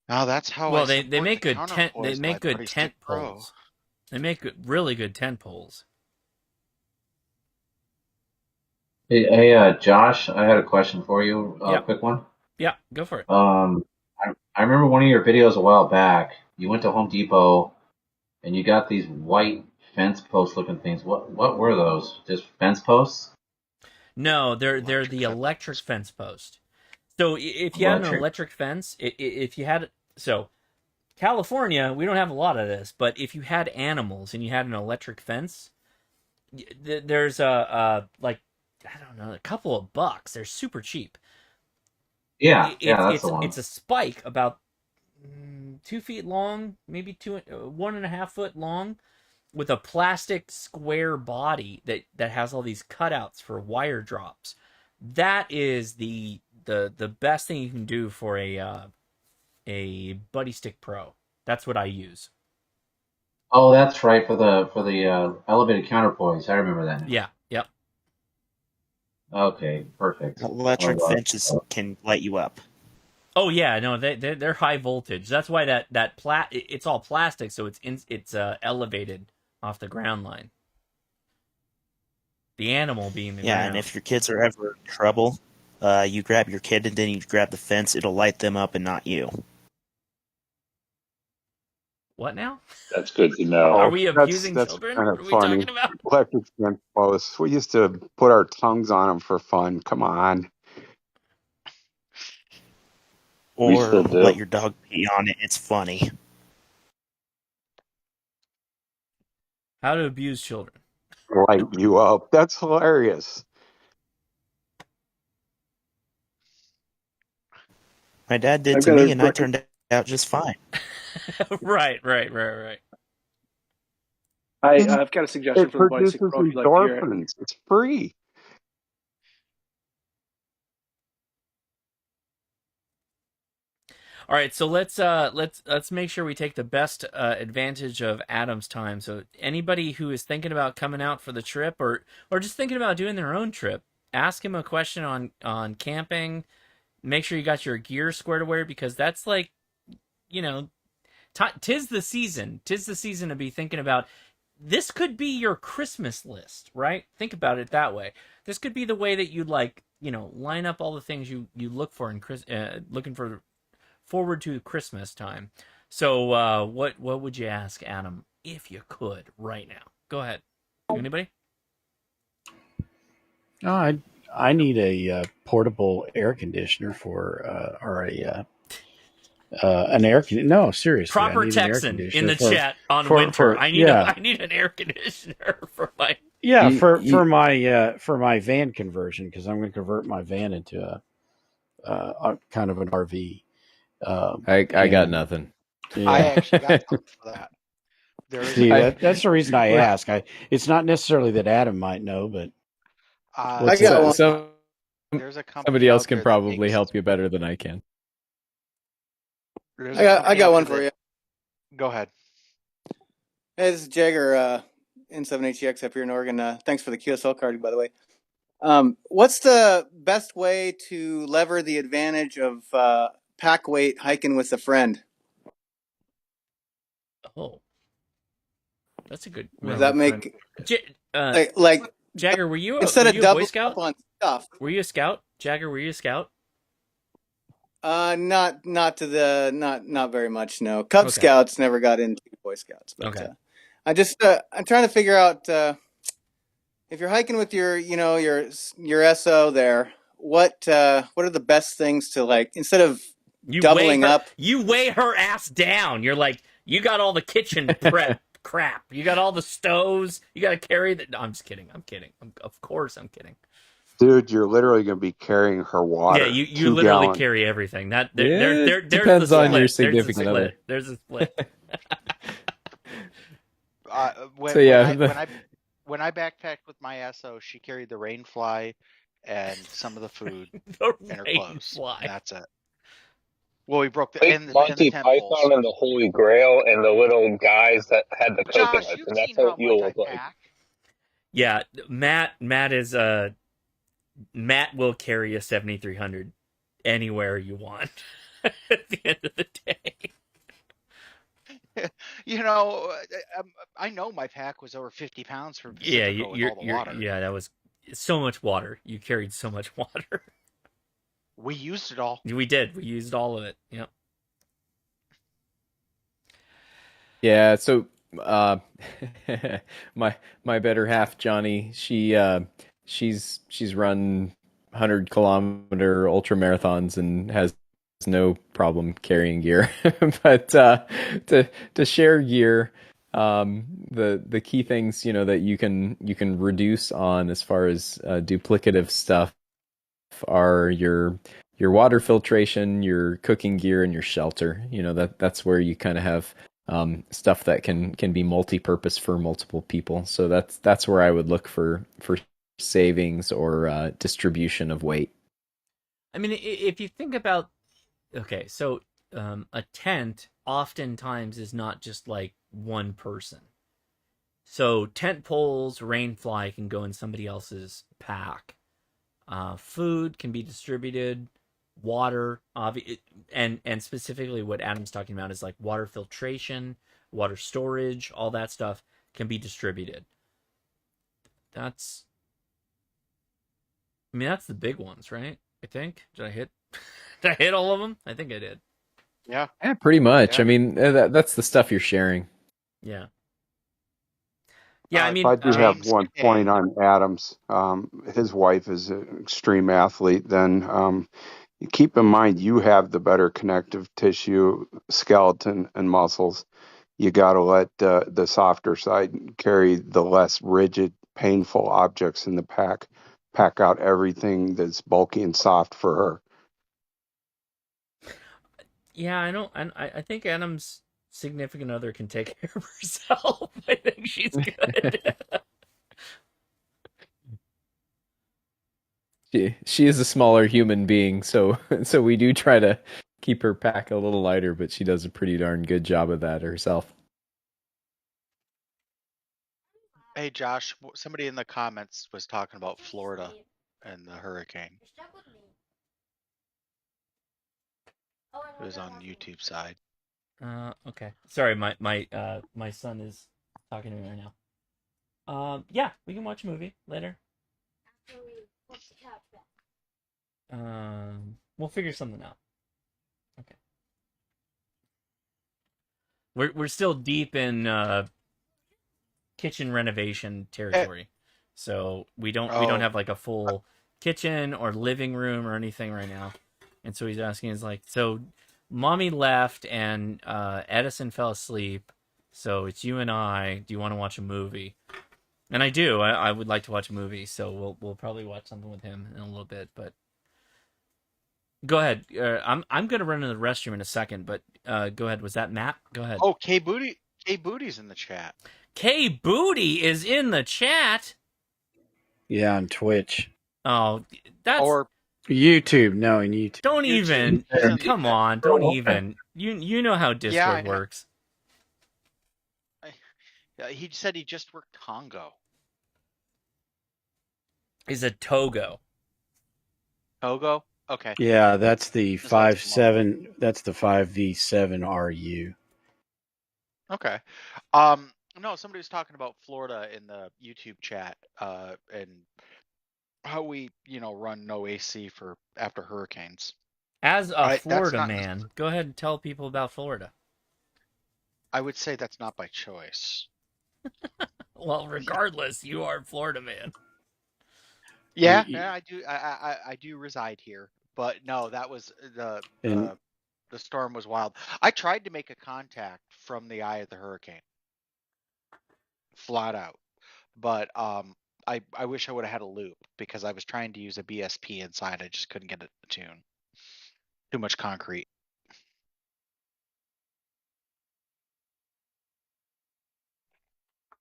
D: Oh, that's how.
A: Well, they make good tent. They make good tent poles. They make really good tent poles.
S: Hey, Josh, I had a question for you. A quick one.
A: Yeah, go for it.
S: I remember one of your videos a while back. You went to Home Depot, and you got these white fence post looking things. What were those? Just fence posts?
A: No, they're the electric fence post. So if you had an electric fence, if you had California, we don't have a lot of this, but if you had animals and you had an electric fence, there's a couple of bucks. They're super cheap.
S: Yeah, that's the one.
A: It's a spike about 2 feet long, maybe 1.5 foot long, with a plastic square body that has all these cutouts for wire drops. That is the best thing you can do for a Buddy Stick Pro. That's what I use.
S: Oh, that's right, for the elevated counterpoise. I remember that now.
A: Yeah. Yep.
S: Okay, perfect.
G: Electric fences can light you up.
A: Oh yeah, no, they're high voltage. That's why it's all plastic, so it's elevated off the ground line. The animal being the ground.
G: And if your kids are ever in trouble, you grab your kid and then you grab the fence. It'll light them up and not you.
A: What now?
I: That's good to know.
A: Are we abusing
F: that's
A: children?
F: Kind
A: What
F: of
A: are we
F: funny.
A: talking about?
F: Electric fence posts. We used to put our tongues on them for fun. Come on.
G: Or let your dog pee on it. It's funny.
A: How to abuse children.
F: Light you up. That's hilarious.
G: My dad did to me, and I turned out just fine.
A: Right.
T: I've got a suggestion for the Buddy Stick Pro. If you'd like to hear it.
F: It's free.
A: All right, so let's make sure we take the best advantage of Adam's time. So anybody who is thinking about coming out for the trip or just thinking about doing their own trip, ask him a question on camping. Make sure you got your gear squared away, because that's like, tis the season. Tis the season to be thinking about. This could be your Christmas list, right? Think about it that way. This could be the way that you'd line up all the things you look for in looking forward to Christmas time. So what would you ask Adam if you could right now? Go ahead. Anybody?
C: I need a portable air conditioner for an air conditioner. No, seriously.
A: Proper Texan in the chat on winter. I need an air conditioner for my
C: for my van conversion, because I'm going to convert my van into a kind of an RV.
B: I got nothing.
D: Yeah. I actually got something for that.
C: That's the reason I ask. It's not necessarily that Adam might know, but
B: I got one. Somebody else can probably help you better than I can.
T: I got one for you.
D: Go ahead.
T: Hey, this is Jagger, N7HEX up here in Oregon. Thanks for the QSL card, by the way. What's the best way to lever the advantage of pack weight hiking with a friend?
A: Oh, that's a good.
T: Does that make
A: like Jagger? Were you
T: instead
A: a
T: of double
A: Boy Scout?
T: on stuff?
A: Were you a scout, Jagger? Were you a scout?
T: Not to the not very much. No, Cub Scouts never got into Boy Scouts, but I'm trying to figure out if you're hiking with your your SO there, what are the best things to like instead of doubling up?
A: You weigh her ass down. You're like, you got all the kitchen prep crap. You got all the stoves. You got to carry the. No, I'm just kidding. I'm kidding. Of course, I'm kidding.
F: Dude, you're literally going to be carrying her water.
A: Yeah, you literally carry everything. There's
B: depends
A: the
B: on
A: split.
B: your significant other.
A: There's a split.
D: When I backpacked with my SO, she carried the rainfly and some of the food and her clothes. And that's it. Well, we broke
R: Monty Python and the Holy Grail and the little guys that had the coconuts, and that's what you'll look like.
A: Yeah, Matt will carry a 7300 anywhere you want at the end of the day.
D: I know my pack was over 50 pounds for
A: yeah,
D: with all the water.
A: Yeah, that was so much water. You carried so much water.
D: We used it all.
A: We did. We used all of it. Yep.
B: Yeah. So, my better half, Johnny, she's run 100-kilometer ultra marathons and has no problem carrying gear. But to share gear, the key things that you can reduce on as far as duplicative stuff are your water filtration, your cooking gear, and your shelter. That's where you kind of have stuff that can be multi-purpose for multiple people. So that's where I would look for savings or distribution of weight.
A: I mean, if you think about, okay, so a tent oftentimes is not just like one person. So tent poles, rainfly can go in somebody else's pack. Food can be distributed. Water, and specifically what Adam's talking about is like water filtration, water storage, all that stuff can be distributed. That's the big ones, right? I think. Did I hit all of them? I think I did.
D: Yeah.
B: Yeah, pretty much. Yeah. I mean, that's the stuff you're sharing.
A: Yeah. Yeah,
F: if I do have one point on Adams, his wife is an extreme athlete, then keep in mind you have the better connective tissue, skeleton, and muscles. You got to let the softer side carry the less rigid, painful objects in the pack. Pack out everything that's bulky and soft for her.
A: Yeah, I think Adam's significant other can take care of herself. I think she's good.
B: She is a smaller human being, so we do try to keep her pack a little lighter, but she does a pretty darn good job of that herself.
D: Hey Josh, somebody in the comments was talking about Florida and the hurricane. It was on YouTube side.
A: Okay. Sorry, my son is talking to me right now. Yeah, we can watch a movie later. We'll figure something out. Okay. We're still deep in kitchen renovation territory, so we don't have like a full kitchen or living room or anything right now. And so he's asking, is like, so mommy left and Edison fell asleep, so it's you and I. Do you want to watch a movie? And I do. I would like to watch a movie, so we'll probably watch something with him in a little bit. But go ahead. I'm gonna run to the restroom in a second, but go ahead. Was that Matt? Go ahead.
D: Oh, K Booty's in the chat.
A: K Booty is in the chat.
C: Yeah, on Twitch.
A: Oh, that's
D: or
C: YouTube. No, in YouTube.
A: Don't even. Come on. Don't even. You know how Discord works.
D: He said he just worked Congo.
A: Is a Togo.
D: Togo? Okay.
C: Yeah, that's the 5.7. That's the 5v7 RU.
D: Okay. No, somebody was talking about Florida in the YouTube chat, and how we, run no AC for after hurricanes.
A: As a Florida
D: not,
A: man, go ahead and tell people about Florida.
D: I would say that's not by choice.
A: Well, regardless, you are a Florida man.
D: Yeah, I do. I do reside here, but no, that was the storm was wild. I tried to make a contact from the eye of the hurricane, flat out, but I wish I would have had a loop because I was trying to use a BSP inside. I just couldn't get it to tune. Too much concrete.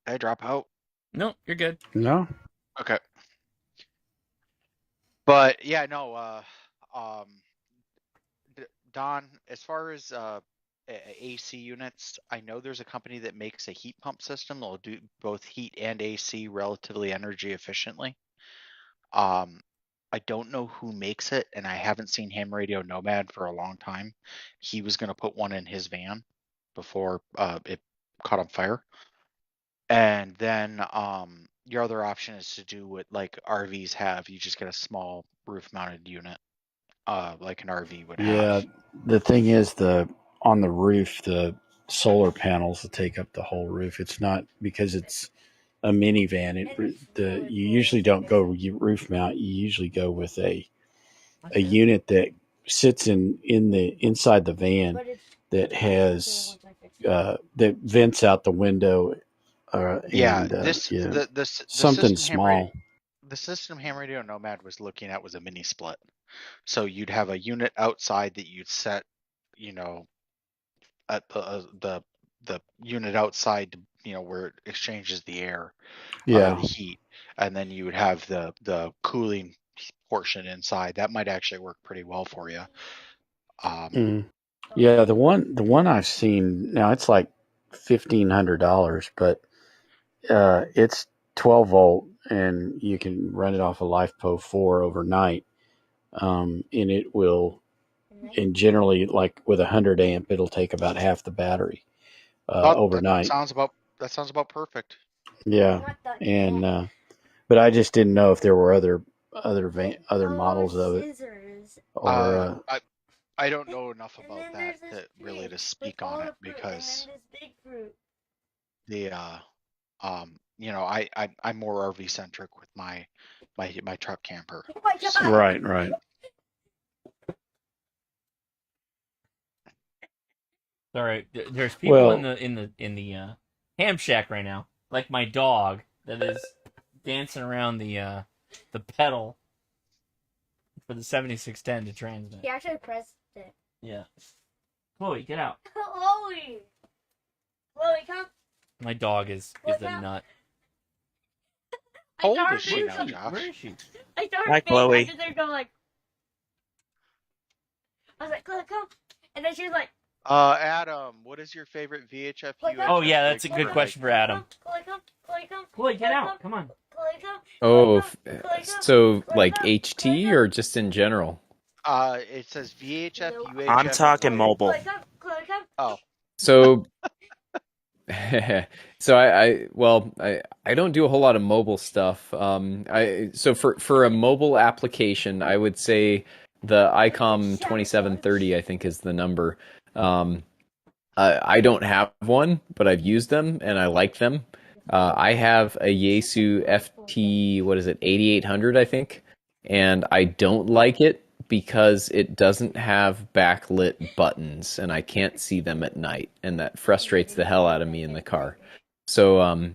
D: Did I drop out?
A: No, you're good.
C: No.
D: Okay. But yeah, no. Don, as far as AC units, I know there's a company that makes a heat pump system that'll do both heat and AC relatively energy efficiently. I don't know who makes it, and I haven't seen Ham Radio Nomad for a long time. He was going to put one in his van before it caught on fire. And then your other option is to do what like RVs have. You just get a small roof-mounted unit, like an RV would have.
C: Yeah, the thing is, on the roof, the solar panels will take up the whole roof. It's not because it's a minivan. You usually don't go roof mount. You usually go with a unit that sits inside the van that has that vents out the window. Something small.
D: The system Ham Radio Nomad was looking at was a mini split. So you'd have a unit outside that you'd set, at the unit outside, where it exchanges the air, the heat, and then you would have the cooling portion inside. That might actually work pretty well for you.
C: Yeah, the one I've seen now, it's like $1,500, but it's 12 volt, and you can run it off a LiFePO 4 overnight. And it will, and generally, like with 100 amp, it'll take about half the battery overnight.
D: That sounds about perfect.
C: Yeah, and but I just didn't know if there were other models of it. Or
D: I don't know enough about that really to speak on it because I'm more RV centric with my truck camper. So.
C: Right.
A: All right, there's people in the ham shack right now, like my dog that is dancing around the pedal for the 7610 to transmit.
U: He actually pressed it.
A: Yeah. Chloe, get out.
U: Chloe, come.
A: My dog is a nut.
D: How old is she now, Josh?
A: Where is she?
U: Hi, Chloe. I was like, Chloe, come. And then she was like,
D: Adam, what is your favorite VHF UHF?
A: Oh yeah, that's a good question for Adam.
U: Chloe, come.
A: Chloe, get out. Come on.
U: Chloe, come.
B: Oh, so like HT or just in general?
D: It says VHF, UHF.
G: I'm talking mobile.
U: Chloe, come.
D: Oh.
B: So, I don't do a whole lot of mobile stuff. So for a mobile application, I would say the ICOM 2730, I think, is the number. I don't have one, but I've used them and I like them. I have a Yaesu FT, 8800, I think, and I don't like it because it doesn't have backlit buttons and I can't see them at night, and that frustrates the hell out of me in the car. So I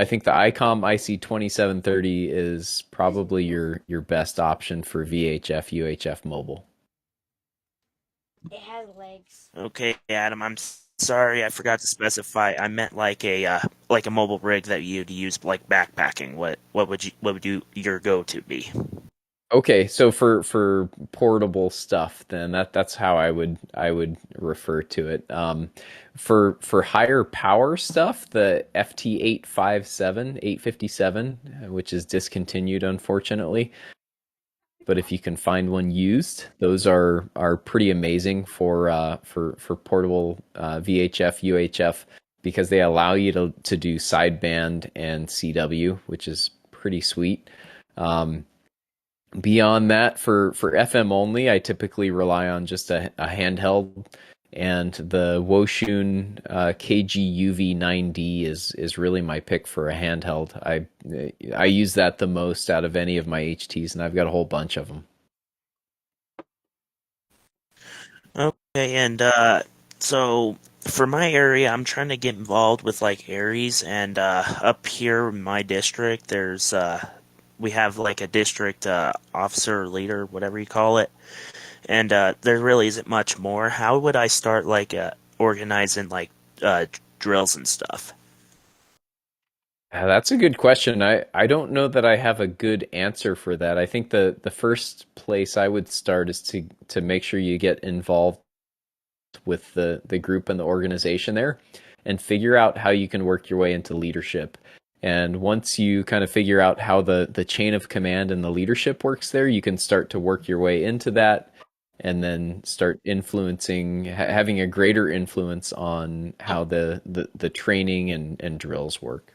B: think the ICOM IC2730 is probably your best option for VHF UHF mobile.
U: It has legs.
G: Okay, Adam, I'm sorry, I forgot to specify. I meant like a mobile rig that you'd use like backpacking. What would your go-to be?
B: Okay, so for portable stuff, then that's how I would refer to it. For higher power stuff, the FT 857, which is discontinued unfortunately. But if you can find one used, those are pretty amazing for portable VHF, UHF, because they allow you to do sideband and CW, which is pretty sweet. Beyond that, for FM only, I typically rely on just a handheld, and the Woshun KG-UV9D is really my pick for a handheld. I use that the most out of any of my HTs, and I've got a whole bunch of them.
G: Okay, and so for my area, I'm trying to get involved with like Aries, and up here in my district, there's we have like a district officer or leader, whatever you call it, and there really isn't much more. How would I start like organizing like drills and stuff?
B: That's a good question. I don't know that I have a good answer for that. I think the first place I would start is to make sure you get involved with the group and the organization there, and figure out how you can work your way into leadership. And once you kind of figure out how the chain of command and the leadership works there, you can start to work your way into that, and then start influencing, having a greater influence on how the training and drills work.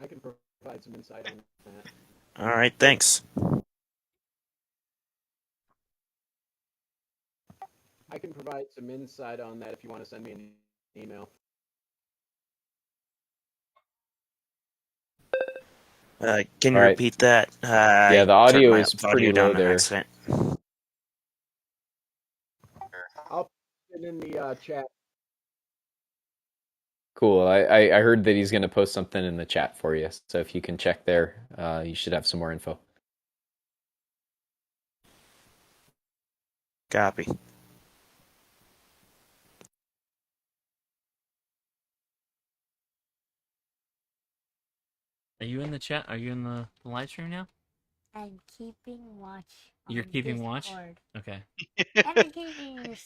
E: I can provide some insight on that.
G: All right, thanks.
E: I can provide some insight on that if you want to send me an email.
G: Can you
B: All right.
G: repeat that?
B: Yeah, the audio is pretty low there.
G: Accident.
E: I'll put it in the chat.
B: Cool. I heard that he's going to post something in the chat for you. So if you can check there, you should have some more info.
G: Copy.
A: Are you in the chat? Are you in the live stream now?
U: I'm keeping watch.
A: You're keeping watch?
U: Discord.
A: Okay.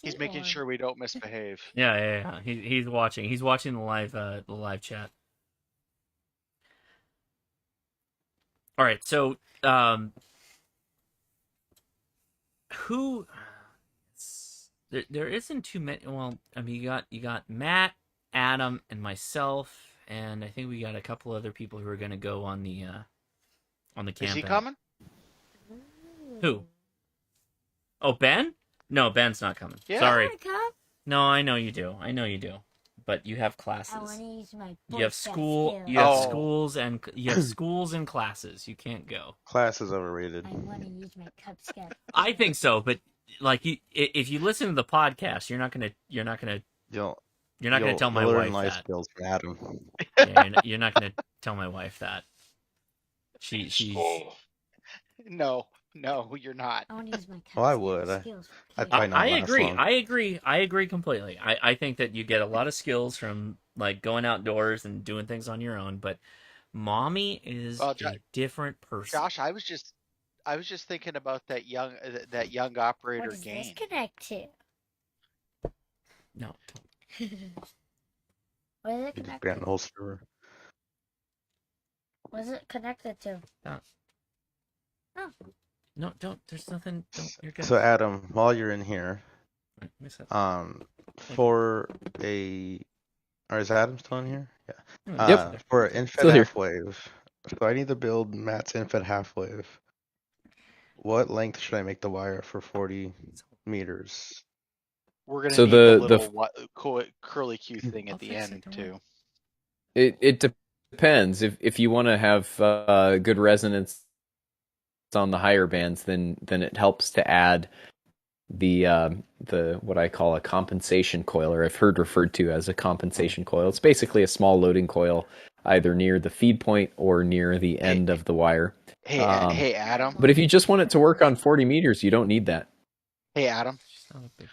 D: He's making sure we don't misbehave.
A: Yeah. He's watching. He's watching the live chat. All right. So, who? There isn't too many. Well, I mean, you got Matt, Adam, and myself, and I think we got a couple other people who are going to go on the camp.
D: Is he coming?
A: Who? Oh, Ben? No, Ben's not coming.
U: Yeah.
A: Sorry.
U: You wanna come?
A: No, I know you do. But you have classes.
U: I want to use my
A: You have school.
U: skills.
A: You have schools and you have schools and classes. You can't go.
V: Class is overrated.
U: I want to use my Cub Scout.
A: I think so, but like if you listen to the podcast, you're not gonna tell my wife
V: life
A: that.
V: skills for Adam.
A: Yeah, you're not gonna tell my wife that. She's.
D: No, you're not.
U: I want to use my Cub
V: Well, I
U: Scout
V: would.
U: skills.
V: I'd probably not
A: I
V: last
A: agree.
V: long.
A: I agree completely. I think that you get a lot of skills from like going outdoors and doing things on your own, but mommy is a different person.
D: Josh, I was just thinking about that young operator
U: What does
D: game.
U: this connect to?
A: No.
U: What is it
V: You just
U: connected
V: ban the whole server.
U: What is it connected to? Oh.
A: No, don't. There's nothing. Don't. You're good.
V: So Adam, while you're in here, for a, or is Adam still in here? Yeah.
B: Yep.
V: For an infed half wave, so I need to build Matt's infed half wave. What length should I make the wire for 40 meters?
D: We're gonna
B: So
D: need
B: the
D: the little curly Q thing at the end too.
B: It depends. If you want to have good resonance on the higher bands, then it helps to add the what I call a compensation coil, or I've heard referred to as a compensation coil. It's basically a small loading coil, either near the feed point or near the end of the wire.
D: Hey, Adam.
B: But if you just want it to work on 40 meters, you don't need that.
D: Hey, Adam.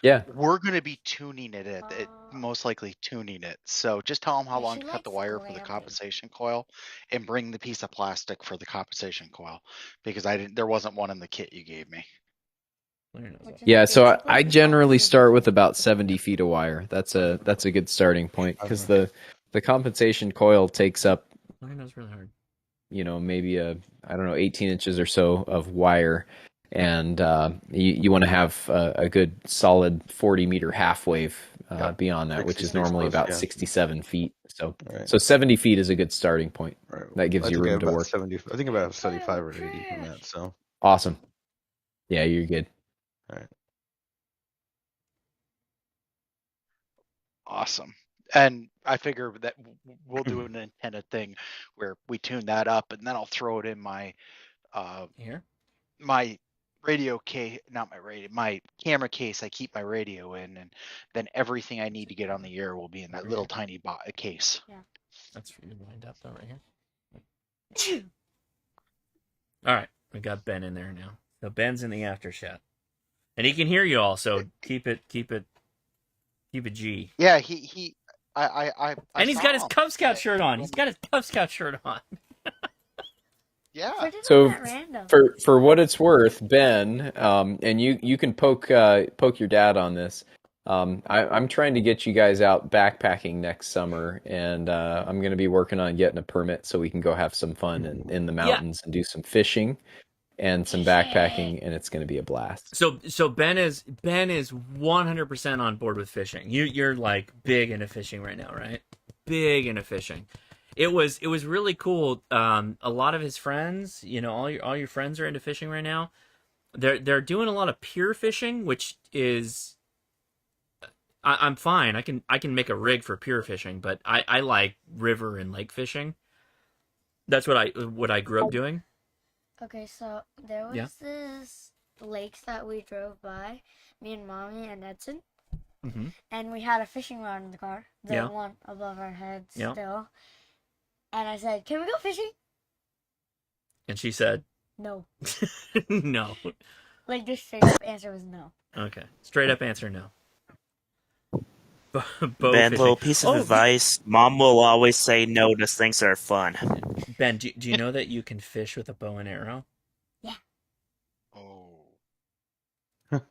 B: Yeah.
D: We're going to be tuning it, most likely tuning it. So just tell them how long to cut the wire for the compensation coil, and bring the piece of plastic for the compensation coil, because there wasn't one in the kit you gave me.
B: Yeah, so I generally start with about 70 feet of wire. That's a good starting point, because the compensation coil takes up,
A: That's really hard.
B: Maybe 18 inches or so of wire, and you want to have a good solid 40 meter half wave beyond that, which is normally about 67 feet. So 70 feet is a good starting point. That gives you room to work.
V: 70, I think about 75 or 80 from that. So
B: Awesome. Yeah, you're good.
V: All right.
D: Awesome. And I figure that we'll do an antenna thing where we tune that up, and then I'll throw it in my
A: here,
D: my radio case, not my radio, my camera case. I keep my radio in, and then everything I need to get on the air will be in that little tiny case.
U: Yeah.
A: That's for you to wind up though, right here. All right, we got Ben in there now. So Ben's in the AFTERCHAT, and he can hear you all. So keep it G.
D: Yeah, I
A: and he's got his Cub Scout shirt on. He's got his Cub Scout shirt on.
D: Yeah.
B: So for what it's worth, Ben, and you can poke your dad on this. I'm trying to get you guys out backpacking next summer, and I'm going to be working on getting a permit so we can go have some fun in the mountains and do some fishing and some backpacking, and it's going to be a blast.
A: So Ben is 100% on board with fishing. You're like big into fishing right now, right? Big into fishing. It was really cool. A lot of his friends, all your friends are into fishing right now. They're doing a lot of pier fishing, which is I'm fine. I can make a rig for pier fishing, but I like river and lake fishing. That's what I grew up doing.
U: Okay, so there was this lakes that we drove by, me and Mommy and Edson, and we had a fishing rod in the car, the one above our heads still. And I said, "Can we go fishing?"
A: And she said,
U: "No."
A: No.
U: Like, the straight up answer was no.
A: Okay, straight up answer no.
G: Ben, little piece of advice: Mom will always say no to things that are fun.
A: Ben, do you know that you can fish with a bow and arrow?
U: Yeah.
D: Oh.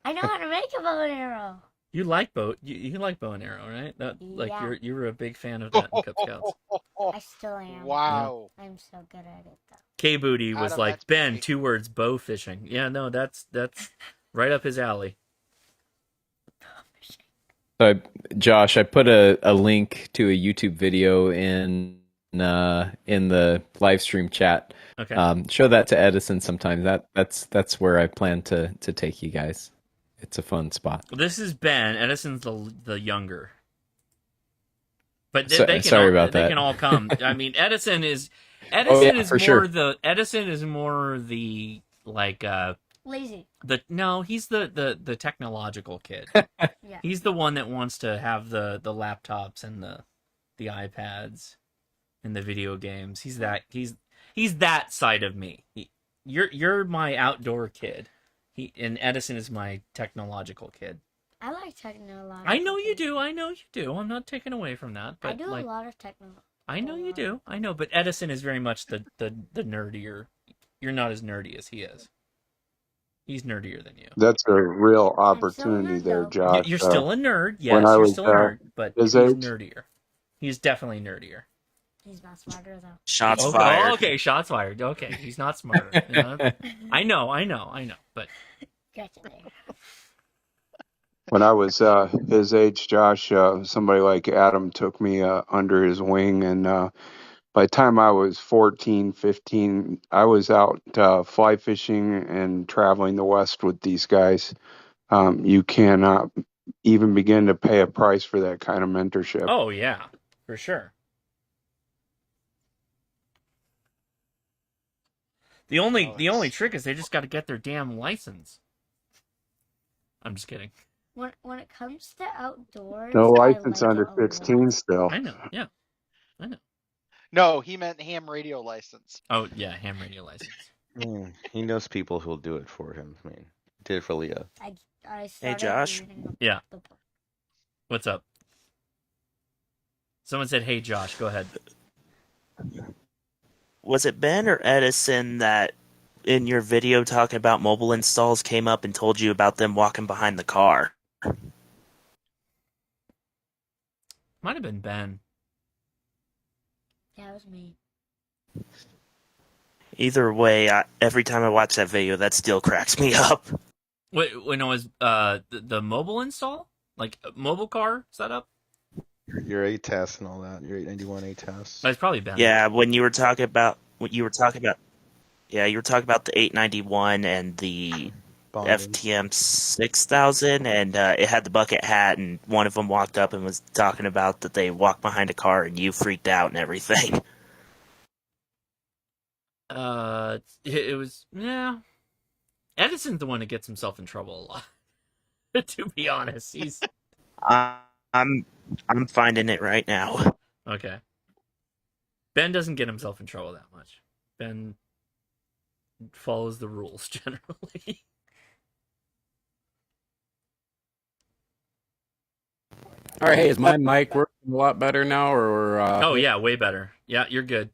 U: I know how to make a bow and arrow.
A: You like bow and arrow, right? You were a big fan of that in Cub Scouts.
U: I still am.
D: Wow.
U: I'm so good at it though.
A: K Booty was like, Ben, 2 words, bow fishing. Yeah, no, that's right up his alley.
B: So, Josh, I put a link to a YouTube video in the live stream chat.
A: Okay.
B: Show that to Edison sometime. That's where I plan to take you guys. It's a fun spot.
A: This is Ben. Edison's the younger. But
B: They
A: can all come. I mean, Edison is more the like
U: lazy.
A: He's the technological kid.
U: Yeah.
A: He's the one that wants to have the laptops and the iPads and the video games. He's that side of me. You're my outdoor kid. And Edison is my technological kid.
U: I like technological.
A: I know you do. I'm not taking away from that. But
U: I do a lot of technology.
A: I know you do. I know, but Edison is very much the nerdier. You're not as nerdy as he is. He's nerdier than you.
F: That's a real opportunity there, Josh.
A: You're still a nerd. Yes, you're still a nerd, but he's nerdier. He's definitely nerdier.
U: He's not smarter though.
G: Shots fired.
A: Okay, shots fired. Okay, he's not smarter. I know. But
U: gotcha there.
F: When I was his age, Josh, somebody like Adam took me under his wing, and by the time I was 14, 15, I was out fly fishing and traveling the West with these guys. You cannot even begin to pay a price for that kind of mentorship.
A: Oh, yeah, for sure. The only trick is they just got to get their damn license. I'm just kidding.
U: When it comes to outdoors,
F: no license under 16 still.
A: I know, yeah, I know.
D: No, he meant ham radio license.
A: Oh yeah, ham radio license.
V: He knows people who'll do it for him. I mean, did it for Leah.
G: Hey, Josh.
A: Yeah. What's up? Someone said, "Hey, Josh, go ahead."
G: Was it Ben or Edison that in your video talking about mobile installs came up and told you about them walking behind the car?
A: Might have been Ben.
U: Yeah, it was me.
G: Either way, every time I watch that video, that still cracks me up.
A: Wait, when it was the mobile install, like mobile car setup.
V: Your ATAS and all that. Your 891 ATAS.
A: That's probably Ben.
G: Yeah, when you were talking about Yeah, you were talking about the 891 and the
V: Bonding.
G: FTM 6000, and it had the bucket hat, and one of them walked up and was talking about that they walked behind a car and you freaked out and everything.
A: It was, yeah. Edison's the one that gets himself in trouble a lot. To be honest, he's.
G: I'm finding it right now.
A: Okay. Ben doesn't get himself in trouble that much. Ben follows the rules generally.
K: All right, hey, is my mic working a lot better now, or?
A: Oh yeah, way better. Yeah, you're good.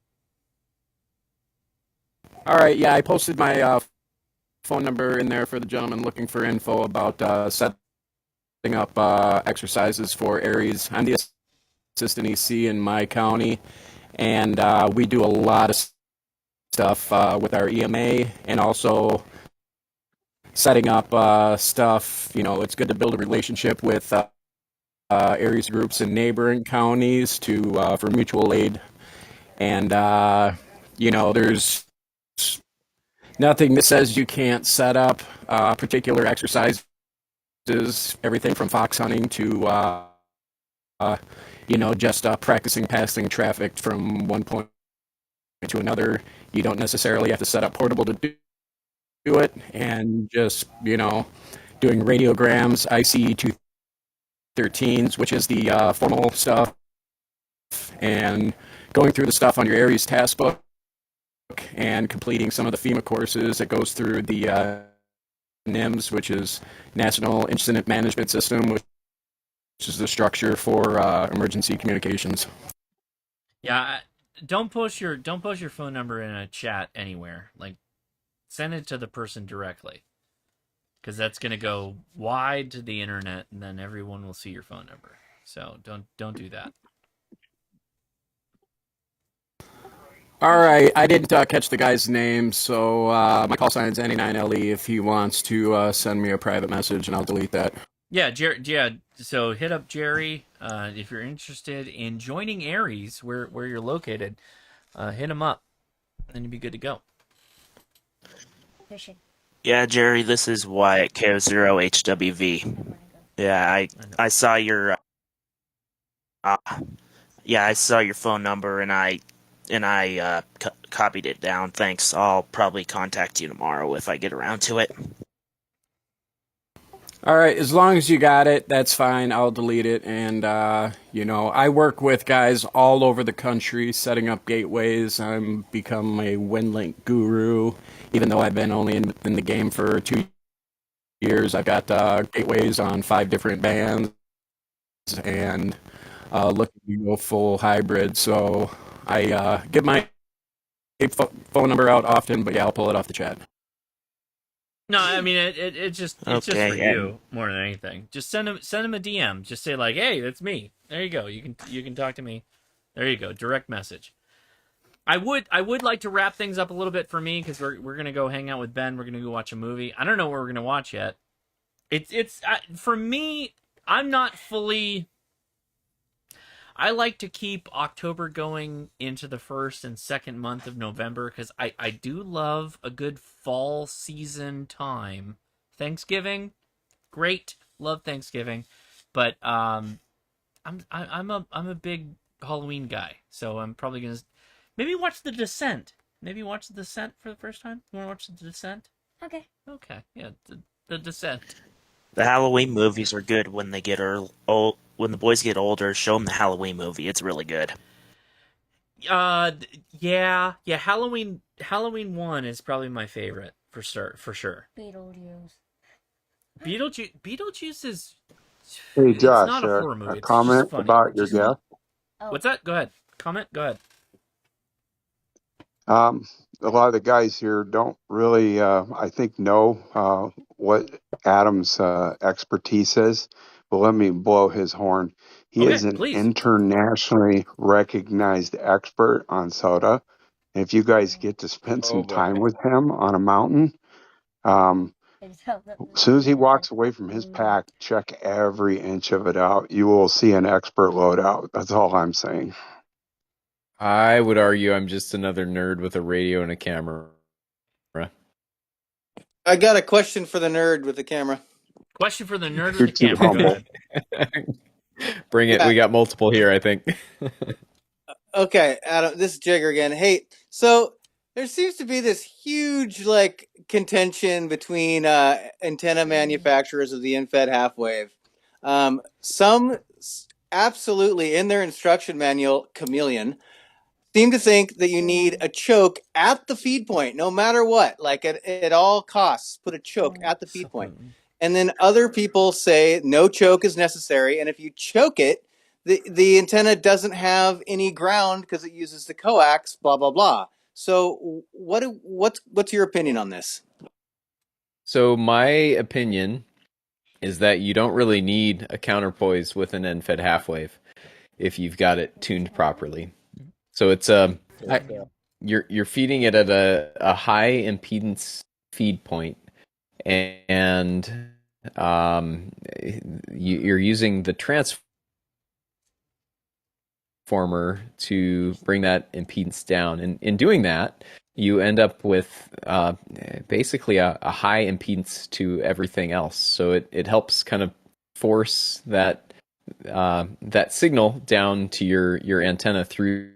K: All right, yeah, I posted my phone number in there for the gentleman looking for info about setting up exercises for Aries. I'm the assistant EC in my county, and we do a lot of stuff with our EMA and also setting up stuff. You know, it's good to build a relationship with Aries groups in neighboring counties for mutual aid. And, you know, there's nothing that says you can't set up particular exercises, everything from fox hunting to, you know, just practicing passing traffic from one point to another. You don't necessarily have to set up portable to do it, and just, you know, doing radiograms, ICE 213s, which is the formal stuff, and going through the stuff on your Aries task book and completing some of the FEMA courses that goes through the NIMS, which is National Incident Management System, which is the structure for emergency communications.
A: Yeah, don't post your phone number in a chat anywhere. Like, send it to the person directly, because that's going to go wide to the internet, and then everyone will see your phone number. So don't do that.
K: All right, I didn't catch the guy's name, so my call sign is 99LE if he wants to send me a private message, and I'll delete that.
A: Yeah, so hit up Jerry if you're interested in joining Aries, where you're located. Hit him up, and you'll be good to go.
U: Fishing.
G: Yeah, Jerry, this is Wyatt K0HWV. Yeah, I saw your I saw your phone number and I copied it down. Thanks. I'll probably contact you tomorrow if I get around to it.
K: All right, as long as you got it, that's fine. I'll delete it. And, you know, I work with guys all over the country setting up gateways. I'm become a Winlink guru, even though I've been only in the game for 2 years. I've got gateways on 5 different bands and looking to go full hybrid. So I give my phone number out often, but yeah, I'll pull it off the chat.
A: No, I mean it's just for you more than anything. Just send him a DM. Just say like, "Hey, that's me." There you go. You can talk to me. There you go. Direct message. I would like to wrap things up a little bit for me, because we're gonna go hang out with Ben. We're gonna go watch a movie. I don't know what we're gonna watch yet. It's for me. I'm not fully. I like to keep October going into the first and second month of November, because I do love a good fall season time. Thanksgiving, great, love Thanksgiving, but I'm a big Halloween guy, so I'm probably gonna maybe watch The Descent. Maybe watch The Descent for the first time. You want to watch The Descent?
U: Okay.
A: Okay, yeah, the Descent.
G: The Halloween movies are good when they get old. When the boys get older, show them the Halloween movie. It's really good.
A: Yeah. Halloween 1 is probably my favorite for sure. Beetlejuice is.
F: Hey,
A: It's
F: Josh,
A: not a horror movie.
F: a
A: It's
F: comment
A: just funny.
F: about your guest.
A: What's that? Go ahead. Comment. Go ahead.
F: A lot of the guys here don't really, I think, know what Adam's expertise is. But let me blow his horn. He is an internationally recognized expert on soda. And if you guys get to spend some time with him on a mountain, as soon as he walks away from his pack, check every inch of it out. You will see an expert loadout. That's all I'm saying.
B: I would argue I'm just another nerd with a radio and a camera.
T: I got a question for the nerd with the camera.
A: Question for the nerd
F: You're
A: with the
F: too
A: camera. Go
F: humble.
A: ahead.
B: Bring it.
T: Yeah.
B: We got multiple here, I think.
T: Okay, Adam, this is Jigger again. Hey, so there seems to be this huge like contention between antenna manufacturers of the infed half wave. Some absolutely in their instruction manual, Chameleon, seem to think that you need a choke at the feed point, no matter what. Like at all costs, put a choke at the feed point. And then other people say no choke is necessary, and if you choke it, the antenna doesn't have any ground because it uses the coax. Blah blah blah. So what's your opinion on this?
B: So my opinion is that you don't really need a counterpoise with an end-fed half wave if you've got it tuned properly. So it's you're feeding it at a high impedance feed point, and you're using the transformer to bring that impedance down. And in doing that, you end up with basically a high impedance to everything else. So it helps kind of force that signal down to your antenna through.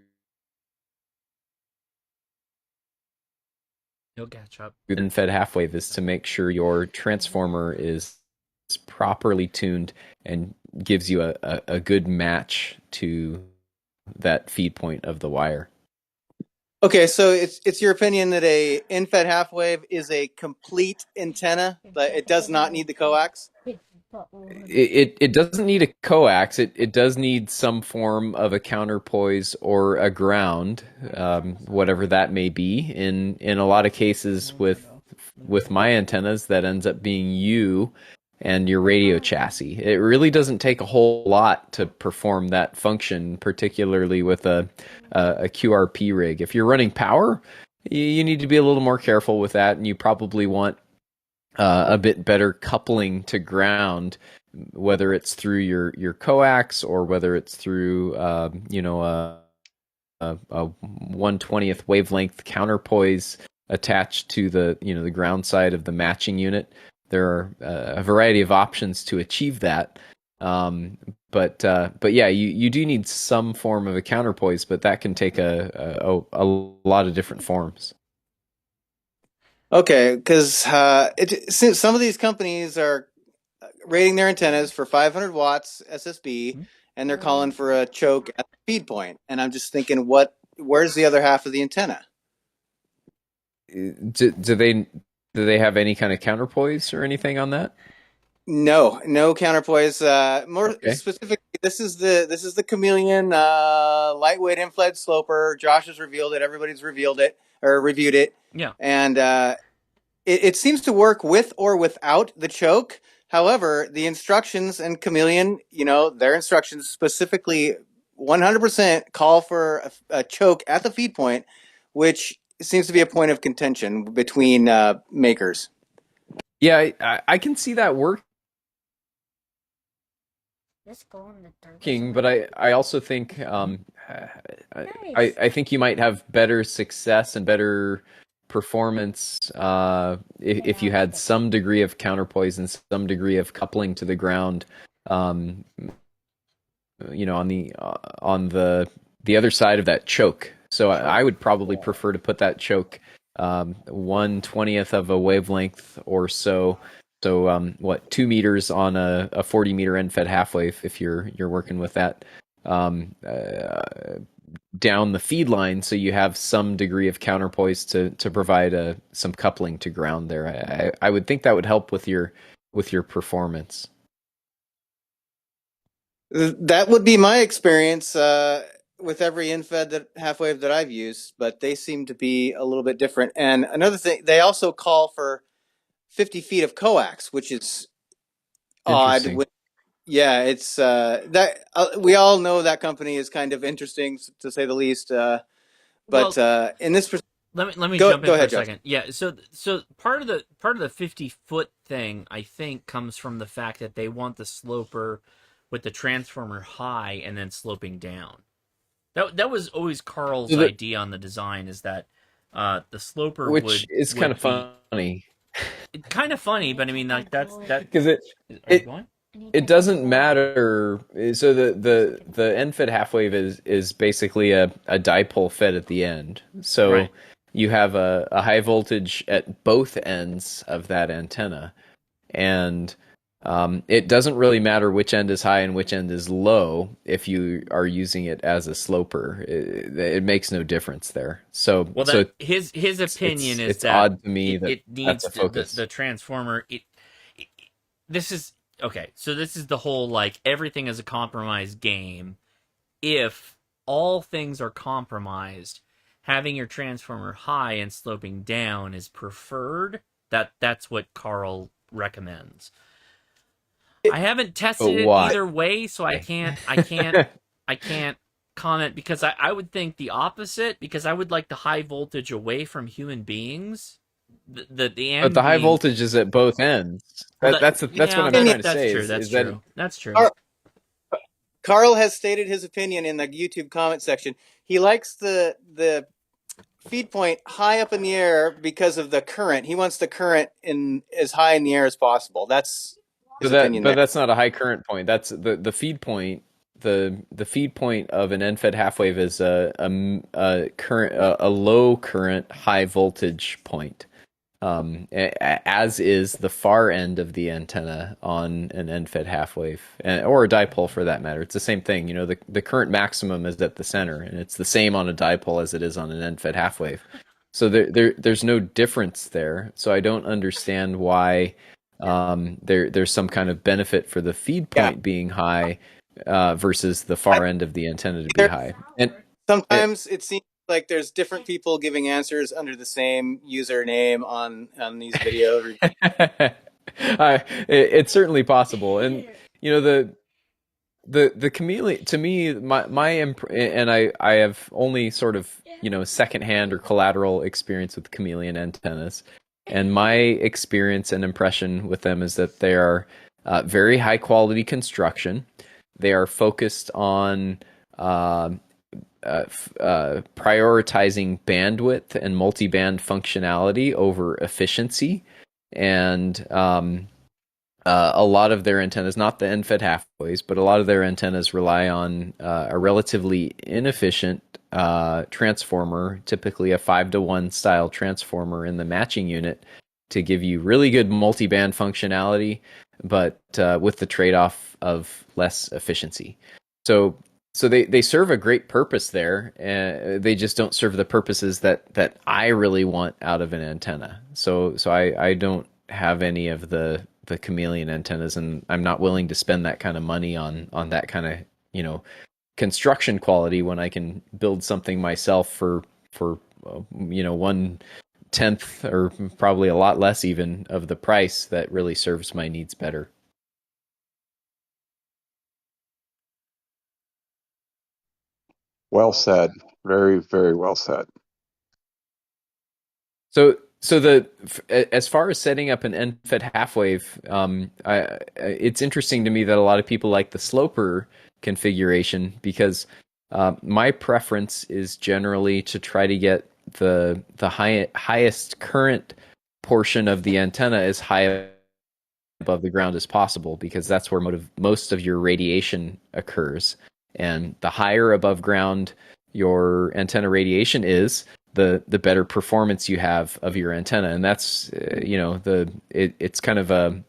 A: You'll catch up.
B: Fed half wave is to make sure your transformer is properly tuned and gives you a good match to that feed point of the wire.
T: Okay, so it's your opinion that a infed half wave is a complete antenna, but it does not need the coax?
B: It doesn't need a coax. It does need some form of a counterpoise or a ground, whatever that may be. In a lot of cases with my antennas, that ends up being you and your radio chassis. It really doesn't take a whole lot to perform that function, particularly with a QRP rig. If you're running power, you need to be a little more careful with that, and you probably want a bit better coupling to ground, whether it's through your coax or whether it's through a 1/20th wavelength counterpoise attached to the ground side of the matching unit. There are a variety of options to achieve that. But yeah, you do need some form of a counterpoise, but that can take a lot of different forms.
T: Okay, because since some of these companies are rating their antennas for 500 watts SSB, and they're calling for a choke at the feed point, and I'm just thinking, where's the other half of the antenna?
B: Do they have any kind of counterpoise or anything on that?
T: No counterpoise. More specifically, this is the Chameleon lightweight infled sloper. Josh has revealed it. Everybody's revealed it or reviewed it.
A: Yeah.
T: And it seems to work with or without the choke. However, the instructions in Chameleon, their instructions specifically 100% call for a choke at the feed point, which seems to be a point of contention between makers.
B: Yeah, I can see that working, but I also think I think you might have better success and better performance if you had some degree of counterpoise and some degree of coupling to the ground, on the other side of that choke. So I would probably prefer to put that choke 1/20th of a wavelength or so. So 2 meters on a 40 meter end-fed half wave if you're working with that down the feed line, so you have some degree of counterpoise to provide some coupling to ground there. I would think that would help with your performance.
T: That would be my experience with every infed half wave that I've used, but they seem to be a little bit different. And another thing, they also call for 50 feet of coax, which is odd. Yeah, it's that we all know that company is kind of interesting to say the least. In this,
A: let me
T: go
A: jump in
T: ahead,
A: for a
T: Josh.
A: second. Yeah, so part of the 50-foot thing, I think, comes from the fact that they want the sloper with the transformer high and then sloping down. That was always Carl's idea on the design, is that the sloper
B: which is kind of funny.
A: kind of funny, but I mean, like that's that.
B: Because
A: Are you going?
B: it doesn't matter. So the end fed half wave is basically a dipole fed at the end. So
A: Right.
B: you have a high voltage at both ends of that antenna, and it doesn't really matter which end is high and which end is low if you are using it as a sloper. It makes no difference there. So
A: Well,
B: so
A: his opinion is
B: it's
A: that
B: odd to me that
A: it needs
B: that's a focus.
A: the transformer. This is okay. So this is the whole like everything is a compromise game. If all things are compromised, having your transformer high and sloping down is preferred. That's what Carl recommends. I haven't tested it either way, so I can't comment because I would think the opposite, because I would like the high voltage away from human beings. The end
B: But the high
A: being,
B: voltage is at both ends. That's what I'm trying to say.
A: That's true.
T: Carl has stated his opinion in the YouTube comment section. He likes the feed point high up in the air because of the current. He wants the current in as high in the air as possible. That's his opinion.
B: But that's not a high current point. That's the feed point. The feed point of an end-fed half wave is a low current, high voltage point, as is the far end of the antenna on an end-fed half wave, or a dipole for that matter. It's the same thing. You know, the current maximum is at the center, and it's the same on a dipole as it is on an end-fed half wave. So there's no difference there. So I don't understand why there's some kind of benefit for the feed point being high versus the far end of the antenna to be high. And
T: sometimes it seems like there's different people giving answers under the same username on these videos.
B: It's certainly possible, and you know the Chameleon, to me, and I have only sort of, you know, secondhand or collateral experience with Chameleon antennas, and my experience and impression with them is that they are very high quality construction. They are focused on prioritizing bandwidth and multiband functionality over efficiency, and a lot of their antennas, not the end-fed half-waves, but a lot of their antennas rely on a relatively inefficient transformer, typically a 5-to-1 style transformer in the matching unit, to give you really good multiband functionality, but with the trade-off of less efficiency. So they serve a great purpose there. They just don't serve the purposes that I really want out of an antenna. So I don't have any of the Chameleon antennas, and I'm not willing to spend that kind of money on that kind of, you know, construction quality when I can build something myself for you know, 1/10 or probably a lot less even of the price that really serves my needs better.
F: Well said. Very, very well said.
B: So as far as setting up an end-fed half wave, it's interesting to me that a lot of people like the sloper configuration, because my preference is generally to try to get the highest current portion of the antenna as high above the ground as possible, because that's where most of your radiation occurs. And the higher above ground your antenna radiation is, the better performance you have of your antenna. And that's you know, it's kind of a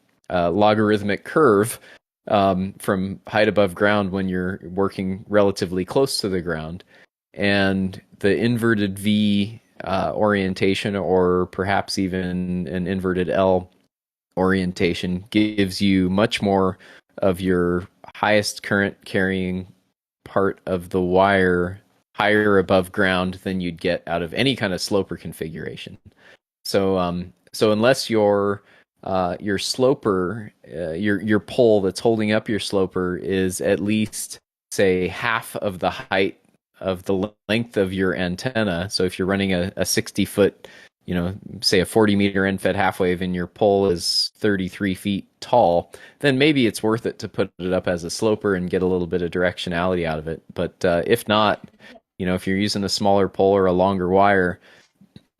B: logarithmic curve from height above ground when you're working relatively close to the ground, and the inverted V orientation, or perhaps even an inverted L orientation, gives you much more of your highest current carrying part of the wire higher above ground than you'd get out of any kind of sloper configuration. So unless your sloper, your pole that's holding up your sloper is at least, say, half of the height of the length of your antenna. So if you're running a 60-foot, you know, say a 40-meter end-fed half wave, and your pole is 33 feet tall, then maybe it's worth it to put it up as a sloper and get a little bit of directionality out of it. But if not, you know, if you're using a smaller pole or a longer wire,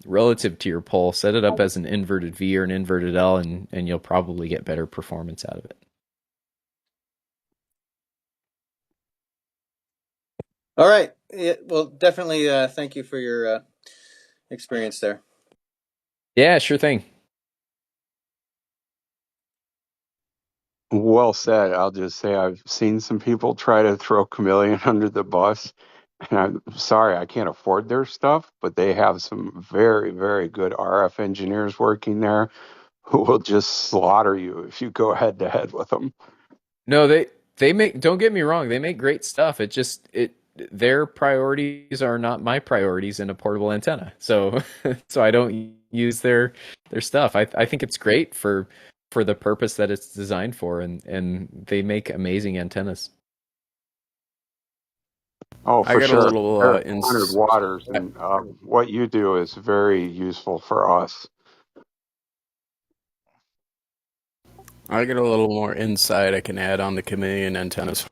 B: relative to your pole. Set it up as an inverted V or an inverted L, and you'll probably get better performance out of it.
T: All right. Well, definitely thank you for your experience there.
B: Yeah, sure thing.
F: Well said. I'll just say I've seen some people try to throw Chameleon under the bus. And I'm sorry, I can't afford their stuff, but they have some very, very good RF engineers working there who will just slaughter you if you go head to head with them.
B: No, they make, don't get me wrong, they make great stuff. Their priorities are not my priorities in a portable antenna. So I don't use their stuff. I think it's great for the purpose that it's designed for, and they make amazing antennas.
F: Oh,
B: I
F: for
B: got
F: sure.
B: a little
F: They're 100 waters, and what you do is very useful for us.
K: I get a little more insight I can add on the Chameleon antennas.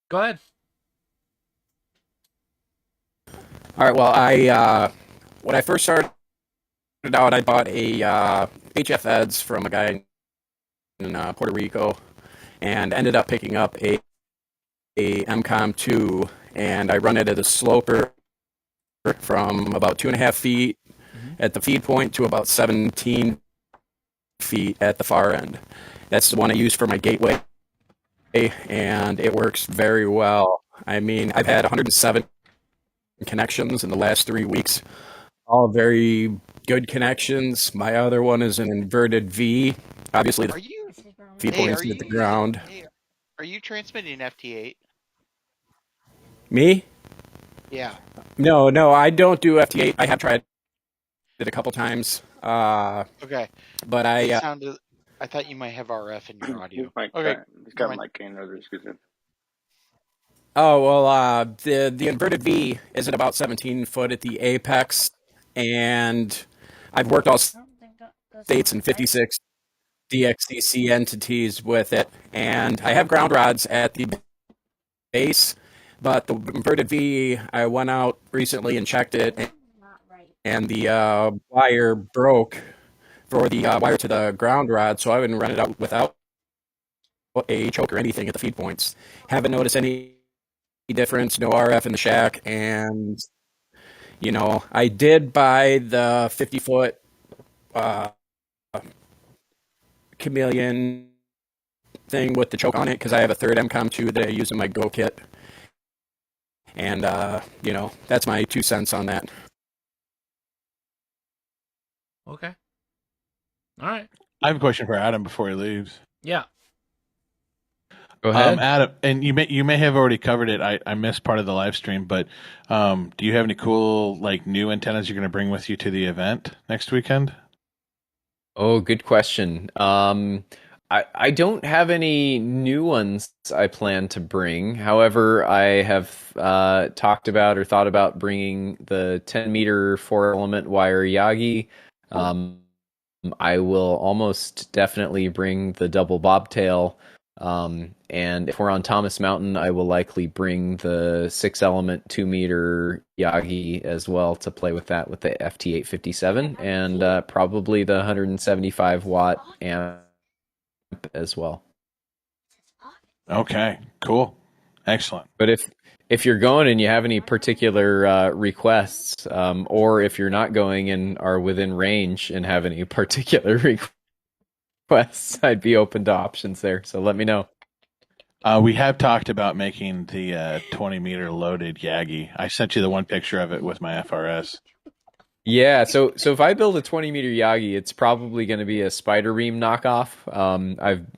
A: Go ahead.
K: All right. Well, when I first started out, I bought a HF Eds from a guy in Puerto Rico, and ended up picking up a MCOM 2, and I run it at a sloper from about 2.5 feet at the feed point to about 17 feet at the far end. That's the one I use for my gateway, and it works very well. I mean, I've had 107 connections in the last 3 weeks, all very good connections. My other one is an inverted V. Obviously, the feed point's at the ground.
D: Are you transmitting FT8?
K: Me?
D: Yeah.
K: No, I don't do FT8. I have tried it a couple times.
D: Okay.
K: But
D: I thought you might have RF in your audio. Okay.
M: He's got my cane over, excuse me.
K: Oh, well, the inverted V is at about 17 foot at the apex, and I've worked all states and 56 DXCC entities with it, and I have ground rods at the base, but the inverted V, I went out recently and checked it, and the wire broke for the wire to the ground rod, so I wouldn't run it out without a choke or anything at the feed points. Haven't noticed any difference, no RF in the shack, and I did buy the 50-foot Chameleon thing with the choke on it because I have a third MCOM 2 that I use in my Go kit, and that's my 2 cents on that.
A: Okay. All right.
N: I have a question for Adam before he leaves.
A: Yeah.
B: Go ahead.
N: Adam, and you may have already covered it. I missed part of the live stream, but do you have any cool new antennas you're going to bring with you to the event next weekend?
B: Oh, good question. I don't have any new ones I plan to bring. However, I have talked about or thought about bringing the 10-meter 4-element wire Yagi. I will almost definitely bring the double bobtail. And if we're on Thomas Mountain, I will likely bring the 6-element 2-meter Yagi as well to play with that with the FT857, and probably the 175 watt amp as well.
N: Okay, cool. Excellent.
B: But if you're going and you have any particular requests, or if you're not going and are within range and have any particular requests, I'd be open to options there. So let me know.
N: We have talked about making the 20-meter loaded Yagi. I sent you the one picture of it with my FRS.
B: Yeah, so if I build a 20-meter Yagi, it's probably going to be a spider beam knockoff.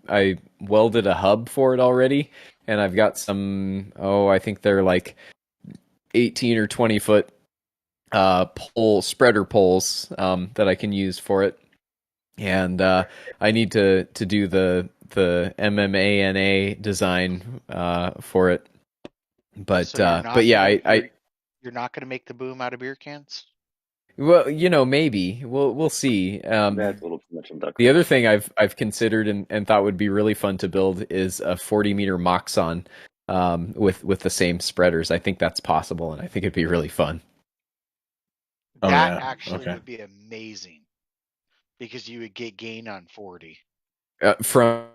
B: I welded a hub for it already, and I've got some, I think they're 18 or 20 foot spreader poles that I can use for it. And I need to do the MMANA design for it. But yeah,
D: you're not going to make the boom out of beer cans?
B: Well, maybe we'll see.
M: That's a little too much on duck.
B: The other thing I've considered and thought would be really fun to build is a 40-meter Moxon with the same spreaders. I think that's possible, and I think it'd be really fun.
N: Oh,
D: that
N: yeah.
D: actually
N: Okay.
D: would be amazing because you would get gain on 40.
B: From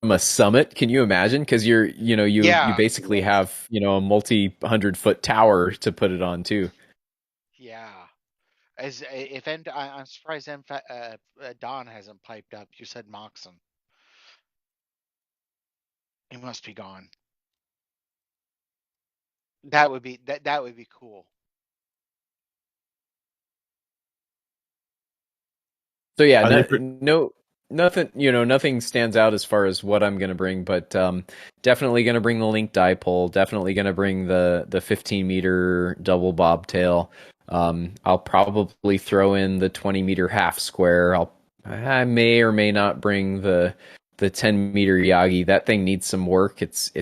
B: a summit, can you imagine? Because you basically have a multi-100-foot tower to put it on too.
D: Yeah. I'm surprised Don hasn't piped up. You said Moxon. He must be gone. That would be cool.
B: So yeah, nothing stands out as far as what I'm going to bring, but definitely going to bring the link dipole. Definitely going to bring the 15-meter double bobtail. I'll probably throw in the 20-meter half square. I may or may not bring the 10-meter Yagi. That thing needs some work. It's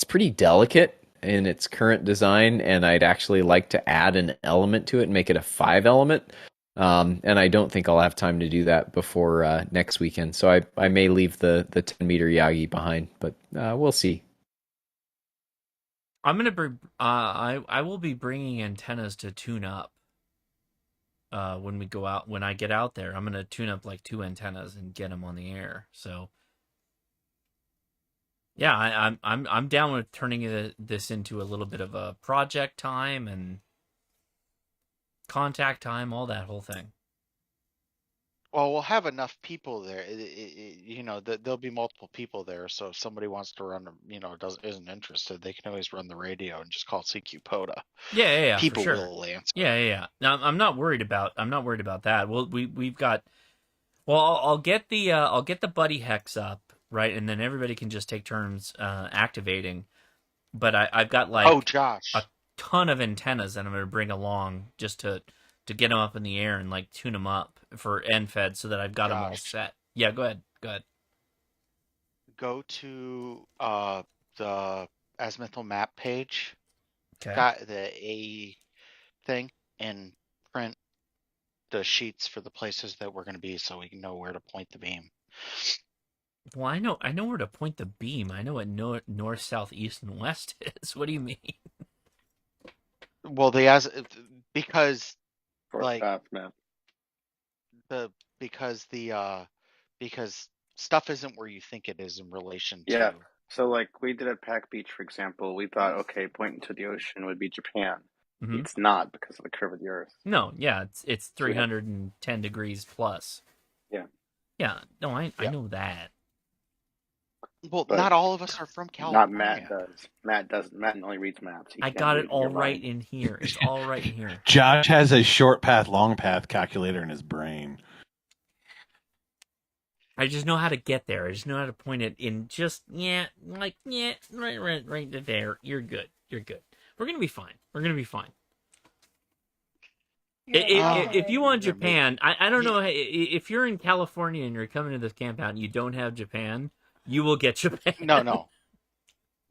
B: pretty delicate in its current design, and I'd actually like to add an element to it and make it a 5-element. And I don't think I'll have time to do that before next weekend. So I may leave the 10-meter Yagi behind, but we'll see.
A: I'm gonna bring. I will be bringing antennas to tune up. When we go out, when I get out there, I'm gonna tune up like 2 antennas and get them on the air. So yeah, I'm down with turning this into a little bit of a project time and contact time, all that whole thing.
D: Well, we'll have enough people there. There'll be multiple people there. So if somebody wants to run, isn't interested, they can always run the radio and just call CQ Poda.
A: Yeah,
D: People
A: for sure.
D: will answer.
A: Yeah. Now I'm not worried about that. Well, we've got. Well, I'll get the buddy hex up, right, and then everybody can just take turns activating. But I've got like
D: Josh,
A: a ton of antennas that I'm going to bring along just to get them up in the air and like tune them up for end-fed so that I've got them all set. Yeah, go ahead.
D: Go to the Azimuthal map page.
A: Okay.
D: Got the A thing and print the sheets for the places that we're going to be so we can know where to point the beam.
A: Well, I know where to point the beam. I know what north, south, east, and west is. What do you mean?
D: Well, because stuff isn't where you think it is in relation to.
M: Yeah. So like we did at Pack Beach, for example, we thought, okay, pointing to the ocean would be Japan.
A: Mm-hmm.
M: It's not because of the curve of the Earth.
A: No, yeah, it's 310 degrees plus.
M: Yeah.
A: Yeah. No, I know that.
D: Well, but not all of us are from California.
M: Not Matt doesn't. Matt only reads maps.
A: I got it all right in here. It's all right in here.
N: Josh has a short path, long path calculator in his brain.
A: I just know how to get there. I just know how to point it in right there. You're good. We're going to be fine. If you want Japan, I don't know. If you're in California and you're coming to this camp out and you don't have Japan, you will get Japan.
D: No,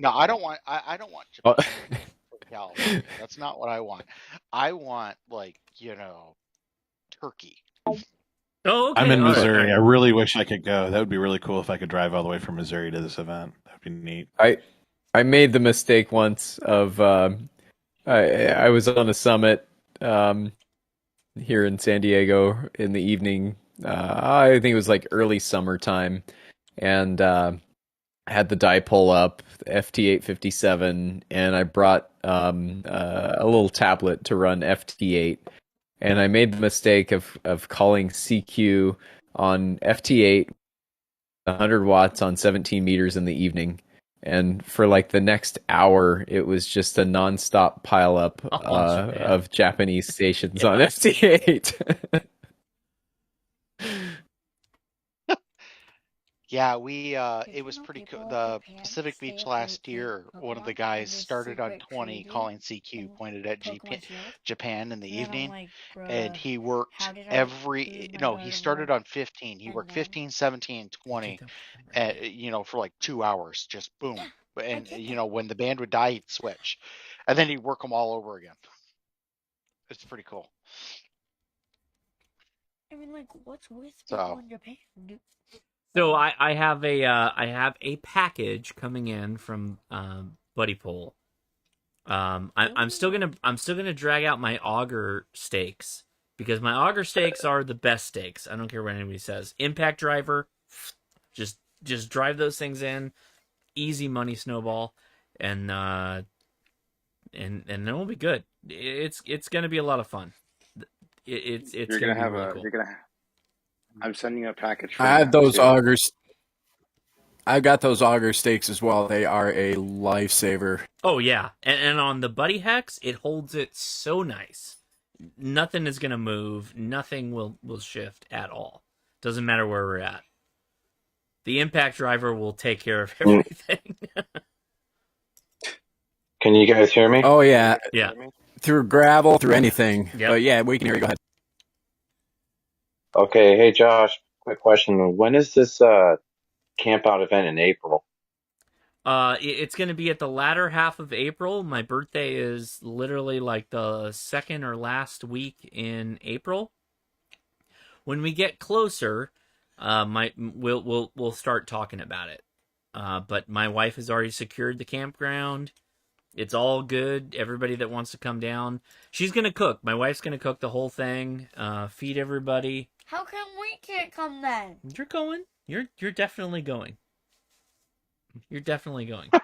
D: I don't want Japan for California. That's not what I want. I want Turkey.
A: Oh, okay.
N: I'm in Missouri. Right. I really wish I could go. That would be really cool if I could drive all the way from Missouri to this event. That'd be neat.
B: I made the mistake once of I was on a summit here in San Diego in the evening. I think it was like early summertime, and had the dipole up, the FT857, and I brought a little tablet to run FT8. And I made the mistake of calling CQ on FT8, 100 watts on 17 meters in the evening. And for like the next hour, it was just a nonstop pileup of Japanese stations on FT8.
D: Yeah, it was pretty cool. The Pacific Beach last year, one of the guys started on 20 calling CQ, pointed at Japan in the evening, and he worked he started on 15. He worked 15, 17, 20, for like 2 hours, just boom. And, when the band would die, he'd switch. And then he'd work them all over again. It's pretty cool.
U: I mean, what's with people in Japan, dude?
A: So I have a package coming in from Buddypole. I'm still gonna drag out my auger stakes because my auger stakes are the best stakes. I don't care what anybody says. Impact driver, just drive those things in, easy money snowball, and then we'll be good. It's gonna be a lot of fun. It's
M: You're
A: gonna
M: gonna
A: be
M: have
A: really
M: a.
A: cool.
M: You're gonna. I'm sending you a package. For
K: I have
M: that,
K: those
M: too.
K: augers. I got those auger stakes as well. They are a lifesaver.
A: Oh yeah, and on the Buddy Hex, it holds it so nice. Nothing is gonna move. Nothing will shift at all. Doesn't matter where we're at. The impact driver will take care of everything.
L: Can you guys hear me?
K: Oh yeah,
A: yeah.
K: Through gravel, through anything.
A: Yep.
K: But yeah, we can hear you. Go ahead.
L: Okay, hey Josh, quick question. When is this Campout event in April?
A: It's going to be at the latter half of April. My birthday is literally like the second or last week in April. When we get closer, we'll start talking about it. But my wife has already secured the campground. It's all good. Everybody that wants to come down, she's gonna cook. My wife's gonna cook the whole thing. Feed everybody.
U: How come we can't come then?
A: You're going. You're definitely going. You're definitely going.
U: I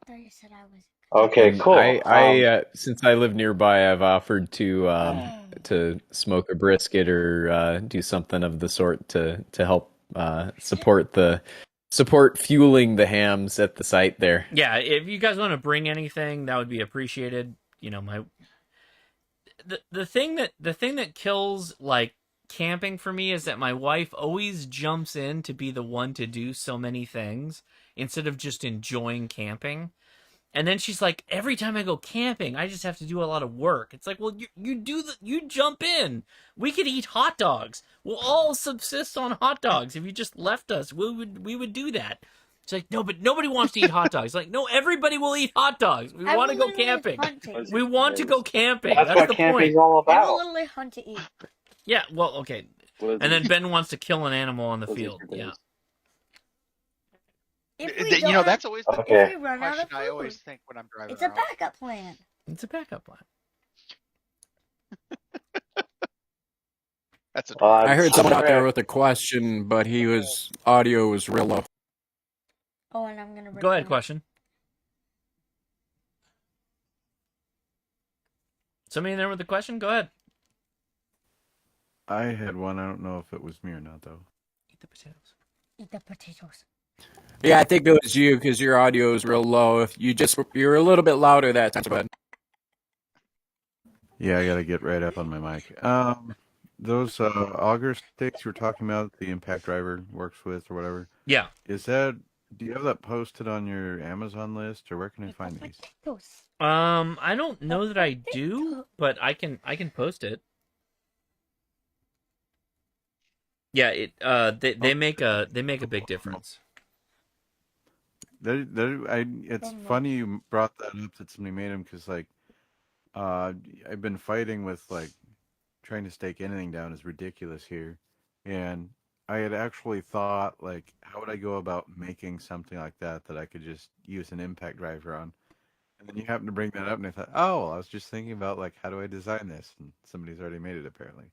U: thought you said I was.
L: Okay,
B: And
L: cool.
B: I since I live nearby, I've offered to smoke a brisket or do something of the sort to help support fueling the hams at the site there.
A: Yeah, if you guys want to bring anything, that would be appreciated. You know, the thing that kills like camping for me is that my wife always jumps in to be the one to do so many things instead of just enjoying camping. And then she's like, every time I go camping, I just have to do a lot of work. It's like, well, you jump in. We could eat hot dogs. We'll all subsist on hot dogs. If you just left us, we would do that. It's like, no, but nobody wants to eat hot dogs. Like, no, everybody will eat hot dogs. We want to go camping. We want to go camping.
L: That's what
A: the
L: camping's
A: point.
L: all
U: I
L: about.
U: will literally hunt to eat.
A: Yeah, well, okay. And then Ben wants to kill an animal on the field. Yeah.
D: You know, that's always the
U: If we run out
D: question
U: of
D: I
U: food,
D: always think when I'm driving
U: it's a
D: around.
U: backup plan.
A: It's a backup plan.
D: That's
K: I heard someone out there with a question, but audio was real low.
U: Oh, and I'm gonna.
A: Go ahead, question. Somebody in there with a question? Go ahead.
O: I had one. I don't know if it was me or not, though.
A: Eat the potatoes.
U: Eat the potatoes.
K: Yeah, I think it was you because your audio is real low. If you're a little bit louder that time, but
O: Yeah, I got to get right up on my mic. Those auger sticks you were talking about, the impact driver works with or whatever.
A: Yeah.
O: Do you have that posted on your Amazon list, or where can I find these?
A: I don't know that I do, but I can post it. Yeah, they make a big difference.
O: It's funny you brought that up that somebody made them because I've been fighting with trying to stake anything down is ridiculous here, and I had actually thought how would I go about making something like that I could just use an impact driver on, and then you happened to bring that up, and I thought, oh, I was just thinking about how do I design this, and somebody's already made it apparently.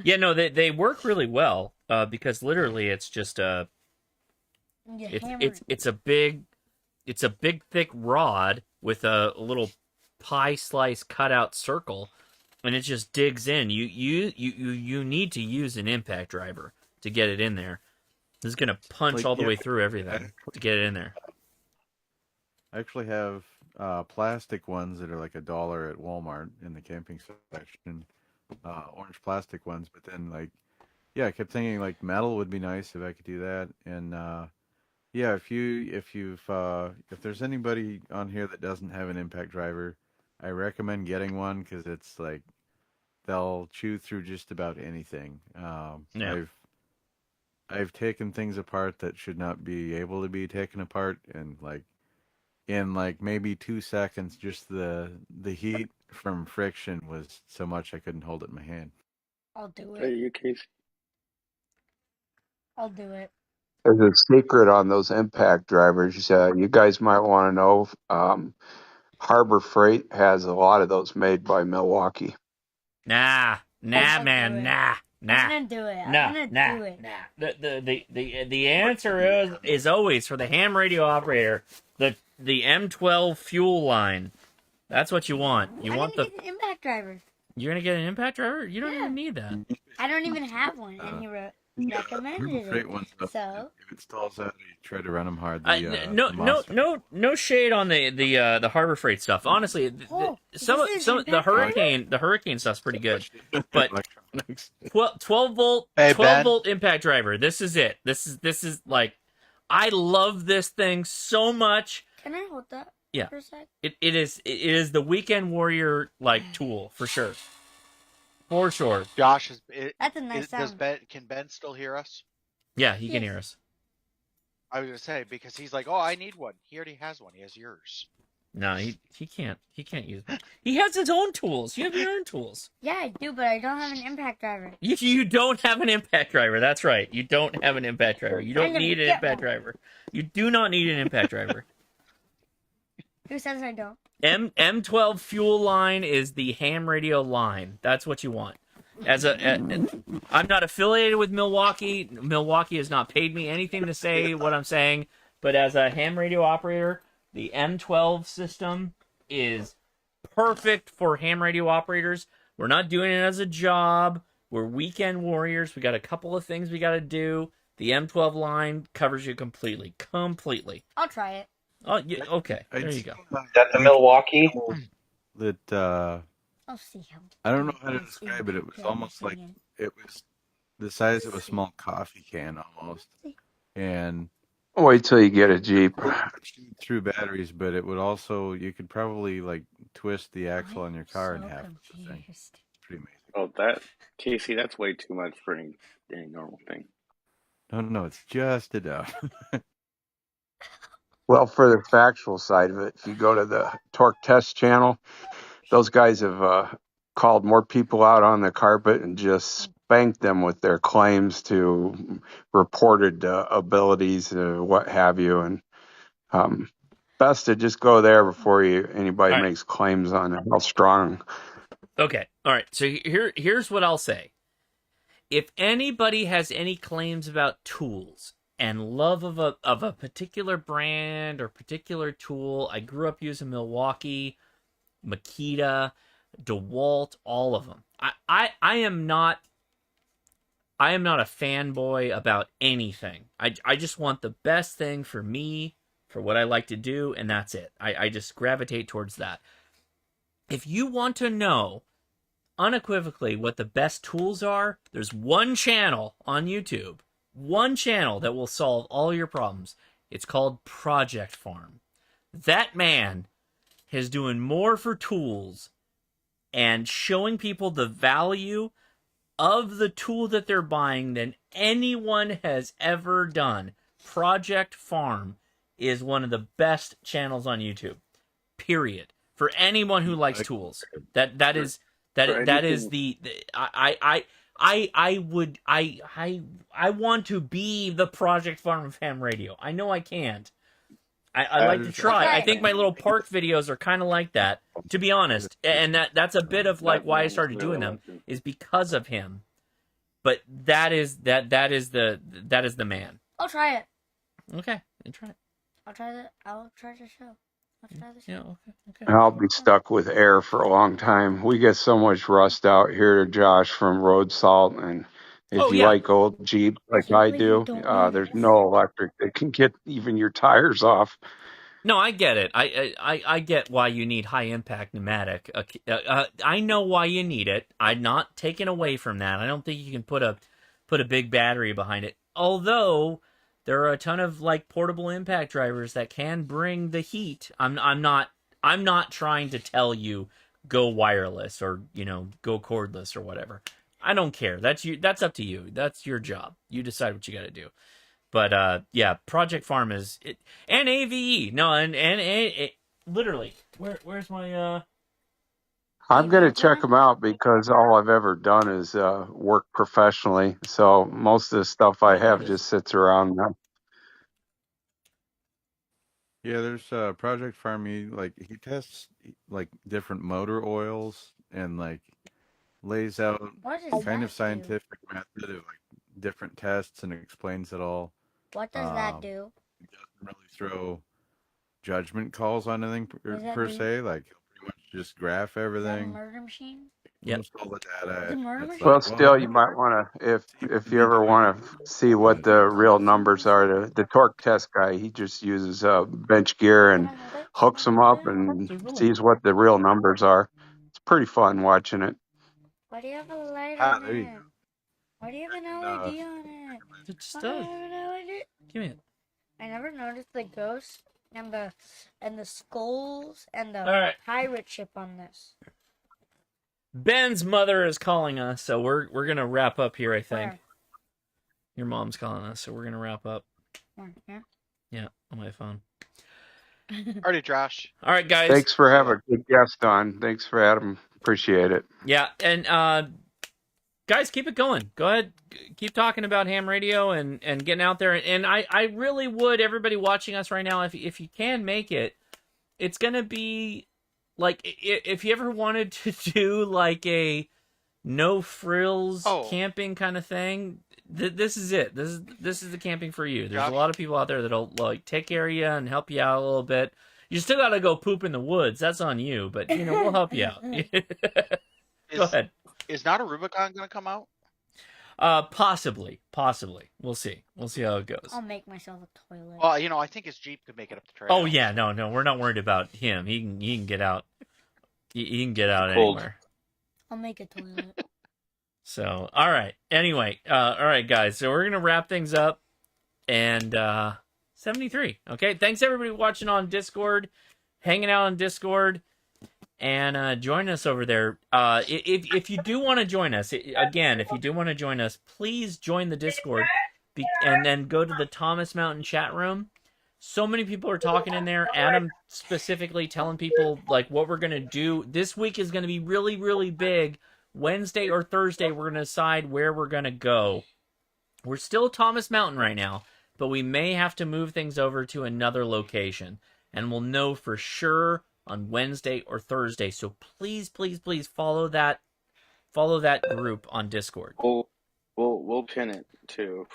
A: Yeah, no, they work really well because literally it's just it's a big thick rod with a little pie slice cutout circle, and it just digs in. You need to use an impact driver to get it in there. This is gonna punch all the way through everything to get it in there.
O: I actually have plastic ones that are like $1 at Walmart in the camping section. Orange plastic ones, but then I kept thinking metal would be nice if I could do that. And if there's anybody on here that doesn't have an impact driver, I recommend getting one because it's they'll chew through just about anything. I've taken things apart that should not be able to be taken apart, and in maybe 2 seconds, just the heat from friction was so much I couldn't hold it in my hand.
U: I'll do
M: Hey,
U: it.
M: you, Casey.
U: I'll do it.
F: as a secret on those impact drivers, you guys might want to know. Harbor Freight has a lot of those made by Milwaukee.
A: Nah, man, nah.
U: I'm gonna do it. I'm gonna do it.
A: The answer is always for the ham radio operator, the M12 fuel line. That's what you want. You want the
U: get an impact driver.
A: You're gonna get an impact driver? You don't even need that.
U: I don't even have one, and he recommended
O: Freight
U: it.
O: ones,
U: So
O: if it stalls out, you try to run them hard.
A: No shade on the Harbor Freight stuff. Honestly, some the hurricane stuff's pretty good. But 12 volt impact driver. This is it. This is like, I love this thing so much.
U: Can I hold that?
A: Yeah,
U: for a sec?
A: it is the weekend warrior like tool for sure. For sure.
D: Josh,
U: that's a nice sound.
D: Can Ben still hear us?
A: Yeah, he can hear us.
D: I was gonna say, because he's like, oh, I need one. He already has one. He has yours.
A: No, he can't. He can't use it. He has his own tools. You have your own tools.
U: Yeah, I do, but I don't have an impact driver.
A: You don't have an impact driver. That's right. You don't have an impact driver. You don't need an impact driver. You do not need an impact driver.
U: Who says I don't?
A: M12 fuel line is the ham radio line. That's what you want. I'm not affiliated with Milwaukee. Milwaukee has not paid me anything to say what I'm saying. But as a ham radio operator, the M12 system is perfect for ham radio operators. We're not doing it as a job. We're weekend warriors. We got a couple of things we got to do. The M12 line covers you completely.
U: I'll try it.
A: Oh, yeah, okay. There you go.
L: Is that the Milwaukee?
U: I'll see him.
O: I don't know how to describe it. It was almost like it was the size of a small coffee can almost. And
F: wait till you get a Jeep.
O: Through batteries, but it would also, you could probably like twist the axle on your car in half. It's pretty amazing.
M: Oh, Casey, that's way too much for any normal thing.
O: No, it's just enough.
F: Well, for the factual side of it, if you go to the Torque Test channel, those guys have called more people out on the carpet and just spanked them with their claims to reported abilities, what have you. And best to just go there before anybody makes claims on how strong.
A: Okay, all right. So here's what I'll say. If anybody has any claims about tools and love of a particular brand or particular tool, I grew up using Milwaukee, Makita, DeWalt, all of them. I am not a fanboy about anything. I just want the best thing for me, for what I like to do, and that's it. I just gravitate towards that. If you want to know unequivocally what the best tools are, there's one channel on YouTube, one channel that will solve all your problems. It's called Project Farm. That man is doing more for tools and showing people the value of the tool that they're buying than anyone has ever done. Project Farm is one of the best channels on YouTube. Period. For anyone who likes tools. That is the I want to be the Project Farm of ham radio. I know I can't. I like to try. I think my little park videos are kind of like that, to be honest. And that's a bit of like why I started doing them, is because of him. But that is the man.
U: I'll try it.
A: Okay, and try it.
U: I'll try the show.
A: Yeah, okay.
F: I'll be stuck with air for a long time. We get so much rust out here, Josh, from road salt, and if you like old Jeep like I do, there's no electric that can get even your tires off.
A: No, I get it. I get why you need high impact pneumatic. I know why you need it. I'm not taking away from that. I don't think you can put a big battery behind it. Although there are a ton of like portable impact drivers that can bring the heat. I'm not trying to tell you go wireless or go cordless or whatever. I don't care. That's up to you. That's your job. You decide what you got to do. But yeah, Project Farm is it, and AVE. No, and literally, where's my
F: I'm going to check them out because all I've ever done is work professionally. So most of the stuff I have just sits around now.
V: Yeah, there's Project Farmy. Like he tests like different motor oils and like lays out
U: What does
V: kind
U: that
V: of scientific method of like different tests and explains it all.
U: What does that do?
V: He doesn't really throw judgment calls on anything
U: What does that
V: per
U: do?
V: se. Like he'll pretty much just graph
U: Is that a
V: everything.
U: murder machine?
V: Most all the data.
U: It's a murder
V: It's
U: machine?
F: Well,
V: like,
F: still, you might want to, if you ever want to see what the real numbers are, the torque test guy, he just uses bench gear and hooks them up and sees what the real numbers are. It's pretty fun watching it.
U: Why do you have a light
V: Ah,
U: on
V: there you
U: it? Why do you have an LED on it?
A: It just
U: Why do you
A: does.
U: have an LED?
A: Give me it.
U: I never noticed the ghost and the skulls and the
A: All right.
U: pirate ship on this.
A: Ben's mother is calling us, so we're gonna wrap up here. I think
U: Where?
A: your mom's calling us, so we're gonna wrap up.
U: Where? Yeah.
A: Yeah, on my phone.
D: Alrighty, Josh.
A: All right, guys.
F: Thanks for having a good guest on. Thanks for Adam. Appreciate it.
A: Yeah, and guys, keep it going. Go ahead, keep talking about ham radio and getting out there. And I really would, everybody watching us right now, if you can make it, it's gonna be like if you ever wanted to do like a no frills camping kind of thing. This is it. This is the camping for you. There's a lot of people out there that'll like take care of you and help you out a little bit. You still got to go poop in the woods. That's on you, but you know we'll help you out. Go ahead.
D: Is not a Rubicon going to come out?
A: Possibly. We'll see how it goes.
U: I'll make myself a toilet.
D: Well, you know, I think his Jeep could make it up the trail.
A: Oh yeah, no, we're not worried about him. He can get out. He can get out anywhere.
U: I'll make a toilet.
A: So, all right. Anyway, all right, guys. So we're gonna wrap things up, and 73. Okay. Thanks everybody watching on Discord, hanging out on Discord, and join us over there. If you do want to join us, if you do want to join us, please join the Discord, and then go to the Thomas Mountain chat room. So many people are talking in there. Adam specifically telling people like what we're gonna do. This week is gonna be really, really big. Wednesday or Thursday, we're going to decide where we're going to go. We're still Thomas Mountain right now, but we may have to move things over to another location. And we'll know for sure on Wednesday or Thursday. So please, please, please follow that group on Discord.
M: We'll pin it too.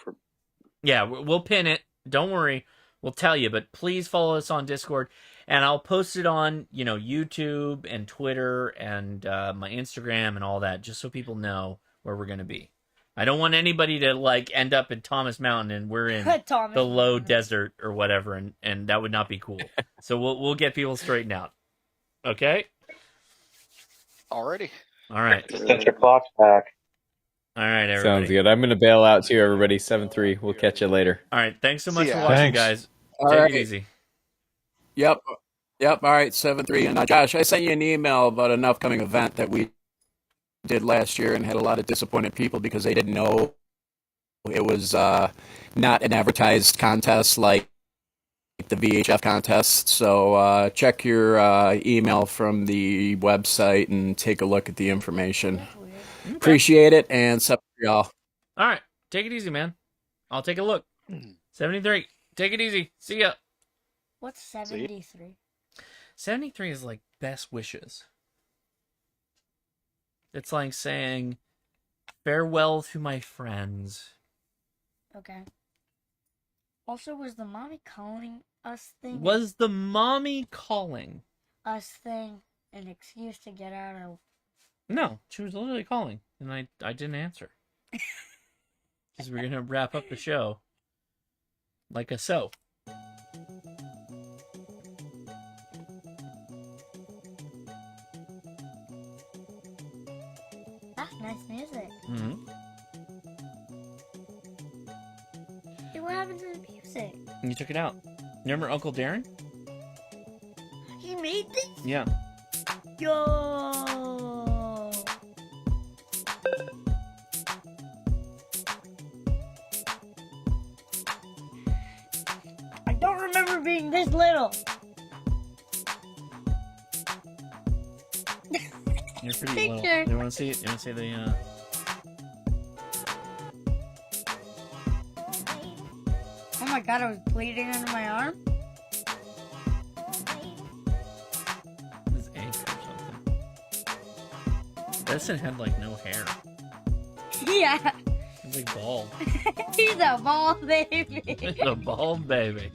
A: Yeah, we'll pin it. Don't worry. We'll tell you, but please follow us on Discord. And I'll post it on, YouTube and Twitter and my Instagram and all that, just so people know where we're going to be. I don't want anybody to, like, end up in Thomas Mountain and we're in the low desert or whatever, and that would not be cool. So we'll get people straightened out. Okay?
D: Alrighty.
A: All right.
L: Just set your clocks back.
A: All right, everybody.
B: Sounds good. I'm going to bail out too, everybody. 7-3. We'll catch you later.
A: All right. Thanks so much for watching, guys.
K: All
A: Take
K: right.
A: it easy.
K: Yep. All right, 7-3. And Josh, I sent you an email about an upcoming event that we did last year and had a lot of disappointed people because they didn't know it was not an advertised contest like the VHF contest. So check your email from the website and take a look at the information.
A: Okay.
K: Appreciate it, and sup, y'all.
A: All right. Take it easy, man. I'll take a look. 73. Take it easy. See ya.
U: What's 73?
A: 73 is like best wishes. It's like saying farewell to my friends.
U: Okay. Also, was the mommy calling us thing?
A: Was the mommy calling?
U: Us thing an excuse to get out of...
A: No, she was literally calling, and I didn't answer. Because we're going to wrap up the show like a so.
U: That's nice music.
A: Mm-hmm.
U: Hey, what happened to the music?
A: You took it out. Remember Uncle Darren?
U: He made this?
A: Yeah.
U: Yo! I don't remember being this little.
A: You're pretty
U: Picture.
A: little. You want to see it? You want to see the...
U: Oh my god, I was bleeding under my arm.
A: Edison had like no hair.
U: Yeah.
A: He's like bald.
U: He's a bald baby.
A: He's a bald baby.